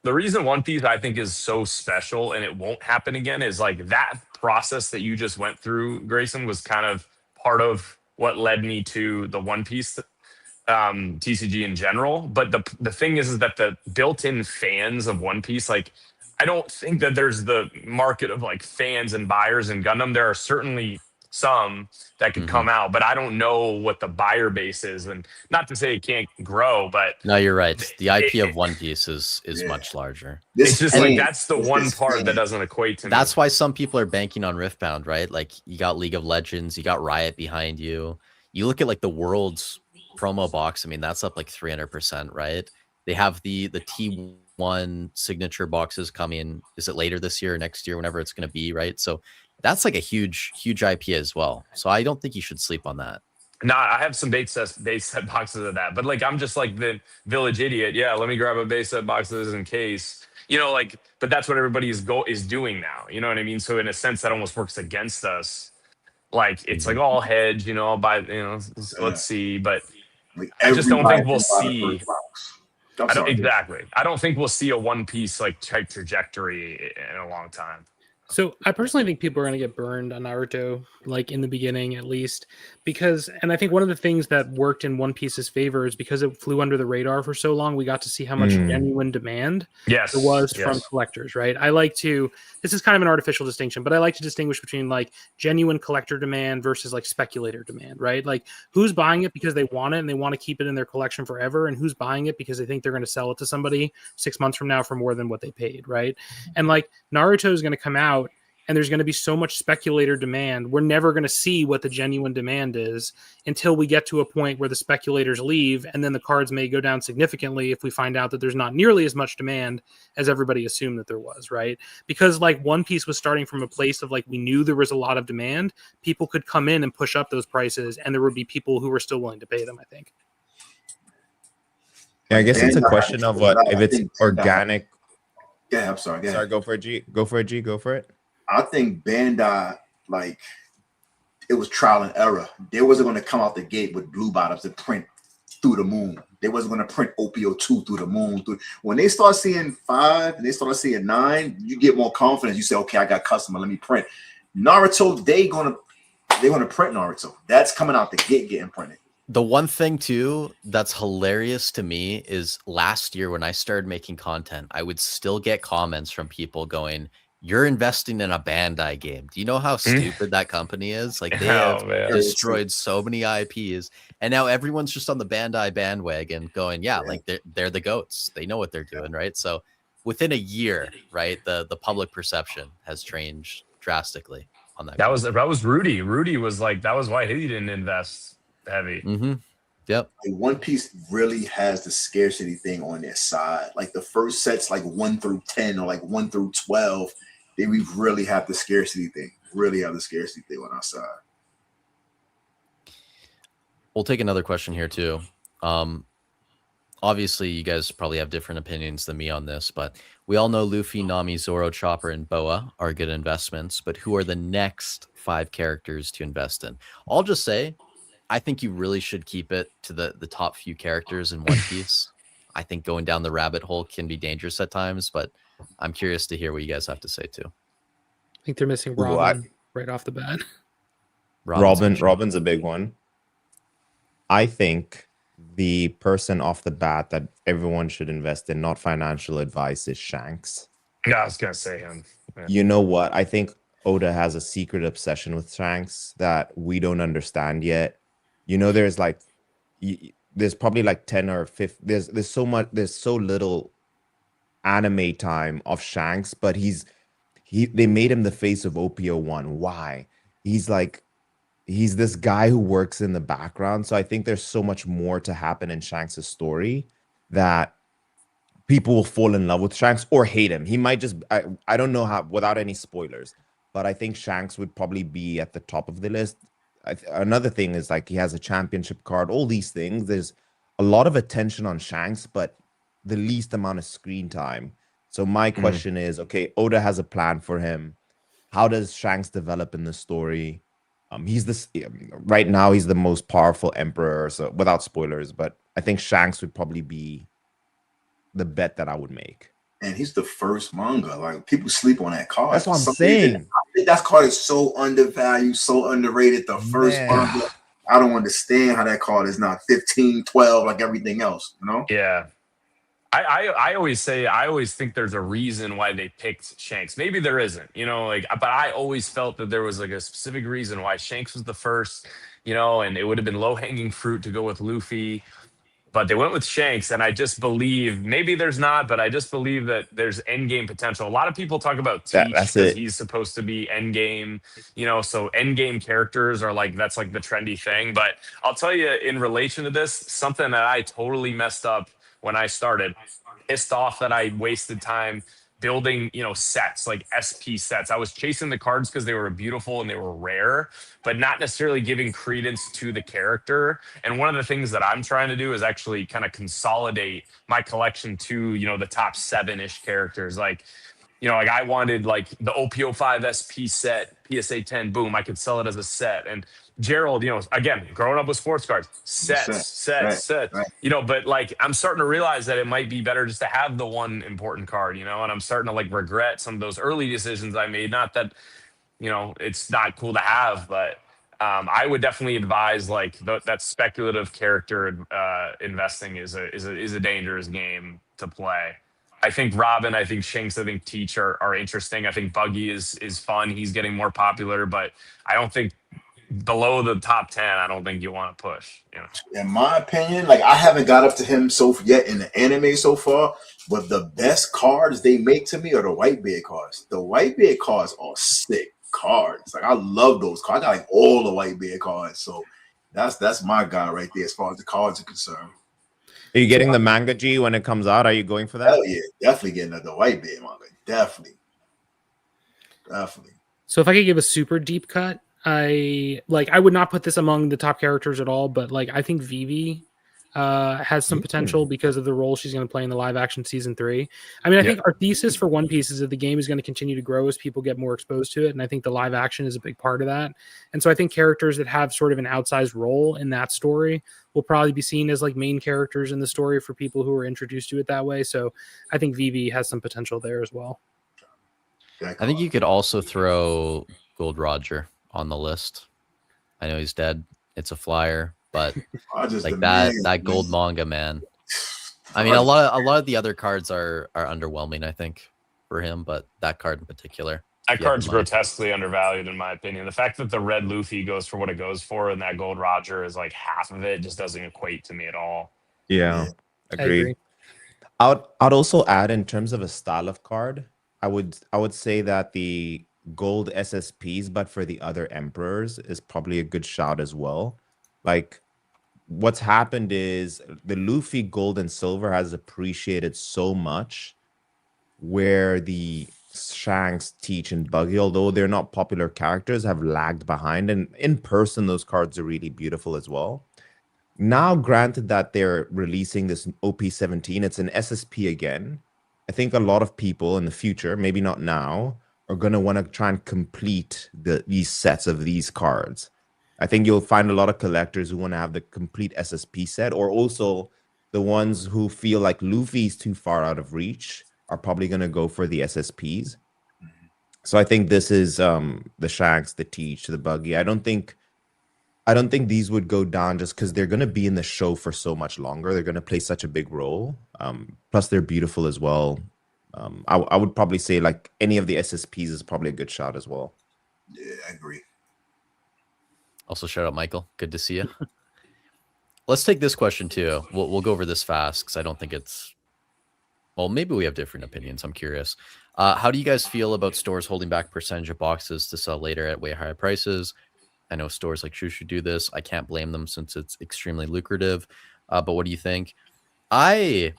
The reason One Piece I think is so special and it won't happen again is like that process that you just went through, Grayson, was kind of part of what led me to the One Piece TCG in general. But the thing is that the built-in fans of One Piece, like I don't think that there's the market of like fans and buyers in Gundam. There are certainly some that could come out, but I don't know what the buyer base is. And not to say it can't grow, but no, you're right. The IP of One Piece is much larger. It's just like that's the one part that doesn't equate to me. That's why some people are banking on Riftbound, right? Like you got League of Legends, you got Riot behind you. You look at like the World's promo box. I mean, that's up like 300%, right? They have the T1 signature boxes coming. Is it later this year or next year, whenever it's going to be, right? So that's like a huge IP as well. So I don't think you should sleep on that. No, I have some base set boxes of that, but like I'm just like the village idiot. Yeah, let me grab a base set boxes in case, like. But that's what everybody is doing now. You know what I mean? So in a sense, that almost works against us. Like it's like all hedge. I'll buy. Let's see, but like I just don't think we'll see. Exactly. I don't think we'll see a One Piece like type trajectory in a long time. So I personally think people are going to get burned on Naruto, like in the beginning at least, and I think one of the things that worked in One Piece's favor is because it flew under the radar for so long, we got to see how much genuine demand there was from collectors, right? This is kind of an artificial distinction, but I like to distinguish between like genuine collector demand versus like speculator demand, right? Like who's buying it because they want it and they want to keep it in their collection forever, and who's buying it because they think they're going to sell it to somebody 6 months from now for more than what they paid, right? And like Naruto is going to come out and there's going to be so much speculator demand. We're never going to see what the genuine demand is until we get to a point where the speculators leave, and then the cards may go down significantly if we find out that there's not nearly as much demand as everybody assumed that there was, right? Because like One Piece was starting from a place of like we knew there was a lot of demand, people could come in and push up those prices, and there would be people who were still willing to pay them, I think. Yeah, I guess it's a question of what if it's organic. Yeah, I'm sorry. Sorry, go for it, G. Go for it. I think Bandai, like, it was trial and error. They wasn't going to come out the gate with blue bottoms and print through the moon. They wasn't going to print OPO2 through the moon. When they start seeing 5 and they start seeing 9, you get more confidence. You say, okay, I got customer. Let me print. Naruto, they're gonna print Naruto. That's coming out the gate getting printed. The one thing too that's hilarious to me is last year when I started making content, I would still get comments from people going, "You're investing in a Bandai game. Do you know how stupid that company is? Like they have destroyed so many IPs, and now everyone's just on the Bandai bandwagon, going, yeah, like they're the goats. They know what they're doing, right? So within a year, right, the public perception has changed drastically on that. That was Rudy. Rudy was like, that was why he didn't invest. Heavy. Mm-hmm. Yep. Like One Piece really has the scarcity thing on their side. Like the first sets, like 1 through 10 or like 1 through 12, they we really have the scarcity thing. Really have the scarcity thing on our side. We'll take another question here too. Obviously, you guys probably have different opinions than me on this, but we all know Luffy, Nami, Zoro, Chopper, and Boa are good investments. But who are the next 5 characters to invest in? I'll just say, I think you really should keep it to the top few characters in One Piece. I think going down the rabbit hole can be dangerous at times, but I'm curious to hear what you guys have to say too. I think they're missing Ooh, Robin right off the bat. Robin's a big one. I think the person off the bat that everyone should invest in, not financial advice, is Shanks. Yeah, I was gonna say him. Yeah. You know what? I think Oda has a secret obsession with Shanks that we don't understand yet. You know, there's like, there's probably like 10 or 15. There's so much. There's so little anime time of Shanks, but they made him the face of OPO1. Why? He's like, he's this guy who works in the background. So I think there's so much more to happen in Shanks' story that people will fall in love with Shanks or hate him. He might just, I don't know how, without any spoilers, but I think Shanks would probably be at the top of the list. Another thing is like he has a championship card, all these things. There's a lot of attention on Shanks, but the least amount of screen time. So my question is, okay, Oda has a plan for him. How does Shanks develop in the story? He's this right now. He's the most powerful emperor. So without spoilers, but I think Shanks would probably be the bet that I would make. And he's the first manga. Like people sleep on that card. That's what I'm saying. I think that card is so undervalued, so underrated. The first manga. I don't understand how that card is not 15, 12, like everything else, you know? Yeah. I always say I always think there's a reason why they picked Shanks. Maybe there isn't, you know, like, but I always felt that there was like a specific reason why Shanks was the first, you know, and it would have been low hanging fruit to go with Luffy, but they went with Shanks, and I just believe maybe there's not, but I just believe that there's end game potential. A lot of people talk about Teach That's because it. he's supposed to be end game, you know, so end game characters are like that's like the trendy thing. But I'll tell you, in relation to this, something that I totally messed up when I started, pissed off that I wasted time building, you know, sets like SP sets. I was chasing the cards because they were beautiful and they were rare, but not necessarily giving credence to the character. And one of the things that I'm trying to do is actually kind of consolidate my collection to, you know, the top 7-ish characters. Like, you know, like I wanted like the OPO5 SP set, PSA 10, boom, I could sell it as a set. And Gerald, you know, again, growing up with sports cards, sets. Right. You know, but like I'm starting to realize that it might be better just to have the one important card, you know, and I'm starting to like regret some of those early decisions I made. Not that, you know, it's not cool to have, but I would definitely advise like that speculative character investing is a dangerous game to play. I think Robin, I think Shanks, I think Teach are interesting. I think Buggy is fun. He's getting more popular, but I don't think below the top 10, I don't think you want to push. You know, In my opinion, like I haven't got up to him so yet in the anime so far, but the best cards they make to me are the Whitebeard cards. The Whitebeard cards are sick cards. Like I love those cards. I got like all the Whitebeard cards. So that's my guy right there as far as the cards are concerned. Are you getting the manga G when it comes out? Are you going for that? Hell yeah, definitely getting the Whitebeard manga. Definitely. So if I could give a super deep cut, I would not put this among the top characters at all, but like I think Vivi has some potential because of the role she's going to play in the live action season 3. I mean, I think our thesis for One Piece is that the game is going to continue to grow as people get more exposed to it, and I think the live action is a big part of that. And so I think characters that have sort of an outsized role in that story will probably be seen as like main characters in the story for people who are introduced to it that way. So I think Vivi has some potential there as well. I think you could also throw Gold Roger on the list. I know he's dead. It's a flyer, but like that gold manga, man. I mean, a lot of the other cards are underwhelming, I think, for him, but that card in particular. That card's grotesquely undervalued, in my opinion. The fact that the red Luffy goes for what it goes for, and that Gold Roger is like half of it, just doesn't equate to me at all. Yeah, agreed. I'd also add, in terms of a style of card, I would say that the gold SSPs, but for the other emperors, is probably a good shout as well. Like what's happened is the Luffy gold and silver has appreciated so much, where the Shanks, Teach, and Buggy, although they're not popular characters, have lagged behind. And in person, those cards are really beautiful as well. Now, granted that they're releasing this OP17, it's an SSP again. I think a lot of people in the future, maybe not now, are going to want to try and complete these sets of these cards. I think you'll find a lot of collectors who want to have the complete SSP set, or also the ones who feel like Luffy's too far out of reach are probably going to go for the SSPs. So I think this is the Shanks, the Teach, the Buggy. I don't think these would go down just because they're going to be in the show for so much longer. They're going to play such a big role. Plus, they're beautiful as well. I would probably say like any of the SSPs is probably a good shot as well. Yeah, I agree. Also, shout out Michael. Good to see you. Let's take this question too. We'll go over this fast because I don't think it's. Well, maybe we have different opinions. I'm curious. How do you guys feel about stores holding back percentage of boxes to sell later at way higher prices? I know stores like Shushu do this. I can't blame them since it's extremely lucrative. But what do you think? I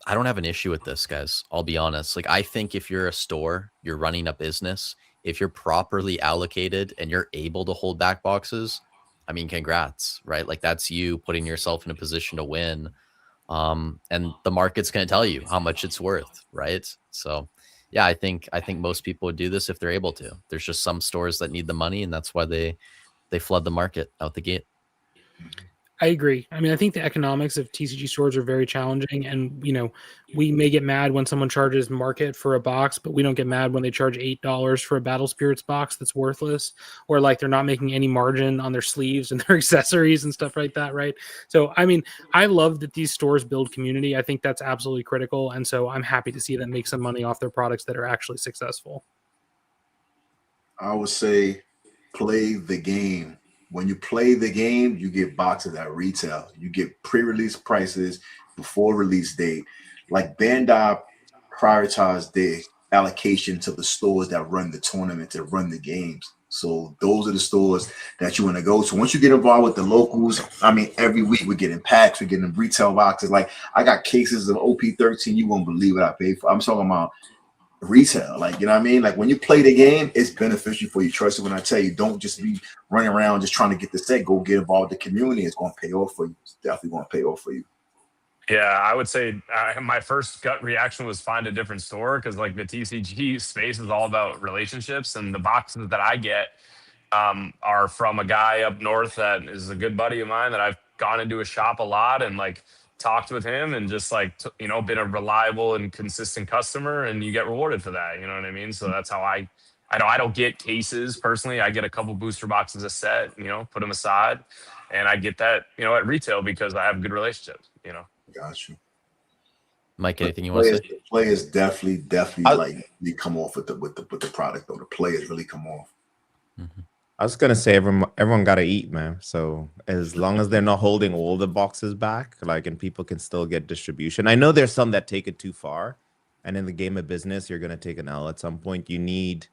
don't have an issue with this, guys. I'll be honest. Like, I think if you're a store, you're running a business, if you're properly allocated and you're able to hold back boxes, I mean, congrats, right? Like, that's you putting yourself in a position to win. And the market's going to tell you how much it's worth, right? So yeah, I think most people would do this if they're able to. There's just some stores that need the money, and that's why they flood the market out the gate. I agree. I mean, I think the economics of TCG stores are very challenging, and we may get mad when someone charges market for a box, but we don't get mad when they charge $8 for a Battle Spirits box that's worthless, or like they're not making any margin on their sleeves and their accessories and stuff like that, right? So, I mean, I love that these stores build community. I think that's absolutely critical, and so I'm happy to see them make some money off their products that are actually successful. I would say play the game. When you play the game, you get boxes at retail. You get pre-release prices before release date. Like Bandai prioritized their allocation to the stores that run the tournament, that run the games. So those are the stores that you want to go to. Once you get involved with the locals, I mean, every week we're getting packs, we're getting retail boxes. Like I got cases of OP13, you won't believe what I paid for. I'm talking about retail, like, you know what I mean? Like when you play the game, it's beneficial for you. Trust me when I tell you, don't just be running around just trying to get the set. Go get involved with the community. It's going to pay off for you. It's definitely going to pay off for you. Yeah, I would say my first gut reaction was find a different store, because like the TCG space is all about relationships, and the boxes that I get are from a guy up north that is a good buddy of mine that I've gone into his shop a lot and like talked with him, and just like been a reliable and consistent customer, and you get rewarded for that. You know what I mean? So that's how I don't get cases personally. I get a couple booster boxes a set, put them aside, and I get that at retail because I have good relationships. Got you, Mike. but Anything you want to say? The players definitely like they come off with the product though. The players really come off. Mm-hmm. I was gonna say everyone gotta eat, man. So as long as they're not holding all the boxes back, like, and people can still get distribution. I know there's some that take it too far, and in the game of business, you're gonna take an L at some point. You need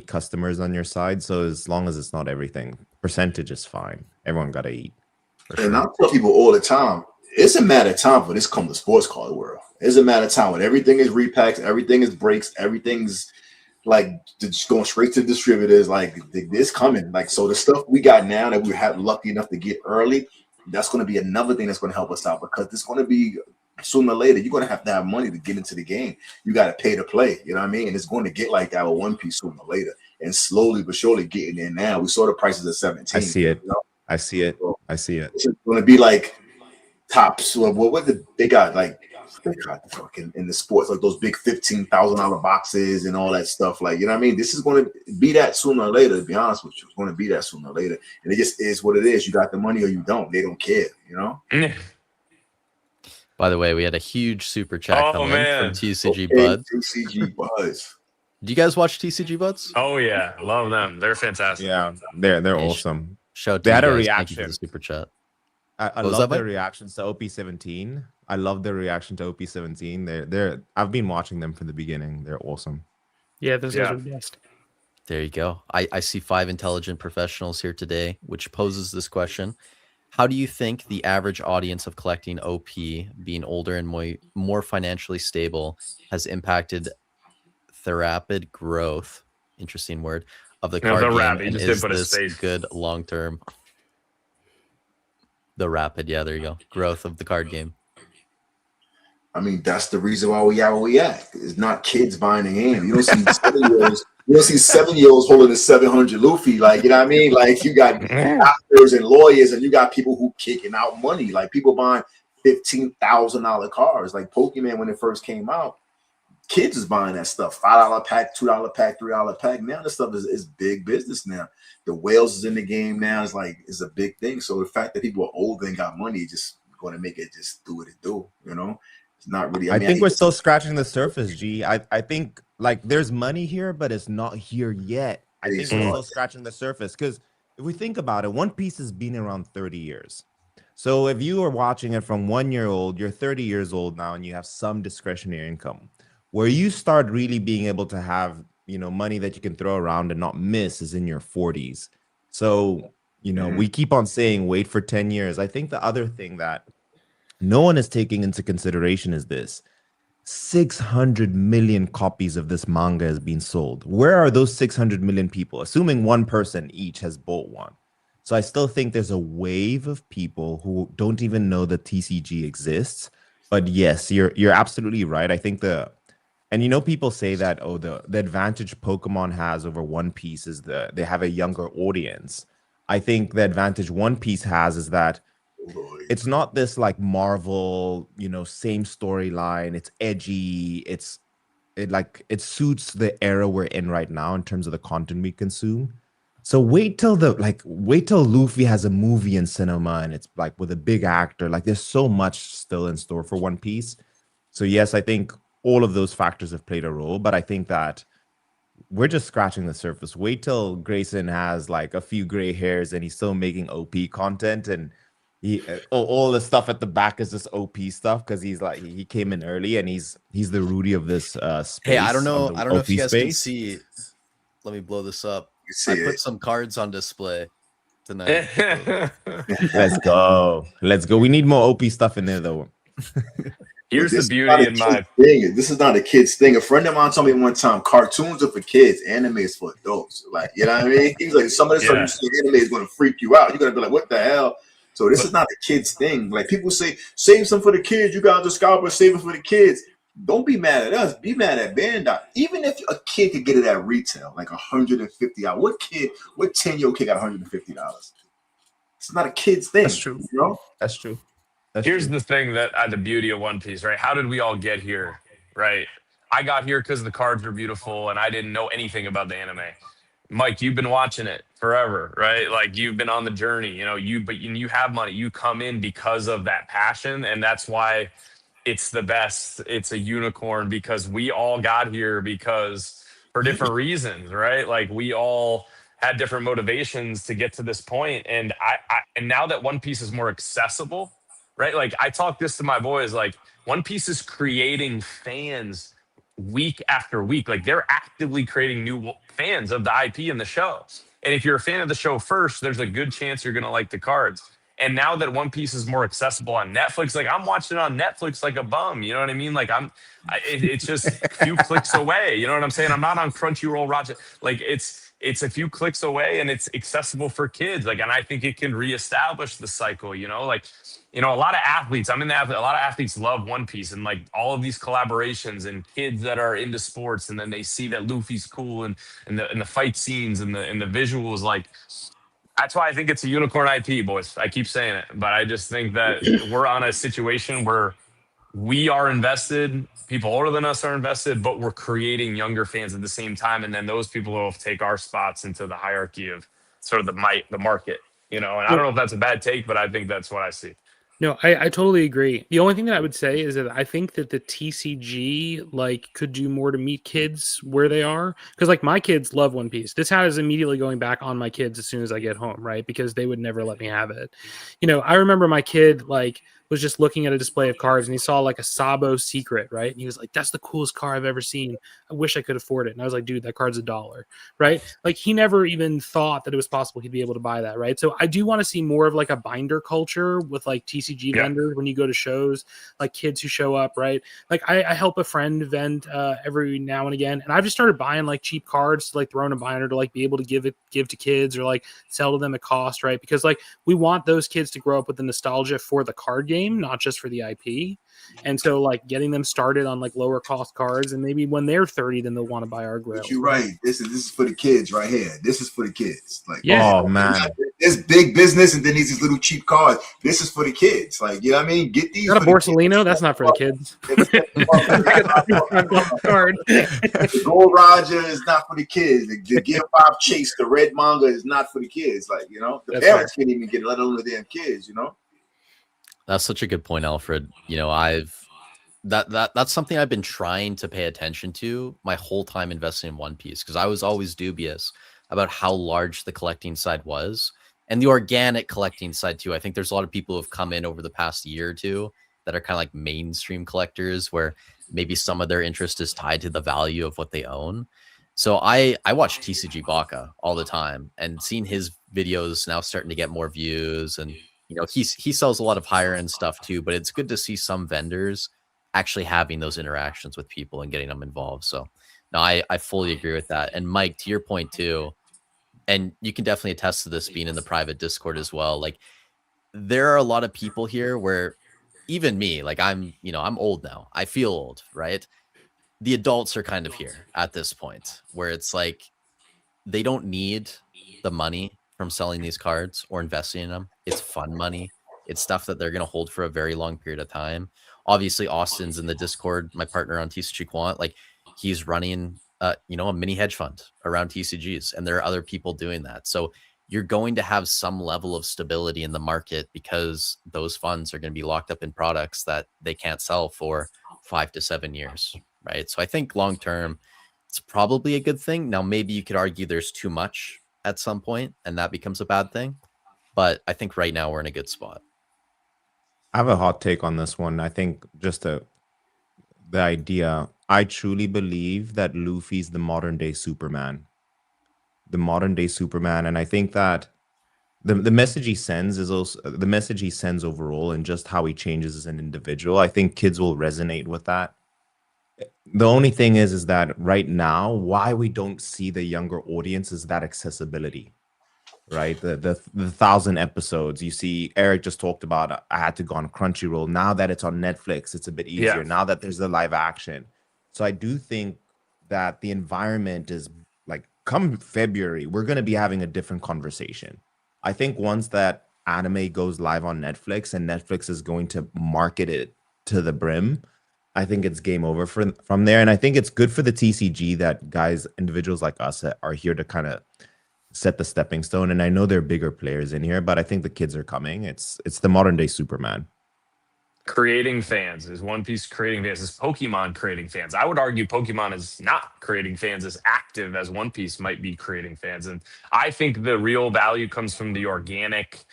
customers on your side. So as long as it's not everything, percentage is fine. Everyone gotta eat. And I tell people all the time, it's a matter of time for this come to sports card world. It's a matter of time when everything is repacks, everything is breaks, everything's like just going straight to distributors. Like this coming. Like so, the stuff we got now that we have lucky enough to get early, that's going to be another thing that's going to help us out, because it's going to be sooner or later. You're going to have money to get into the game. You got to pay to play. You know what I mean? And it's going to get like that with One Piece sooner or later, and slowly but surely getting there now. We saw the prices at 17. I see it. You know? I see it. So I see it. it's going to be like tops. Well, they got like they got fucking in the sports, like those big $15,000 boxes and all that stuff. Like, you know what I mean? This is going to be that sooner or later, to be honest with you. It's going to be that sooner or later. And it just is what it is. You got the money or you don't. They don't care, you know? By the way, we had a huge super chat come in from TCG Okay, Buds. TCG Buds. Do you guys watch TCG Buds? Oh yeah, love them. They're fantastic. Yeah, they're Hey, awesome. Shout out to They you had a guys. Thank you for reaction. the super chat. I What was love that, their Mike? reactions to OP17. I love their reaction to OP17. They're I've been watching them from the beginning. They're awesome. Yeah, those guys Yeah. are the best. There you go. I see 5 intelligent professionals here today, which poses this question. How do you think the average audience of collecting OP, being older and more financially stable, has impacted the rapid growth, interesting word, of the The card game? rap. He And just didn't is put a this space. good long term? The rapid, yeah, there you go. Growth of the card game. I mean, that's the reason why we are where we at. It's not kids buying the game. You don't see 7-year-olds. You don't see 7-year-olds holding a 700 Luffy. Like, you know what I mean? Like, you got doctors and lawyers, and you got people who kicking out money. Like, people buying $15,000 cars. Like Pokemon when it first came out, kids is buying that stuff. $5 pack, $2 pack, $3 pack. Now this stuff is big business now. The whales is in the game now. It's a big thing. So the fact that people are older and got money just going to make it just do what it do. You know, it's not really. I think we're still scratching the surface, G. I think like there's money here, but it's not here yet. I think we're still scratching the surface because if we think about it, One Piece has been around 30 years. So if you are watching it from 1 year old, you're 30 years old now, and you have some discretionary income. Where you start really being able to have, money that you can throw around and not miss is in your 40s. So, we keep on saying wait for 10 years. I think the other thing that no one is taking into consideration is this. 600 million copies of this manga has been sold. Where are those 600 million people? Assuming one person each has bought one. So I still think there's a wave of people who don't even know that TCG exists. But yes, you're absolutely right. I think people say that the advantage Pokemon has over One Piece is they have a younger audience. I think the advantage One Piece has is that it's not this like Marvel, same storyline. It's edgy. It suits the era we're in right now in terms of the content we consume. So wait till Luffy has a movie in cinema and it's like with a big actor. Like there's so much still in store for One Piece. So yes, I think all of those factors have played a role, but I think that we're just scratching the surface. Wait till Grayson has like a few gray hairs and he's still making OP content, and all the stuff at the back is just OP stuff because he's like he came in early and he's the Rudy of this space. Hey, I don't know OP if you guys can space. see. Let me blow this up. I put some cards on display tonight. Let's go. We need more OP stuff in there though. Here's the beauty in my thing. This is not a kid's thing. A friend of mine told me one time, cartoons are for kids, anime is for adults. Like, you know what I mean? He was like, some of the stuff you see in anime is going to freak you out. You're going to be like, what the hell? So this is not a kid's thing. Like people say, save some for the kids. You got the scalper, save it for the kids. Don't be mad at us. Be mad at Bandai. Even if a kid could get it at retail, like $150. What 10-year-old kid got $150? It's not a kid's thing. That's true. You know? That's true. Here's the thing the beauty of One Piece, right? How did we all get here, right? I got here because the cards were beautiful and I didn't know anything about the anime. Mike, you've been watching it forever, right? Like you've been on the journey, you have money. You come in because of that passion, and that's why it's the best. It's a unicorn because we all got here because for different reasons, right? Like we all had different motivations to get to this point, and and now that One Piece is more accessible, right? Like I talk this to my boys, like One Piece is creating fans week after week. Like they're actively creating new fans of the IP and the show. And if you're a fan of the show first, there's a good chance you're going to like the cards. And now that One Piece is more accessible on Netflix, like I'm watching it on Netflix like a bum. You know what I mean? Like it's just a few clicks away. You know what I'm saying? I'm not on Crunchyroll watching. Like it's a few clicks away and it's accessible for kids. Like, and I think it can reestablish the cycle. A lot of athletes. I'm in the athlete. A lot of athletes love One Piece and like all of these collaborations and kids that are into sports, and then they see that Luffy's cool and the fight scenes and the visuals. Like that's why I think it's a unicorn IP, boys. I keep saying it, but I just think that we're on a situation where we are invested. People older than us are invested, but we're creating younger fans at the same time, and then those people will take our spots into the hierarchy of sort of the market. And I don't know if that's a bad take, but I think that's what I see. No, I totally agree. The only thing that I would say is that I think that the TCG like could do more to meet kids where they are, because like my kids love One Piece. This hat is immediately going back on my kids as soon as I get home, right? Because they would never let me have it. You know, I remember my kid like was just looking at a display of cards and he saw like a Sabo Secret, right? And he was like, "That's the coolest car I've ever seen. I wish I could afford it." And I was like, "Dude, that card's $1." Right? Like he never even thought that it was possible he'd be able to buy that, right? So I do want to see more of like a binder culture with like TCG Yeah. vendors when you go to shows, like kids who show up, right? Like I help a friend vend every now and again, and I've just started buying like cheap cards to like throw in a binder to like be able to give to kids or like sell to them at cost, right? Because like we want those kids to grow up with the nostalgia for the card game, not just for the IP. And so like getting them started on like lower cost cards, and maybe when they're 30, then they'll want to buy our But grails. you're right. This is for the kids right here. This is for the kids. Like, Yeah. Oh man, there's big business, and then these little cheap cars. This is for the kids. Like, you know what I mean? Get these. Not a For the Borsalino. kids. That's not for the kids. The Card. Gold Roger is not for the kids. The Gear 5 Chase, the red manga is not for the kids. Like, you know, the That's parents can't even get it, let alone the damn kids, you know? That's such a good point, Alfred. You know, that's something I've been trying to pay attention to my whole time investing in One Piece, because I was always dubious about how large the collecting side was and the organic collecting side too. I think there's a lot of people who have come in over the past year or two that are kind of like mainstream collectors, where maybe some of their interest is tied to the value of what they own. So I watch TCG Baka all the time, and seeing his videos now starting to get more views, and you know, he sells a lot of higher end stuff too, but it's good to see some vendors actually having those interactions with people and getting them involved. So no, I fully agree with that. And Mike, to your point too, and you can definitely attest to this being in the private Discord as well. Like there are a lot of people here where even me, like I'm old now. I feel old, right? The adults are kind of here at this point where it's like they don't need the money from selling these cards or investing in them. It's fun money. It's stuff that they're going to hold for a very long period of time. Obviously, Austin's in the Discord, my partner on TCG Quant. Like he's running, a mini hedge fund around TCGs, and there are other people doing that. So you're going to have some level of stability in the market because those funds are going to be locked up in products that they can't sell for 5 to 7 years, right? So I think long term, it's probably a good thing. Now, maybe you could argue there's too much at some point and that becomes a bad thing. But I think right now we're in a good spot. I have a hot take on this one. I think just the idea. I truly believe that Luffy's the modern day Superman. The modern day Superman, and I think that the message he sends is also the message he sends overall, and just how he changes as an individual. I think kids will resonate with that. The only thing is that right now, why we don't see the younger audience is that accessibility, right? The 1,000 episodes. You see, Eric just talked about I had to go on Crunchyroll. Now that it's on Netflix, it's a bit easier. Yeah. Now that there's the live action. So I do think that the environment is like, come February, we're going to be having a different conversation. I think once that anime goes live on Netflix and Netflix is going to market it to the brim, I think it's game over from there. And I think it's good for the TCG that guys, individuals like us are here to kind of set the stepping stone. And I know there are bigger players in here, but I think the kids are coming. It's the modern day Superman. Creating fans is One Piece creating fans, is Pokemon creating fans. I would argue Pokemon is not creating fans as active as One Piece might be creating fans. And I think the real value comes from the organic,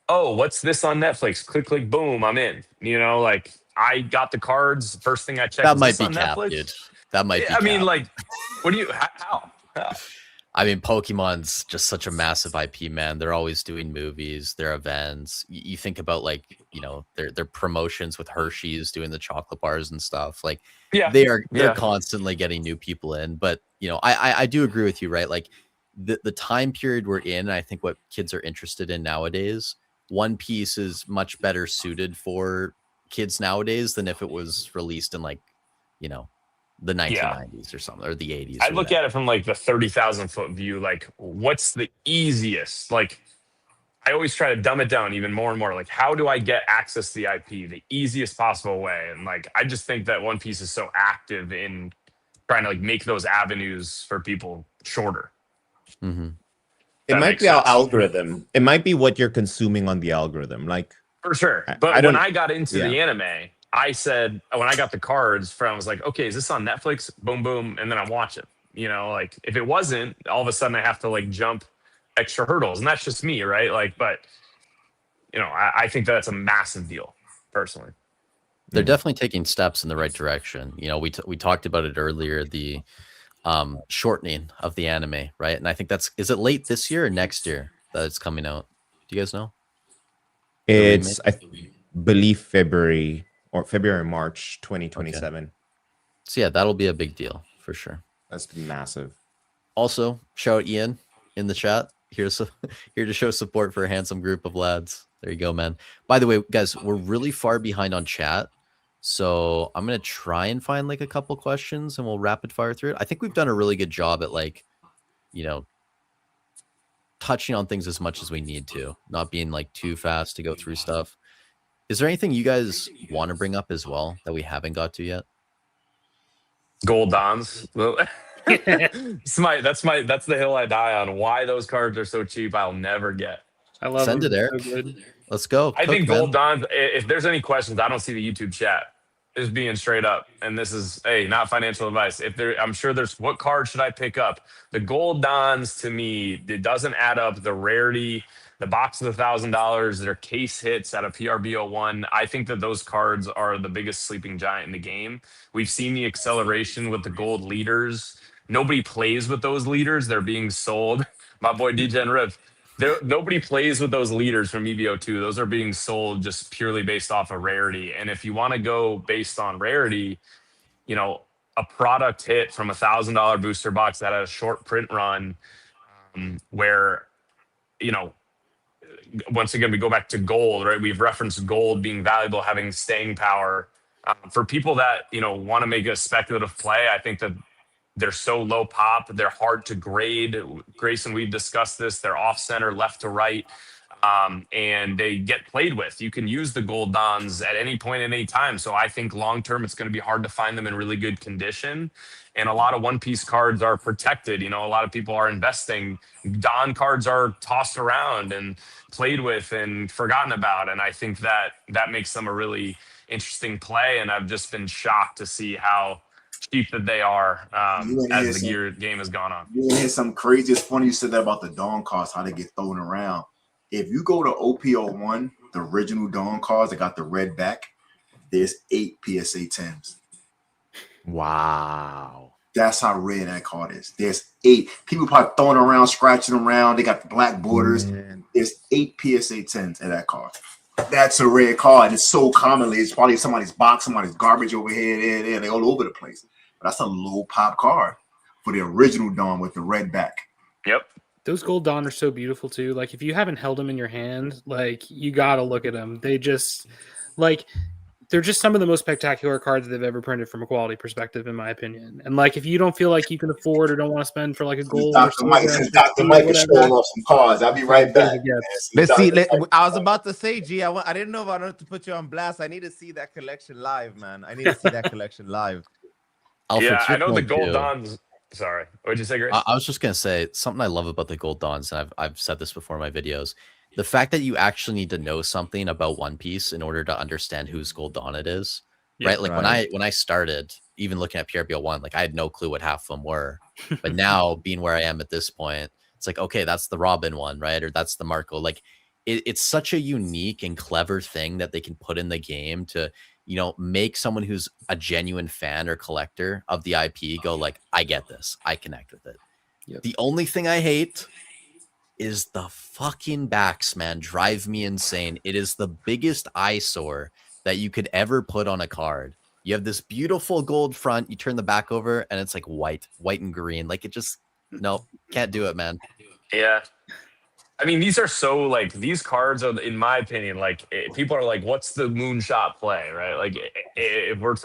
oh, what's this on Netflix? Click, click, boom, I'm in. You know, like I got the cards. First thing I checked, That is might this be on cap, Netflix? dude. That might be I mean, cap. like, what do you, how? I mean, Pokemon's just such a massive IP, man. They're always doing movies, their events. You think about like, their promotions with Hershey's doing the chocolate bars and stuff. Like Yeah. they're Yeah. constantly getting new people in. But I do agree with you, right? Like the time period we're in, I think what kids are interested in nowadays, One Piece is much better suited for kids nowadays than if it was released in like, the 1990s or something, or the 80s. I look at it from like the 30,000 foot view. Like, what's the easiest? Like, I always try to dumb it down even more and more. Like, how do I get access to the IP the easiest possible way? And like, I just think that One Piece is so active in trying to like make those avenues for people shorter. Mm-hmm. It That might makes be our sense. algorithm. It might be what you're consuming on the algorithm. Like, For sure. I But when don't. I got into Yeah. the anime, I said when I got the cards from, I was like, okay, is this on Netflix? Boom, boom, and then I watch it. You know, like if it wasn't, all of a sudden I have to like jump extra hurdles, and that's just me, right? Like, but you know, I think that's a massive deal, personally. They're Mm. definitely taking steps in the right direction. You know, we talked about it earlier, the shortening of the anime, right? And I think is it late this year or next year that it's coming out? Do you guys know? The remake? It's I believe February March Okay. 2027. So yeah, that'll be a big deal for sure. That's massive. Also, shout out Ian in the chat. Here to show support for a handsome group of lads. There you go, man. By the way, guys, we're really far behind on chat. So I'm gonna try and find like a couple questions and we'll rapid fire through it. I think we've done a really good job at like, you know, touching on things as much as we need to, not being like too fast to go through stuff. Is there anything you guys want to bring up as well that we haven't got to yet? Gold Dons. That's the hill I die on. Why those cards are so cheap, I'll never get. I love Send them. it, Eric. So good. Let's go. I think man. Gold Dons, if there's any questions, I don't see the YouTube chat. Just being straight up. And this is, hey, not financial advice. I'm sure there's, what card should I pick up? The Gold Dons, to me, it doesn't add up. The rarity, the box is $1,000, their case hits at a PRBO1. I think that those cards are the biggest sleeping giant in the game. We've seen the acceleration with the gold leaders. Nobody plays with those leaders. They're being sold. My boy DJ and Riv. Nobody plays with those leaders from EVO2. Those are being sold just purely based off of rarity. And if you want to go based on rarity, you know, a product hit from $1,000 booster box that had a short print run, where, you know, once again, we go back to gold, right? We've referenced gold being valuable, having staying power. For people that, you know, want to make a speculative play, I think that they're so low pop. They're hard to grade. Grayson, we've discussed this. They're off center, left to right, and they get played with. You can use the gold Dons at any point at any time. So I think long term, it's going to be hard to find them in really good condition. And a lot of One Piece cards are protected. You know, a lot of people are investing. Don cards are tossed around and played with and forgotten about. And I think that makes them a really interesting play. And I've just been shocked to see how cheap that they are as the game has gone on. You hear some crazy. It's funny you said that about the Dawn cards, how they get thrown around. If you go to OPO1, the original Dawn cards that got the red back, there's 8 PSA 10s. Wow. That's how rare that card is. There's 8. People probably throwing around, scratching around. They got the black borders. Man. There's 8 PSA 10s in that card. That's a rare card. It's so commonly, it's probably somebody's box, somebody's garbage over here, there. They're all over the place. But that's a low pop card for the original Dawn with the red back. Yep. Those gold Dawn are so beautiful too. Like if you haven't held them in your hand, like you gotta look at them. They just like they're just some of the most spectacular cards that they've ever printed from a quality perspective, in my opinion. And like if you don't feel like you can afford or don't want to spend for like a gold, Dr. Mike is showing off some cards. I'll be right back. Let's see. I was about to say, G, I didn't know if I wanted to put you on blast. I need to see that collection live, man. I need to see that collection live. Alfred, yeah, I know the gold Dons. Sorry, what'd you say, Grace? I was just gonna say something I love about the gold Dons, and I've said this before in my videos. The fact that you actually need to know something about One Piece in order to understand whose gold Dawn it is, Yeah, right? Like when I started, even looking at PRBO1, like I had no clue what half of them were. But now, being where I am at this point, it's like, okay, that's the Robin one, right? Or that's the Marco. Like it's such a unique and clever thing that they can put in the game to, you know, make someone who's a genuine fan or collector of the IP go like, I get this. I connect with it. Yep. The only thing I hate is the fucking backs, man. Drive me insane. It is the biggest eyesore that you could ever put on a card. You have this beautiful gold front. You turn the back over and it's like white and green. Like it just, no, can't do it, man. Yeah. I mean, these are so like these cards are, in my opinion, like people are like, "What's the moonshot play?" Right? Like, if we're,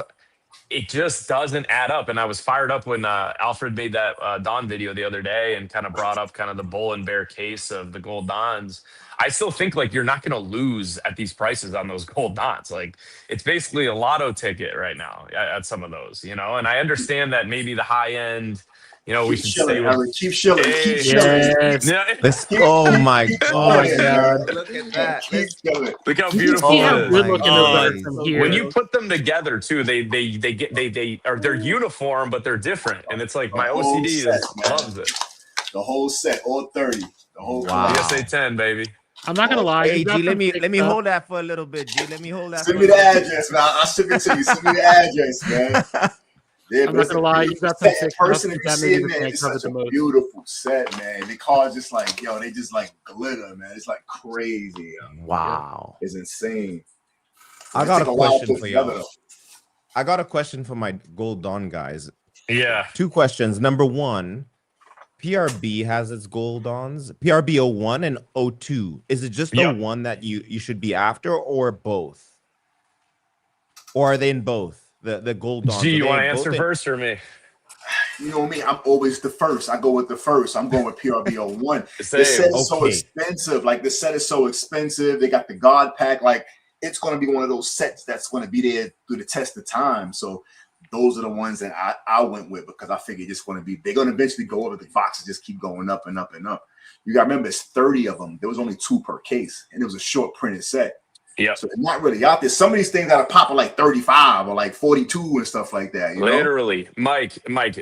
it just doesn't add up. And I was fired up when Alfred made that Don video the other day and kind of brought up kind of the bull and bear case of the gold Dons. I still think like you're not going to lose at these prices on those gold Dons. Like it's basically a lotto ticket right now at some of those, you know. And I understand that maybe the high end You know, we Keep should chilling, stay with. Eric. Keep chilling. Keep Hey. chilling. Yes. Yeah. Oh my Oh my god! God. Look at that. Keep chilling. Look how You can beautiful see it how Oh is. good my looking those are days. from so here. When you put them together too, they're uniform, but they're different, and it's like The my whole OCD set, man. loves it. The whole set, all 30. The whole Wow. PSA 10, baby. I'm not gonna lie. Hey you got G, let some me sick let me stuff. hold that for a little bit. G, let me hold that. Send for me a the little bit. address, man. I'll ship it to you. Send me the address, man. Yeah, I'm but not it's a gonna lie, you beautiful got some set. sick In stuff. person, if you That see maybe it, the man, thing I it's covered such the a most. beautiful set, man. The cards just like, yo, they just like glitter, man. It's like crazy. Yo. Wow. It's insane. I It got take a while to question put for together, y'all. though. I got a question for my Gold Dawn guys. Yeah. 2 questions. Number 1, PRB has its Gold Dawns. PRB 01 and 02. Is it just the Yep. one that you should be after, or both? Or are they in both? The Gold Dawns. G, Are you they want to both answer in- first or me? You know me, I'm always the first. I go with the first. I'm going with PRB 01. The Same. set is so Okay. expensive. Like the set is so expensive. They got the God pack. Like it's going to be one of those sets that's going to be there through the test of time. So those are the ones that I went with because I figured it's going to be. They're going to eventually go over. The boxes just keep going up and up and up. You got to remember, it's 30 of them. There was only 2 per case, and it was a short printed set. Yep. So they're not really out there. Some of these things got to pop at like 35 or like 42 and stuff like that. You know? Literally, Mike,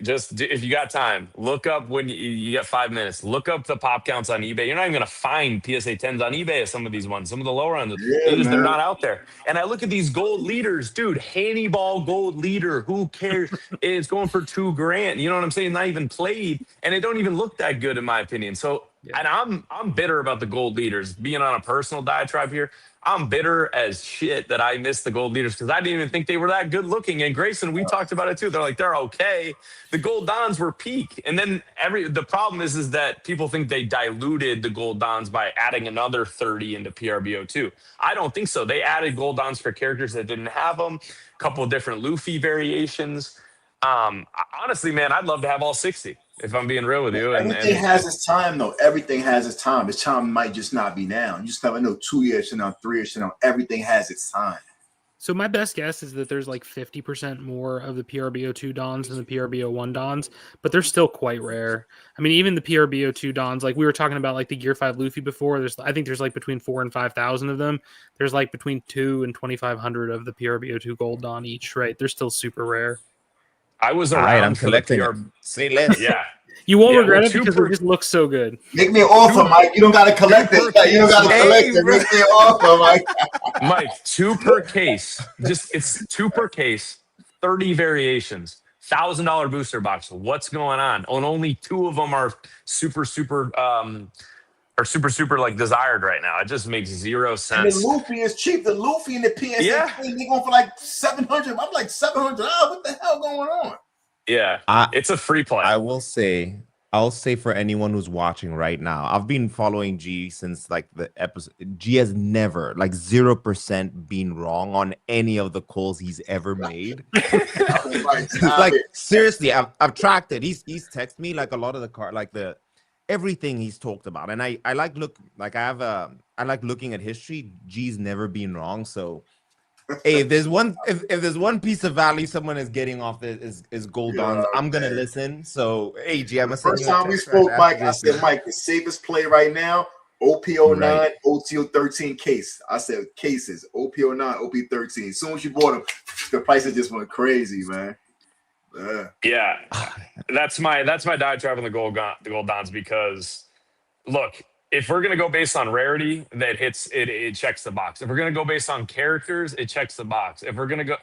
just if you got time, look up when you get 5 minutes, look up the pop counts on eBay. You're not even going to find PSA 10s on eBay as some of these ones, some of the lower ones. Yeah, They're man. not out there. And I look at these gold leaders, dude, Hannibal gold leader. Who cares? It's going for $2,000. You know what I'm saying? Not even played. And it don't even look that good in my opinion. So, and I'm bitter about the gold leaders being on a personal diatribe here. I'm bitter as shit that I missed the gold leaders because I didn't even think they were that good looking. And Grayson, we talked about it too. They're like, they're okay. The gold dons were peak. And then the problem is that people think they diluted the gold dons by adding another 30 into PRBO2. I don't think so. They added gold dons for characters that didn't have them, a couple of different Luffy variations. Honestly, man, I'd love to have all 60 if I'm being real with you. Everything has its time, though. Everything has its time. Its time might just not be now. You just never know. 2 years from now, 3 years from now, everything has its time. So my best guess is that there's like 50% more of the PRBO2 Dons than the PRBO1 Dons, but they're still quite rare. I mean, even the PRBO2 Dons, like we were talking about like the Gear 5 Luffy before, I think there's like between 4,000 and 5,000 of them. There's like between 2,000 and 2,500 of the PRBO2 Gold Don each, right? They're still super rare. I was All around right, I'm for the collecting PR. it. Say less. Yeah. You won't Yeah, regret well, it because it just looks so good. Make me an offer, Mike. You don't got to collect it. You don't got to collect it. Make me an offer, Mike. Mike, 2 per case. It's 2 per case, 30 variations, $1,000 booster box. What's going on? And only 2 of them are super like desired right now. It just makes 0 And sense. the Luffy is cheap. The Luffy and the PSA Yeah. thing, they're going for like 700. I'm like $700. What the hell going on? Yeah, it's a free play. I'll say for anyone who's watching right now, I've been following G since like the episode. G has never, like 0%, been wrong on any of the calls he's ever made. Like seriously, I've tracked it. He's texted me like a lot of the card, like the everything he's talked about, and I like I like looking at history. G's never been wrong, so. Hey, if there's one piece of value someone is getting off is Gold Dons, I'm gonna listen. So, hey, G, I'm the first time we spoke, Mike, I said, Mike, the safest play right now, OP09, Right. OTO13 case. I said cases, OP09, OP13. As soon as you bought them, the prices just went crazy, man. Yeah, that's my diatribe on the gold dons because look, if we're gonna go based on rarity, it checks the box. If we're gonna go based on characters, it checks the box. If we're gonna go,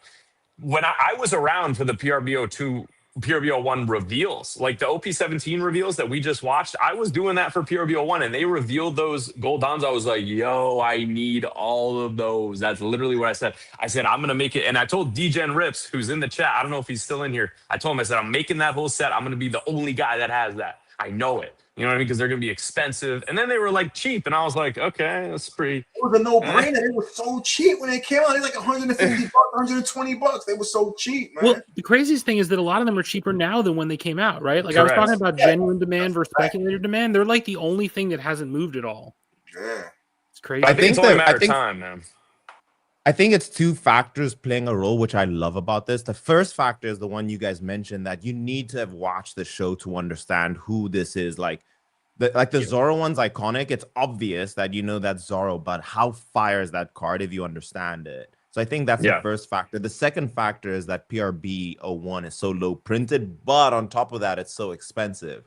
when I was around for the PRBO2, PRBO1 reveals, like the OP17 reveals that we just watched, I was doing that for PRBO1, and they revealed those gold dons. I was like, yo, I need all of those. That's literally what I said. I said, I'm gonna make it, and I told DGen Rips, who's in the chat, I don't know if he's still in here. I told him, I said, I'm making that whole set. I'm gonna be the only guy that has that. I know it. You know what I mean? Because they're going to be expensive. And then they were like cheap. And I was like, okay, that's pretty. It was a no-brainer. They were so cheap when they came out. They were like $150, $120. They were so cheap, man. Well, the craziest thing is that a lot of them are cheaper now than when they came out, right? Like Correct. I was talking about genuine demand versus speculative demand. They're like the only thing that hasn't moved at all. Yeah. It's crazy. I think it's only a matter I think- of time, man. I think it's two factors playing a role, which I love about this. The first factor is the one you guys mentioned, that you need to have watched the show to understand who this is. Like the Zorro one's iconic. It's obvious that you know that's Zorro, but how fire is that card if you understand it? So I think that's the Yeah. first factor. The second factor is that PRB 01 is so low printed, but on top of that, it's so expensive.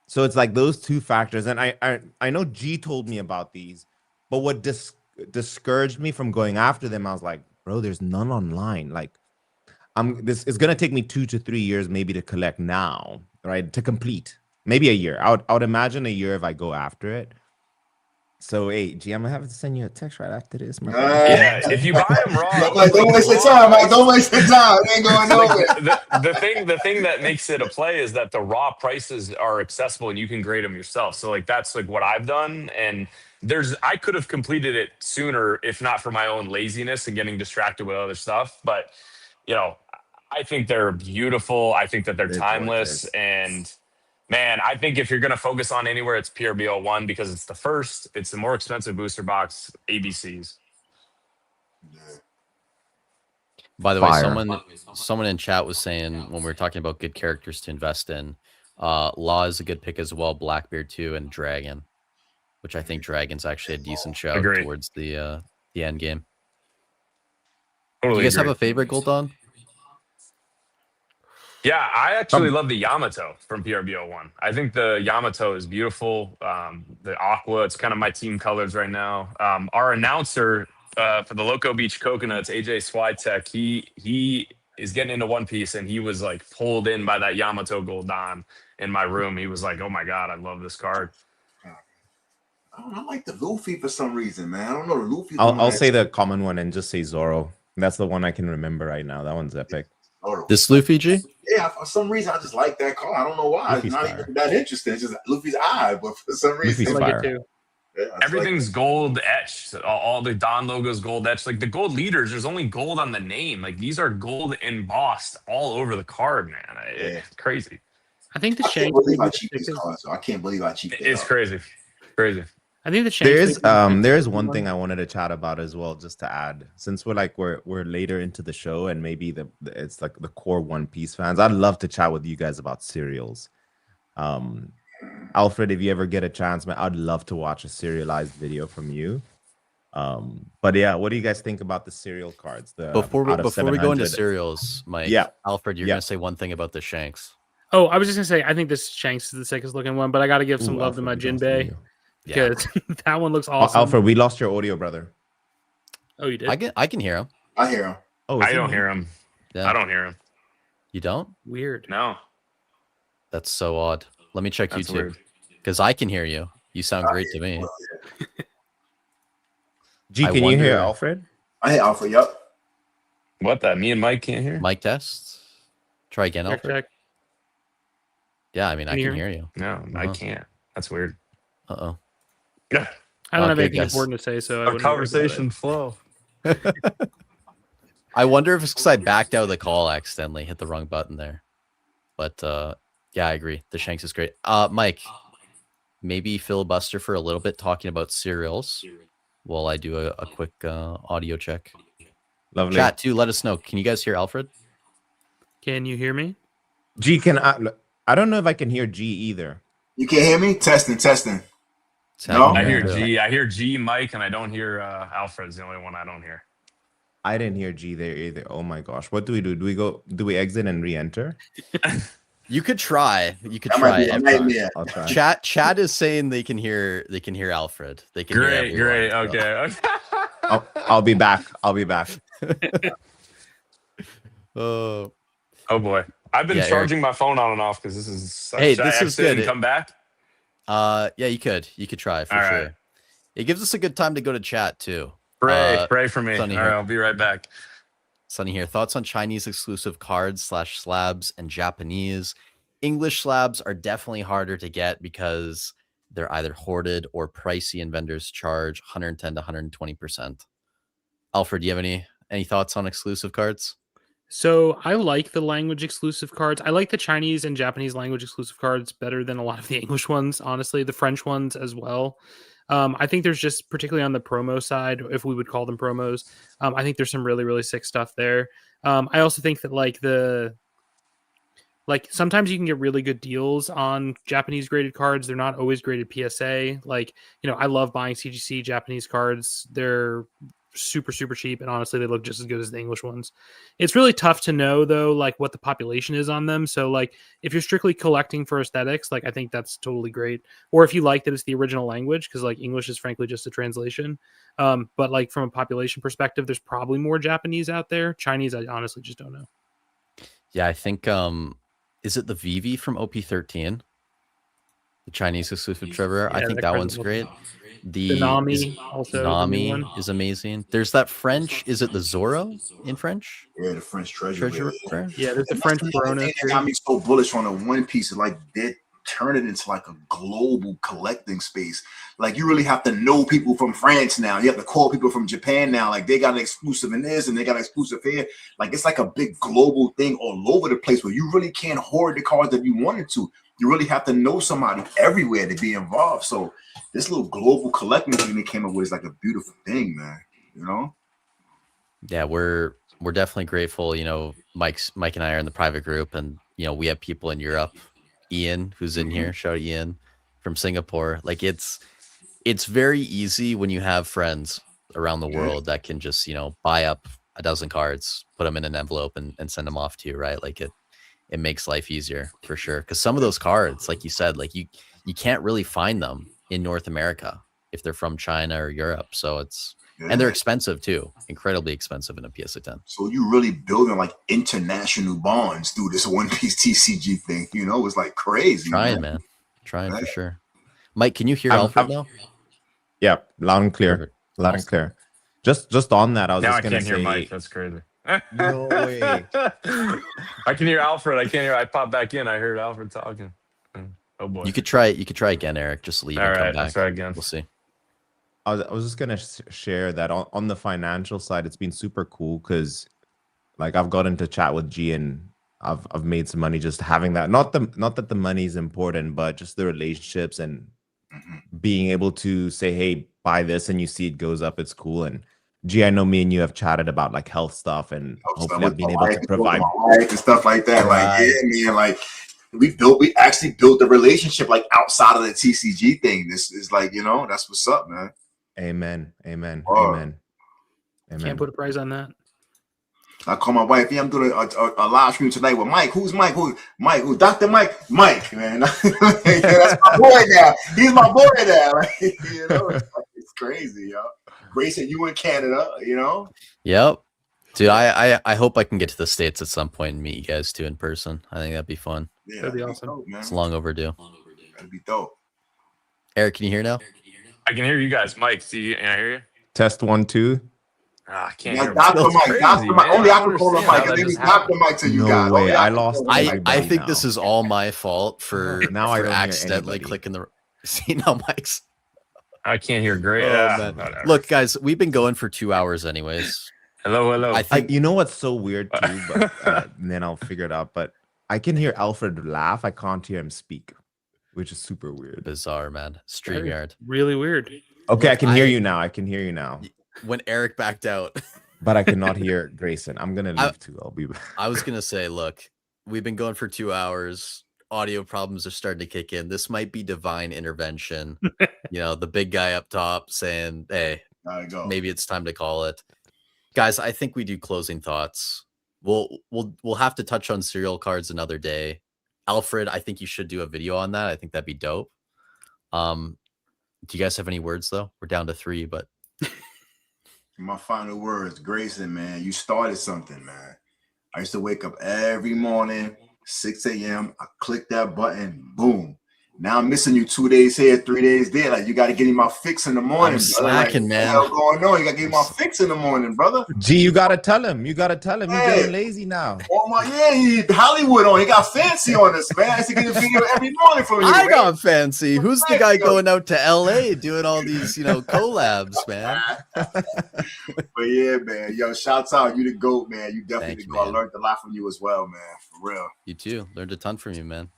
So it's like those two factors. And I know G told me about these, but what discouraged me from going after them, I was like, bro, there's none online. Like, this is gonna take me 2 to 3 years maybe to collect now, right? To complete. Maybe a year. I would imagine a year if I go after it. So, hey, G, I'm gonna have to send you a text right after this, my friend. Yeah, if you buy them raw, Like, don't waste your time, Mike. Don't waste your time. It ain't going nowhere. the thing that makes it a play is that the raw prices are accessible and you can grade them yourself. So like that's like what I've done, and I could have completed it sooner if not for my own laziness and getting distracted with other stuff. But you know, I think they're beautiful. I think that they're They're timeless, gorgeous. and man, I think if you're going to focus on anywhere, it's PRBO1 because it's the first, it's the more expensive booster box, ABCs. By the way, Fire. someone in chat was saying when we were talking about good characters to invest in, Law is a good pick as well, Blackbeard too, and Dragon, which I think Dragon's actually a decent shout Agree. towards the end game. Totally Do you guys agree. have a favorite Gul'dan? Yeah, I actually love the Yamato from PRBO1. I think the Yamato is beautiful. The Aqua, it's kind of my team colors right now. Our announcer for the Loco Beach Coconuts, AJ Switek, he is getting into One Piece, and he was like pulled in by that Yamato Gul'dan in my room. He was like, "Oh my god, I love this card." I like the Luffy for some reason, man. I don't know the Luffy. I'll say the common one and just say Zoro. That's the one I can remember right now. That one's epic. This Luffy G? Yeah, for some reason I just like that card. I don't know why. Luffy's It's not fire. even that interesting. It's just Luffy's eye, but for some reason, Luffy's I like fire. it too. yeah, it's Everything's gold etched. All the Don logos gold etched. Like the gold leaders, there's only gold on the name. Like these are gold embossed all over the card, man. It's crazy. I think the I can't Shanks believe may how be the cheap these sickest. cards are. I can't believe how cheap they It's are. crazy, crazy. I think the Shanks There's one thing I wanted to chat about as well, just to add, since we're later into the show and maybe it's like the core One Piece fans. I'd love to chat with you guys about serials. Alfred, if you ever get a chance, man, I'd love to watch a serialized video from you. But yeah, what do you guys think about the serial cards? Before we go into serials, Mike, Yeah. Alfred, you're gonna say one thing about the Shanks. Oh, I was just gonna say I think this Shanks is the sickest looking one, but I got to give some love to my Alfred, Jinbei because that one looks awesome. Alfred, we lost your audio, brother. Oh, you did? I can hear him. I hear him. Oh, I don't hear him. Yeah. I don't hear him. You don't? Weird. No, That's so odd. Let me check that's YouTube weird. because I can hear you. You sound great to me. G, I can you hear wonder- Alfred? I hear Alpha. Yup. What the? Me and Mike can't hear. Mic test. Try again, Check, Alfred. check. Yeah, I mean, I Can you can hear hear you. No, I can't. That's weird. Uh-oh. Yeah, I don't have Okay, anything guys. important to say, so I our wouldn't worry about conversation flow. I wonder if it's because I backed out of the call accidentally, hit the wrong button there. But yeah, I agree. The Shanks is great. Mike, maybe filibuster for a little bit talking about cereals while I do a quick audio check. Lovely. Chat too, let us know. Can you guys hear Alfred? it. Can you hear me? G, I don't know if I can hear G either. You can't hear me? Testing. Sound I good. hear G. I hear G, Mike, and I don't hear Alfred's the only one I don't hear. I didn't hear G there either. Oh my gosh. What do we do? Do we exit and re-enter? You could try. You could That might try. be a nightmare. I'll try. Chat is saying they can hear Alfred. They can hear Great. everyone, so. Okay. I'll be back. I'll be back. Oh, Oh boy, I've been Yeah, charging my phone on and off because this is. Hey, should I this is exit and good. Come back. yeah, you could try for All sure. right. It gives us a good time to go to chat too. Pray for me. All Sunny right, here. I'll be right back. Sunny here. Thoughts on Chinese exclusive cards / slabs and Japanese? English slabs are definitely harder to get because they're either hoarded or pricey and vendors charge 110 to 120%. Alfred, do you have any thoughts on exclusive cards? So I like the language exclusive cards. I like the Chinese and Japanese language exclusive cards better than a lot of the English ones, honestly, the French ones as well. I think there's just particularly on the promo side, if we would call them promos, I think there's some really, really sick stuff there. I also think that like sometimes you can get really good deals on Japanese graded cards. They're not always graded PSA. Like, I love buying CGC Japanese cards. They're super, super cheap. And honestly, they look just as good as the English ones. It's really tough to know though, like what the population is on them. So like if you're strictly collecting for aesthetics, like I think that's totally great. Or if you like that it's the original language, because like English is frankly just a translation. But like from a population perspective, there's probably more Japanese out there. Chinese, I honestly just don't know. Yeah, I think is it the Vivi from OP13? The Chinese exclusive Trevor. I think that one's great. The Nami also Nami is amazing. There's that French. Is it the Zorro in French? Yeah, the French treasure. Yeah, there's the French Corona. Thing that got me so bullish on the One Piece is like they turn it into like a global collecting space. Like you really have to know people from France now. You have to call people from Japan now. Like they got an exclusive in this and they got an exclusive here. Like it's like a big global thing all over the place where you really can't hoard the cards that you wanted to. You really have to know somebody everywhere to be involved. So this little global collecting thing that came up with is like a beautiful thing, man. Yeah, we're definitely grateful. Mike and I are in the private group, and we have people in Europe. Ian, who's in here, shout out Ian from Singapore. Like it's very easy when you have friends around the world that can just buy up a dozen cards, put them in an envelope, and send them off to you, right? Like it makes life easier for sure. Because some of those cards, like you said, like you can't really find them in North America if they're from China or Europe. So and they're expensive too, incredibly expensive in a PSA 10. So you really building like international bonds through this One Piece TCG thing. It's like crazy. Trying, man. Trying for sure. Mike, can you hear Alfred now? Yeah, loud and clear. Perfect. Loud and clear. Just on that, I was Now just I gonna can't say, hear Mike. That's crazy. No way. I can hear Alfred. I can't hear. I popped back in. I heard Alfred talking. Oh boy. You could try again, Eric. Just leave and come back. I'll try again. We'll see. I was just gonna share that on the financial side, it's been super cool because, like, I've got into chat with G and I've made some money just having that. Not that the money is important, but just the relationships and being able to say, "Hey, buy this," and you see it goes up. It's cool. And G, I know me and you have chatted about like health stuff and hopefully I've been able to provide and stuff like that. Right. Like, yeah, man, like we actually built the relationship like outside of the TCG thing. This is like, that's what's up, man. Amen. Can't put a price on that. I call my wife. Yeah, I'm doing a live stream tonight with Mike. Who's Mike? Who's Dr. Mike? Mike, man. Yeah, that's my boy now. He's my boy now. It's crazy, yo. Grayson, you in Canada, Yep. Dude, I hope I can get to the States at some point and meet you guys too in person. I think that'd be fun. Yeah, that'd be awesome. Dope, man. It's long overdue. That'd be dope. Eric, can you hear now? I can hear you guys. Mike, can I hear you? Test 1, 2. I can't hear. Dr. Mike. Dr. Mike. Only I can call him Mike. And then Dr. Mike to you No guys. way. I lost. I think this is all my fault for Now I don't hear accidentally anybody. clicking the. See now, Mike's. I can't hear great. Oh, look, guys, we've been going for 2 hours anyways. Hello. I think You know what's so weird too, but and then I'll figure it out. But I can hear Alfred laugh. I can't hear him speak, which is super weird. bizarre, man. StreamYard. Really weird. Okay, I can hear you now. I can hear you now. When Eric backed out. But I cannot hear Grayson. I'm gonna leave too. I'll be back. I was gonna say, look, we've been going for 2 hours. Audio problems are starting to kick in. This might be divine intervention. The big guy up top saying, "Hey, maybe it's time to call it." Guys, I think we do closing thoughts. We'll have to touch on serial cards another day. Alfred, I think you should do a video on that. I think that'd be dope. Do you guys have any words though? We're down to 3, but my final words, Grayson, man, you started something, man. I used to wake up every morning, 6 a.m. I click that button, boom. Now I'm missing you 2 days here, 3 days there. Like you got to get me my fix in the morning. I'm slacking, like, man. What's going on? You got to get me my fix in the morning, brother. G, you gotta tell him. You're Hey. getting lazy now. Oh he Hollywood on. He got fancy on us, man. I used to get a video every morning from you. I man. got fancy. Who's the guy going out to LA doing all these, collabs, man? But yeah, man. Yo, shouts out. You the GOAT, man. You definitely Thank you, the GOAT. I man. learned a lot from you as well, man. For real. You too. Learned a ton from you, man.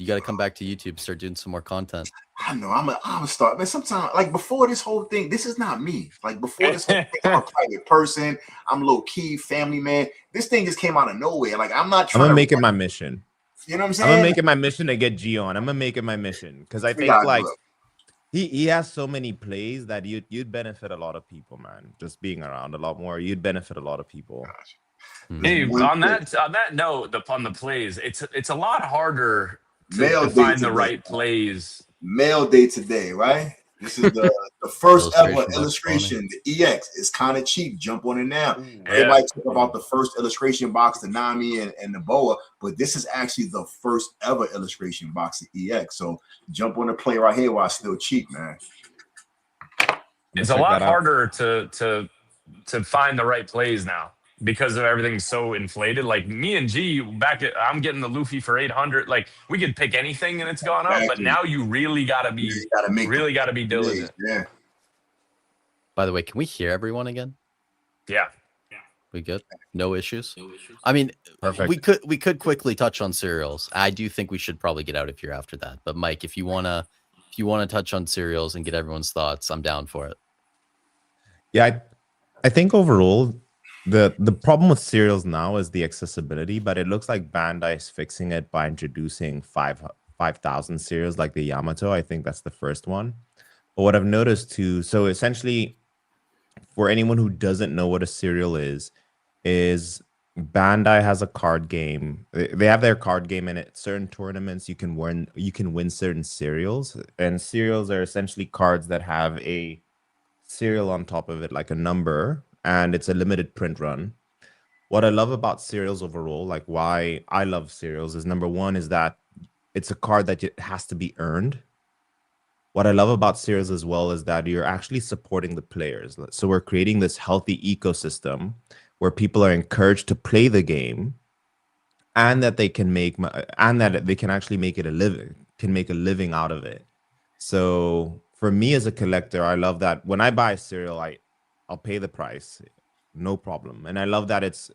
You got to come back to YouTube, start doing some more content. I know I'm a start, man. Sometimes, like before this whole thing, this is not me. Like before this whole thing, I'm a private person. I'm low key family man. This thing just came out of nowhere. Like I'm not I'm trying gonna to make it my mission. You know what I'm I'm saying? gonna make it my mission to get G on. I'm gonna make it my mission because I We think gotta like do it. he has so many plays that you'd benefit a lot of people, man. Just being around a lot more, you'd benefit a lot of people. Gosh. Mhm. Hey, One on thing. that note, on the plays, it's a lot harder Mail to day find the today. right plays. Mail day today, right? This is the first ever Illustration box illustration. The EX is kind of cheap. Jump on it now. Yeah. Everybody talk about the first illustration box, the Nami and the Boa, but this is actually the first ever illustration box, the EX. So jump on the play right here while it's still cheap, man. It's a lot harder to find the right plays now because of everything so inflated. Like me and G I'm getting the Luffy for 800. Like we could pick anything and it's gone up, but Exactly. now you really gotta You be just gotta make diligent. Yeah. By the way, can we hear everyone again? Yeah. We good? No issues? I mean, Perfect. we could quickly touch on cereals. I do think we should probably get out of here after that. But Mike, if you wanna touch on cereals and get everyone's thoughts, I'm down for it. Yeah, I think overall the problem with cereals now is the accessibility, but it looks like Bandai is fixing it by introducing 5,000 cereals like the Yamato. I think that's the first one. But what I've noticed too, so essentially for anyone who doesn't know what a cereal is Bandai has a card game. They have their card game, and at certain tournaments you can win certain cereals, and cereals are essentially cards that have a serial on top of it, like a number, and it's a limited print run. What I love about cereals overall, like why I love cereals, is number one is that it's a card that it has to be earned. What I love about cereals as well is that you're actually supporting the players. So we're creating this healthy ecosystem where people are encouraged to play the game, and that they can actually make it a living out of it. So for me as a collector, I love that when I buy a cereal, I'll pay the price, no problem. And I love that it's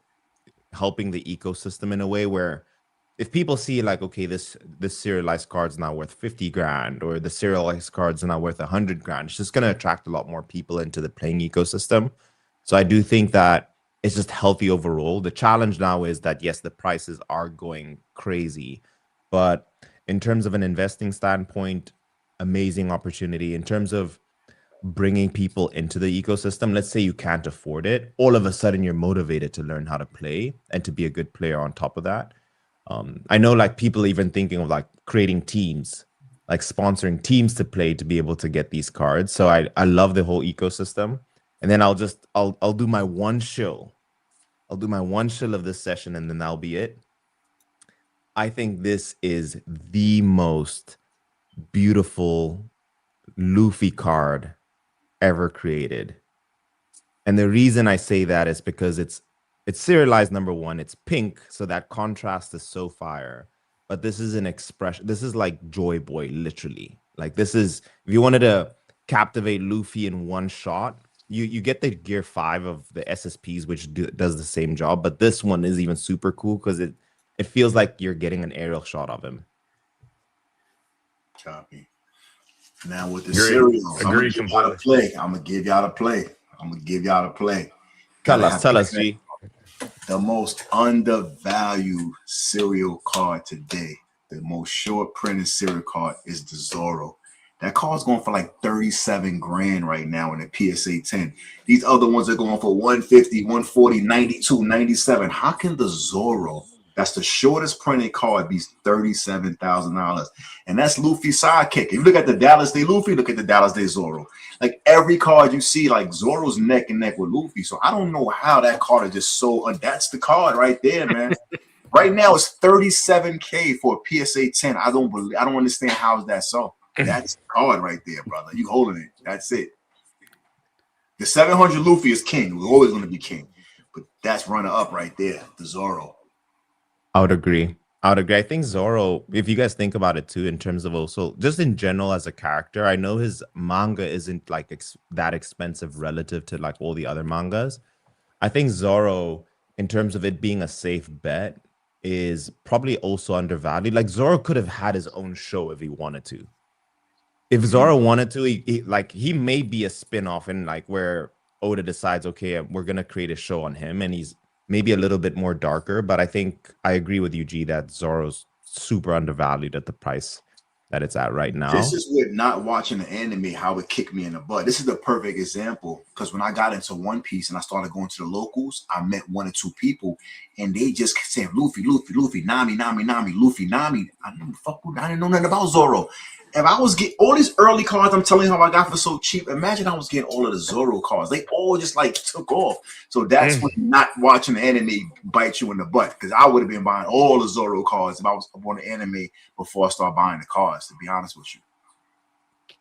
helping the ecosystem in a way where if people see like, okay, this serialized card's now worth 50 grand, or the serialized card's now worth 100 grand, it's just going to attract a lot more people into the playing ecosystem. So I do think that it's just healthy overall. The challenge now is that, yes, the prices are going crazy, but in terms of an investing standpoint, amazing opportunity. In terms of bringing people into the ecosystem, let's say you can't afford it, all of a sudden you're motivated to learn how to play and to be a good player on top of that. I know like people even thinking of like creating teams, like sponsoring teams to play to be able to get these cards. So I love the whole ecosystem. And then I'll do my one shill. I'll do my one shill of this session, and then that'll be it. I think this is the most beautiful Luffy card ever created. And the reason I say that is because it's serialized, number one, it's pink, so that contrast is so fire. But this is an expression. This is like Joy Boy, literally. Like this is, if you wanted to captivate Luffy in one shot, you get the Gear 5 of the SSPs, which does the same job. But this one is even super cool because it feels like you're getting an aerial shot of him. Copy. Now with the cereals, I'm gonna give y'all a play. Tell us, G. The most undervalued cereal card today, the most short printed cereal card is the Zoro. That card's going for like 37 grand right now in the PSA 10. These other ones are going for 150, 140, 92, 97. How can the Zoro, that's the shortest printed card, be $37,000? And that's Luffy's sidekick. If you look at the Dallas Day Luffy, look at the Dallas Day Zoro. Like every card you see, like Zoro's neck and neck with Luffy. So I don't know how that card is just so. That's the card right there, man. Right now it's 37K for a PSA 10. I don't understand how is that so. That's the card right there, brother. You holding it. That's it. The 700 Luffy is king. We're always going to be king. But that's runner up right there, the Zoro. I would agree. I think Zoro, if you guys think about it too, in terms of also just in general as a character, I know his manga isn't like that expensive relative to like all the other mangas. I think Zoro, in terms of it being a safe bet, is probably also undervalued. Like Zoro could have had his own show if he wanted to. If Zoro wanted to, he may be a spin-off in like where Oda decides, okay, we're gonna create a show on him, and he's maybe a little bit more darker. But I think I agree with you, G, that Zoro's super undervalued at the price that it's at right now. This is with not watching the anime, how it kicked me in the butt. This is the perfect example because when I got into One Piece and I started going to the locals, I met 1 or 2 people and they just saying Luffy, Luffy, Luffy, Nami, Nami, Nami, Luffy, Nami. I didn't know nothing about Zoro. If I was getting all these early cards, I'm telling you how I got for so cheap. Imagine I was getting all of the Zoro cards. They all just like took off. So that's when not watching the anime bites you in the butt. Because I would have been buying all the Zoro cards if I was on the anime before I start buying the cards, to be honest with you.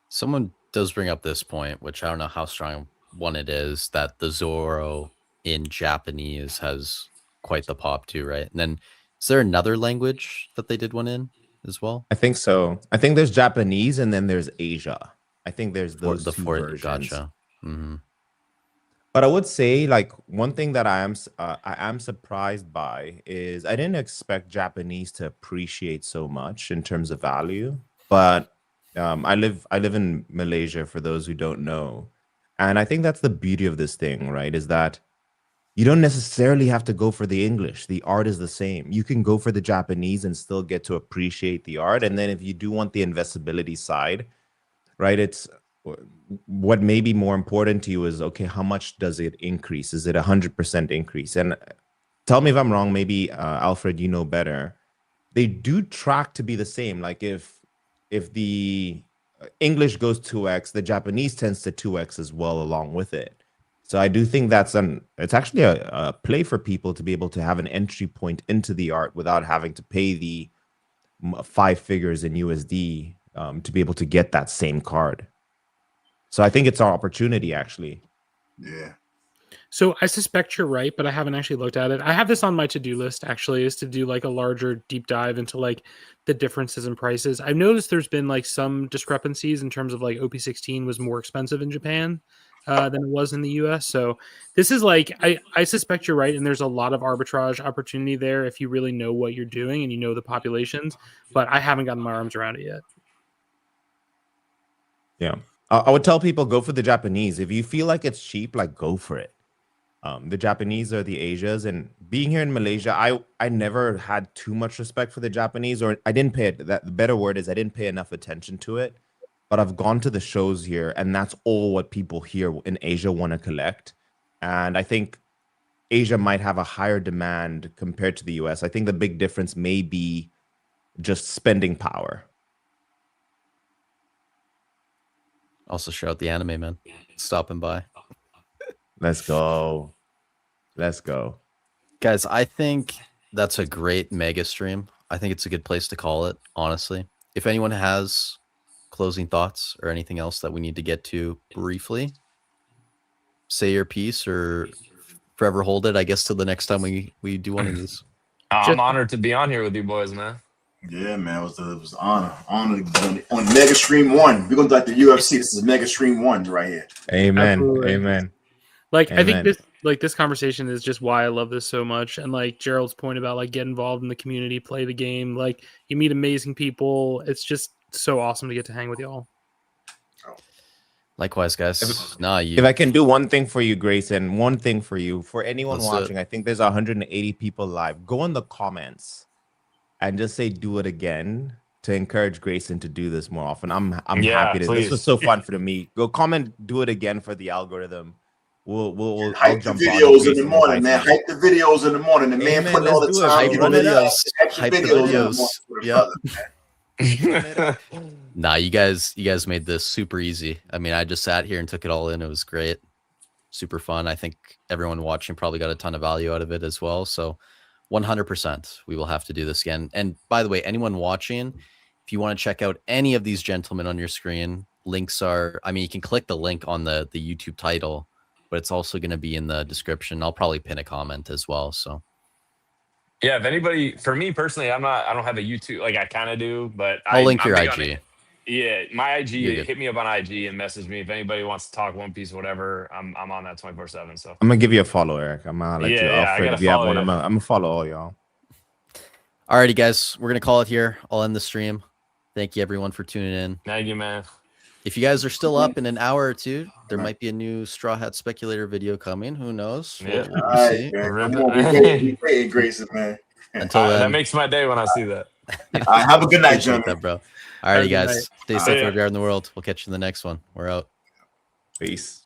Someone does bring up this point, which I don't know how strong one it is, that the Zoro in Japanese has quite the pop too, right? And then is there another language that they did one in as well? I think so. I think there's Japanese and then there's Asia. I think there's those two versions. Gotcha. But I would say, like, one thing that I am surprised by is I didn't expect Japanese to appreciate so much in terms of value. But I live in Malaysia, for those who don't know, and I think that's the beauty of this thing, right? Is that you don't necessarily have to go for the English. The art is the same. You can go for the Japanese and still get to appreciate the art. And then if you do want the investability side, right, it's what may be more important to you is, okay, how much does it increase? Is it 100% increase? And tell me if I'm wrong, maybe Alfred, you know better. They do track to be the same. Like if the English goes 2x, the Japanese tends to 2x as well along with it. So I do think it's actually a play for people to be able to have an entry point into the art without having to pay the 5 figures in USD to be able to get that same card. So I think it's our opportunity, actually. Yeah. So I suspect you're right, but I haven't actually looked at it. I have this on my to-do list, actually, is to do like a larger deep dive into like the differences in prices. I've noticed there's been like some discrepancies in terms of like OP16 was more expensive in Japan than it was in the US. So this is like, I suspect you're right. And there's a lot of arbitrage opportunity there if you really know what you're doing and you know the populations, but I haven't gotten my arms around it yet. Yeah. I would tell people, go for the Japanese. If you feel like it's cheap, like go for it. The Japanese are the Asias, and being here in Malaysia, I never had too much respect for the Japanese, or I didn't pay it. That the better word is I didn't pay enough attention to it. But I've gone to the shows here, and that's all what people here in Asia want to collect. And I think Asia might have a higher demand compared to the US. I think the big difference may be just spending power. Also, shout out the anime man stopping by. Let's go. Let's go. Guys, I think that's a great mega stream. I think it's a good place to call it, honestly. If anyone has closing thoughts or anything else that we need to get to briefly, say your piece or forever hold it, I guess, till the next time we do one of these. I'm honored to be on here with you boys, man. Yeah, man, it was an honor to be on Mega Stream 1. We're gonna do like the UFC. This is Mega Stream 1 right here. Amen. Absolutely. Amen. Like, Amen. I think this conversation is just why I love this so much. And like Gerald's point about like get involved in the community, play the game, like you meet amazing people. It's just so awesome to get to hang with y'all. Likewise, guys. If I can do one thing for you, Grayson, one thing for you, for anyone watching, I think there's 180 people live. Go in the comments and just say "do it again" to encourage Grayson to do this more often. I'm happy to. This was so fun for me. Go comment, "do it again" for the algorithm. We'll hype the videos in the morning, man. Hype the videos in the morning. The man putting all the time. Hype the videos. Yeah. Nah, you guys made this super easy. I mean, I just sat here and took it all in. It was great. Super fun. I think everyone watching probably got a ton of value out of it as well. So 100%, we will have to do this again. And by the way, anyone watching, if you want to check out any of these gentlemen on your screen, links are, I mean, you can click the link on the YouTube title, but it's also going to be in the description. I'll probably pin a comment as well. So yeah, if anybody, for me personally, I don't have a YouTube, like I kind of do, but I'll link your IG. Yeah, my IG, hit me up on IG and message me if anybody wants to talk One Piece or whatever. I'm on that 24/7. So I'm gonna give you a follow, Eric. I'm gonna let you. I gotta if you have one, follow I'm gonna follow all y'all. Alrighty, guys, we're gonna call it here. I'll end the stream. Thank you everyone for tuning in. Thank you, man. If you guys are still up in an hour or two, there might be a new Straw Hat Speculator video coming. Who knows? Yeah. We'll All right, see. man. Rip Come on, it. we waiting, Grayson, man. Until That then, makes my day when I see that. All right, have a good night, appreciate gentlemen. that, bro. Have a Alrighty, good guys, night. stay See safe ya. everywhere in the world. We'll catch you in the next one. We're out. Peace.